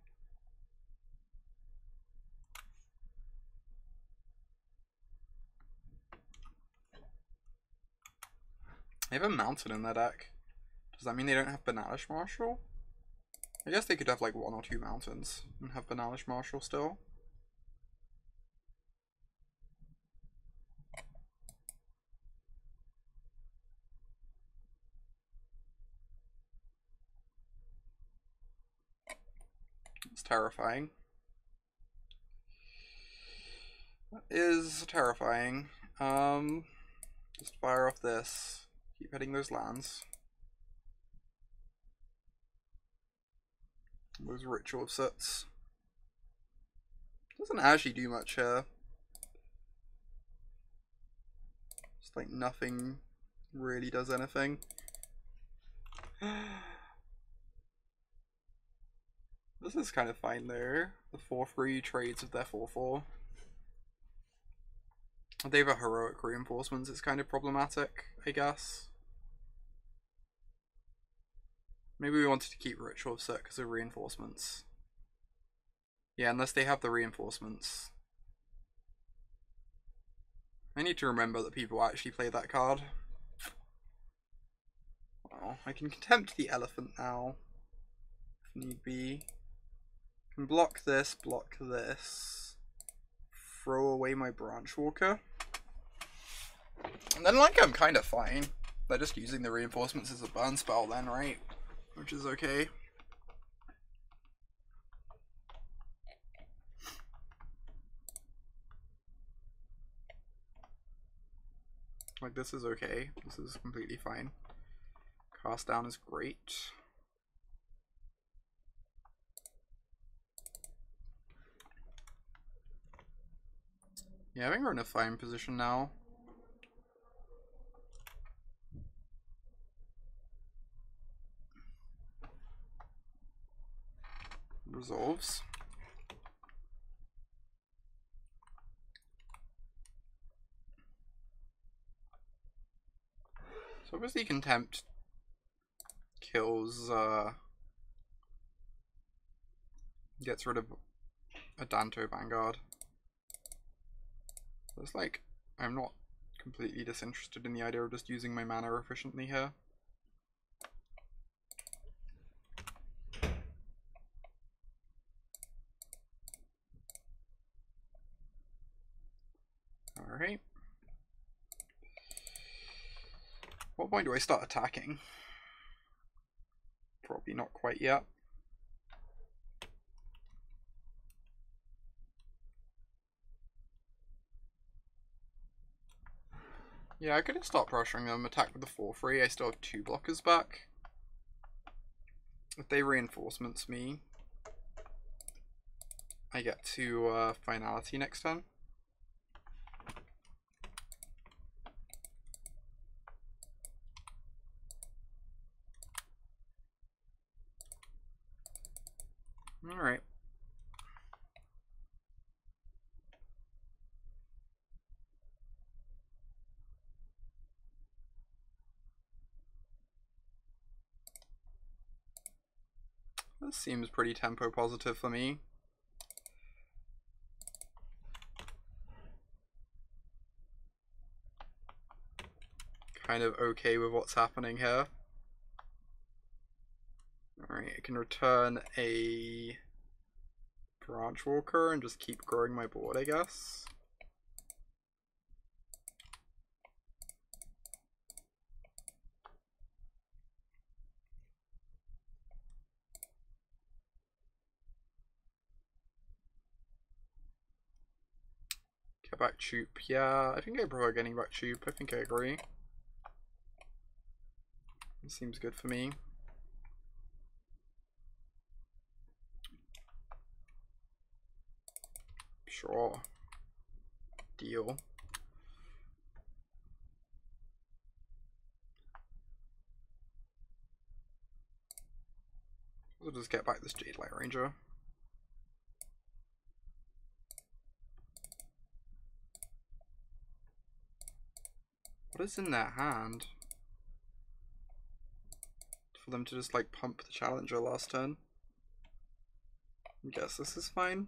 A: They have a mountain in their deck. Does that mean they don't have Banalish Marshal? I guess they could have like 1 or 2 mountains and have Banalish Marshal still. It's terrifying. That is terrifying. Just fire off this. Keep hitting those lands. Those Ritual of Soots. Doesn't actually do much here. Just like nothing really does anything. This is kind of fine though. The 4/3 trades with their 4/4. They have a heroic reinforcements, it's kind of problematic, I guess. Maybe we wanted to keep Ritual of Soot because of reinforcements. Yeah, unless they have the reinforcements. I need to remember that people actually play that card. Well, I can Contempt the Elephant now, if need be. I can block this, throw away my Branchwalker. And then like I'm kind of fine. They're just using the reinforcements as a burn spell then, right? Which is okay. Like this is okay. This is completely fine. Cast down is great. Yeah, I think we're in a fine position now. Resolves. So obviously Contempt kills, gets rid of a Danto Vanguard. So it's like, I'm not completely disinterested in the idea of just using my mana efficiently here. Alright. What point do I start attacking? Probably not quite yet. Yeah, I could just start pressuring them, attack with the 4/3. I still have 2 blockers back. If they reinforcements me, I get to Finality next turn. Alright. This seems pretty tempo positive for me. Kind of okay with what's happening here. Alright, can return a Branchwalker and just keep growing my board, I guess. Get back Chup. Yeah, I think I prefer getting back Chup. I think I agree. It seems good for me. Sure. Deal. We'll just get back this Jadelight Ranger. What is in their hand? For them to just like pump the Challenger last turn. I guess this is fine.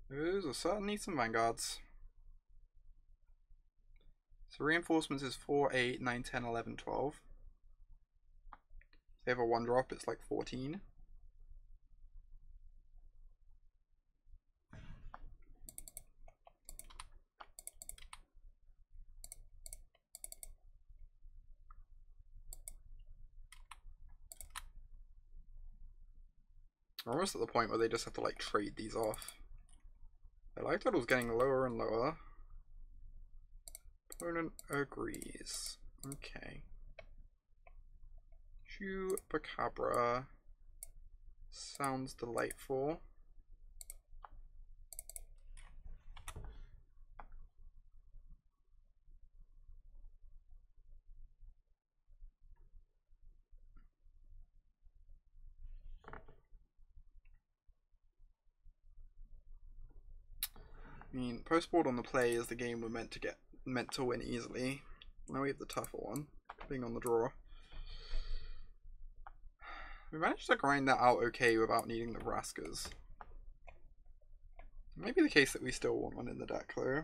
A: Those are certainly some Vanguards. So reinforcements is 4, 8, 9, 10, 11, 12. If they have a 1-drop, it's like 14. We're almost at the point where they just have to like trade these off. I like that it was getting lower and lower. Opponent agrees. Okay. Chupacabra sounds delightful. I mean, postboard on the play is the game we're meant to win easily. Now we have the tougher one, being on the draw. We managed to grind that out okay without needing the Vraskas. It might be the case that we still want one in the deck though.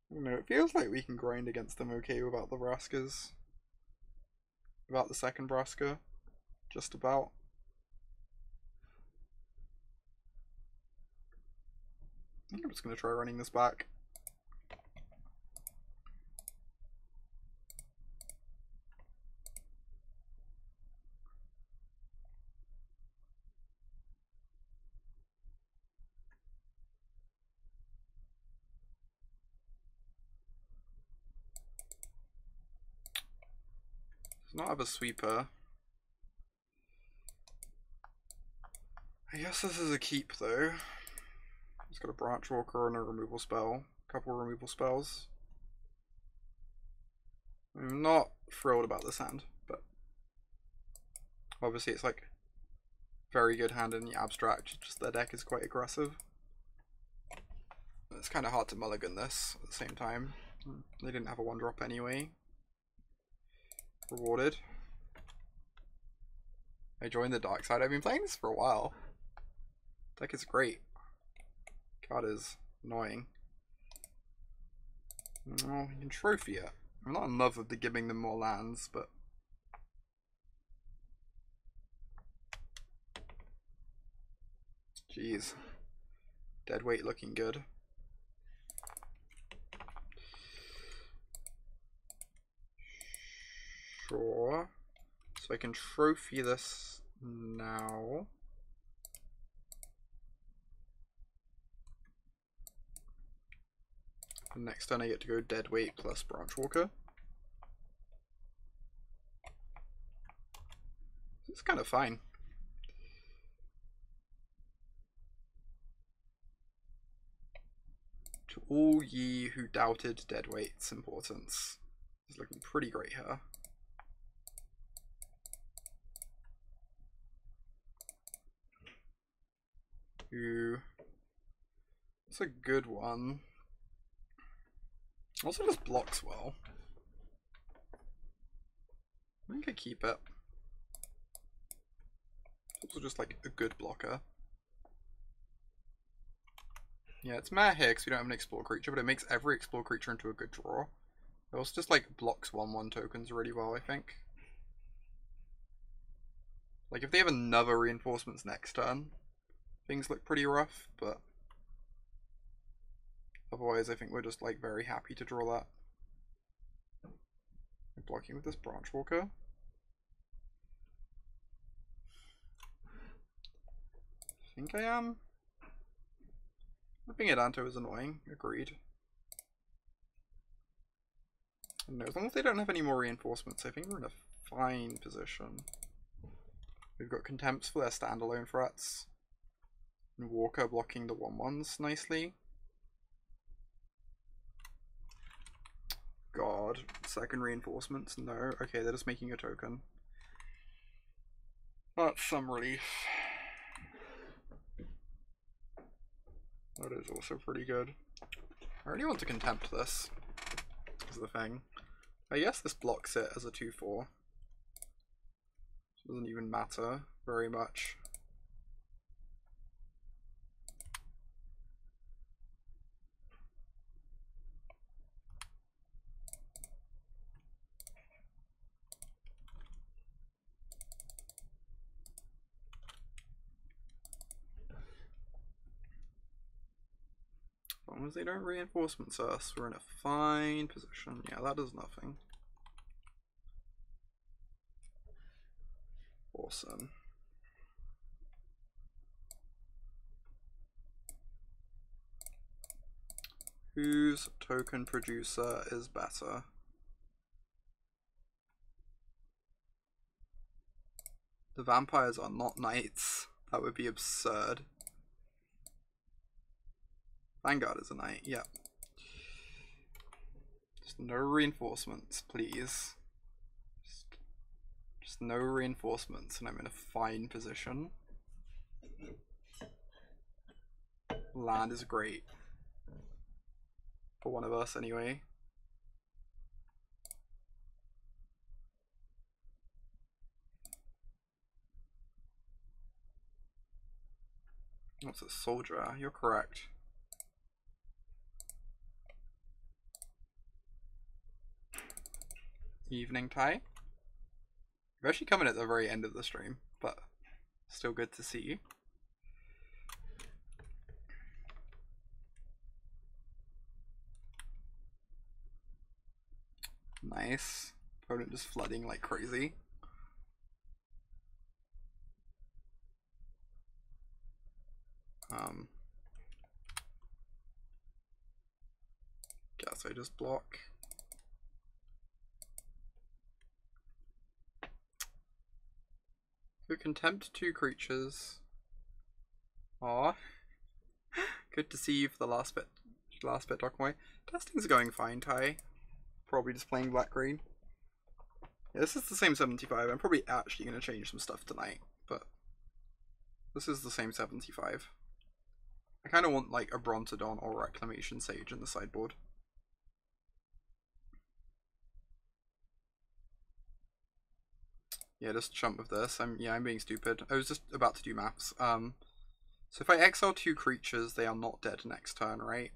A: I don't know, it feels like we can grind against them okay without the Vraskas. Without the second Vraska. Just about. I think I'm just going to try running this back. Does not have a sweeper. I guess this is a keep though. It's got a Branchwalker and a removal spell. A couple of removal spells. I'm not thrilled about this hand, but obviously it's like very good hand in the abstract, just their deck is quite aggressive. It's kind of hard to mulligan this at the same time. They didn't have a 1-drop anyway. Rewarded. I joined the dark side. I've been playing this for a while. Deck is great. Card is annoying. Oh, you can trophy it. I'm not in love with the giving them more lands, but jeez. Deadweight looking good. Sure. So I can trophy this now. And next turn I get to go Deadweight plus Branchwalker. It's kind of fine. To all ye who doubted Deadweight's importance. It's looking pretty great here. Ooh. That's a good one. Also just blocks well. I think I keep it. It's also just like a good blocker. Yeah, it's meh here because we don't have an explore creature, but it makes every explore creature into a good draw. It also just like blocks 1/1 tokens really well, I think. Like if they have another reinforcements next turn, things look pretty rough, but otherwise I think we're just like very happy to draw that. I'm blocking with this Branchwalker. I think I am. Flipping it Anto is annoying, agreed. I don't know, as long as they don't have any more reinforcements, I think we're in a fine position. We've got Contempts for their standalone threats. And Walker blocking the 1/1s nicely. God, second reinforcements? No. Okay, they're just making a token. That's some relief. That is also pretty good. I really want to Contempt this, is the thing. I guess this blocks it as a 2/4. Doesn't even matter very much. As long as they don't reinforcements us, we're in a fine position. Yeah, that does nothing. Awesome. Whose token producer is better? The vampires are not knights. That would be absurd. Vanguard is a knight, yeah. Just no reinforcements, please. Just no reinforcements, and I'm in a fine position. Land is great. For one of us, anyway. What's a soldier? You're correct. Evening Ty. You've actually come in at the very end of the stream, but still good to see you. Nice. Opponent just flooding like crazy. Guess I just block. Could Contempt 2 creatures. Aw. Good to see you for the last bit, Dockmoy. Testing's going fine, Ty. Probably just playing black-green. Yeah, this is the same 75. I'm probably actually going to change some stuff tonight, but this is the same 75. I kind of want like a Brontodon or Reclamation Sage in the sideboard. Yeah, just chump with this. I'm being stupid. I was just about to do maths. So if I exile 2 creatures, they are not dead next turn, right?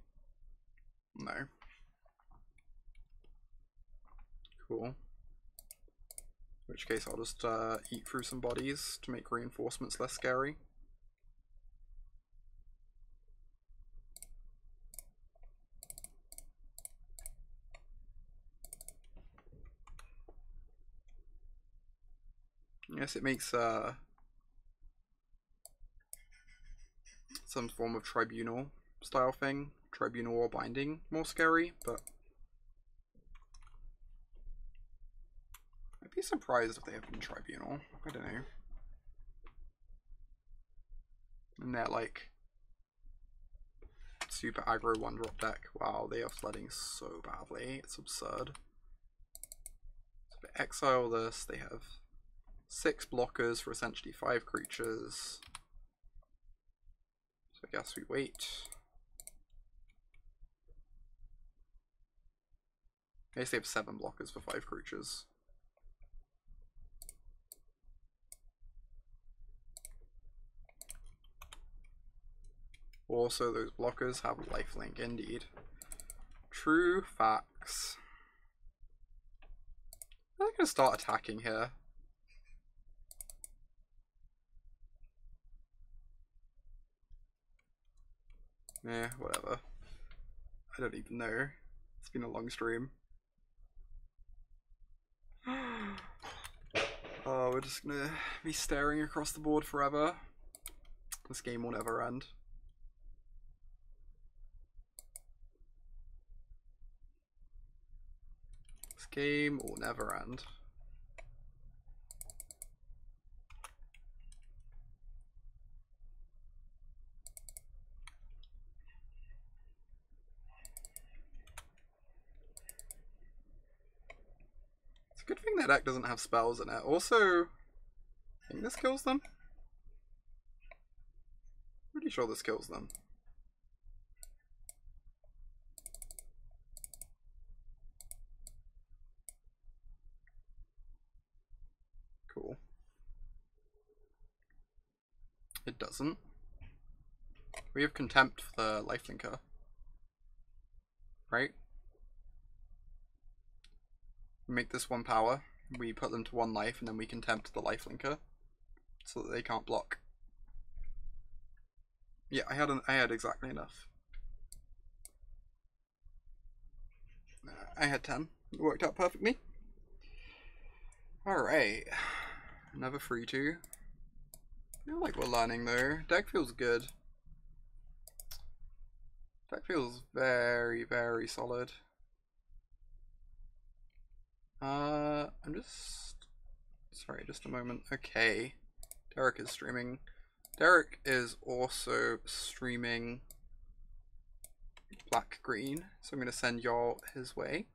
A: No. Cool. In which case I'll just eat through some bodies to make reinforcements less scary. Yes, it makes some form of tribunal style thing, tribunal or binding, more scary, but I'd be surprised if they have been tribunal. I don't know. And they're like super aggro 1-drop deck. Wow, they are flooding so badly. It's absurd. So if they exile this, they have 6 blockers for essentially 5 creatures. So I guess we wait. I guess they have 7 blockers for 5 creatures. Also, those blockers have lifelink, indeed. True facts. I'm going to start attacking here. Yeah, whatever. I don't even know. It's been a long stream. Oh, we're just gonna be staring across the board forever. This game will never end. This game will never end. It's a good thing that deck doesn't have spells in it. Also, I think this kills them. Pretty sure this kills them. Cool. It doesn't. We have Contempt for the lifelinker. Right? We make this 1 power, we put them to 1 life, and then we Contempt the lifelinker so that they can't block. Yeah, I had exactly enough. I had 10. It worked out perfectly. Alright. Another 3-2. I feel like we're learning though. Deck feels good. Deck feels very, very solid. I'm just... Sorry, just a moment. Okay. Derek is streaming. Derek is also streaming black-green, so I'm going to send y'all his way.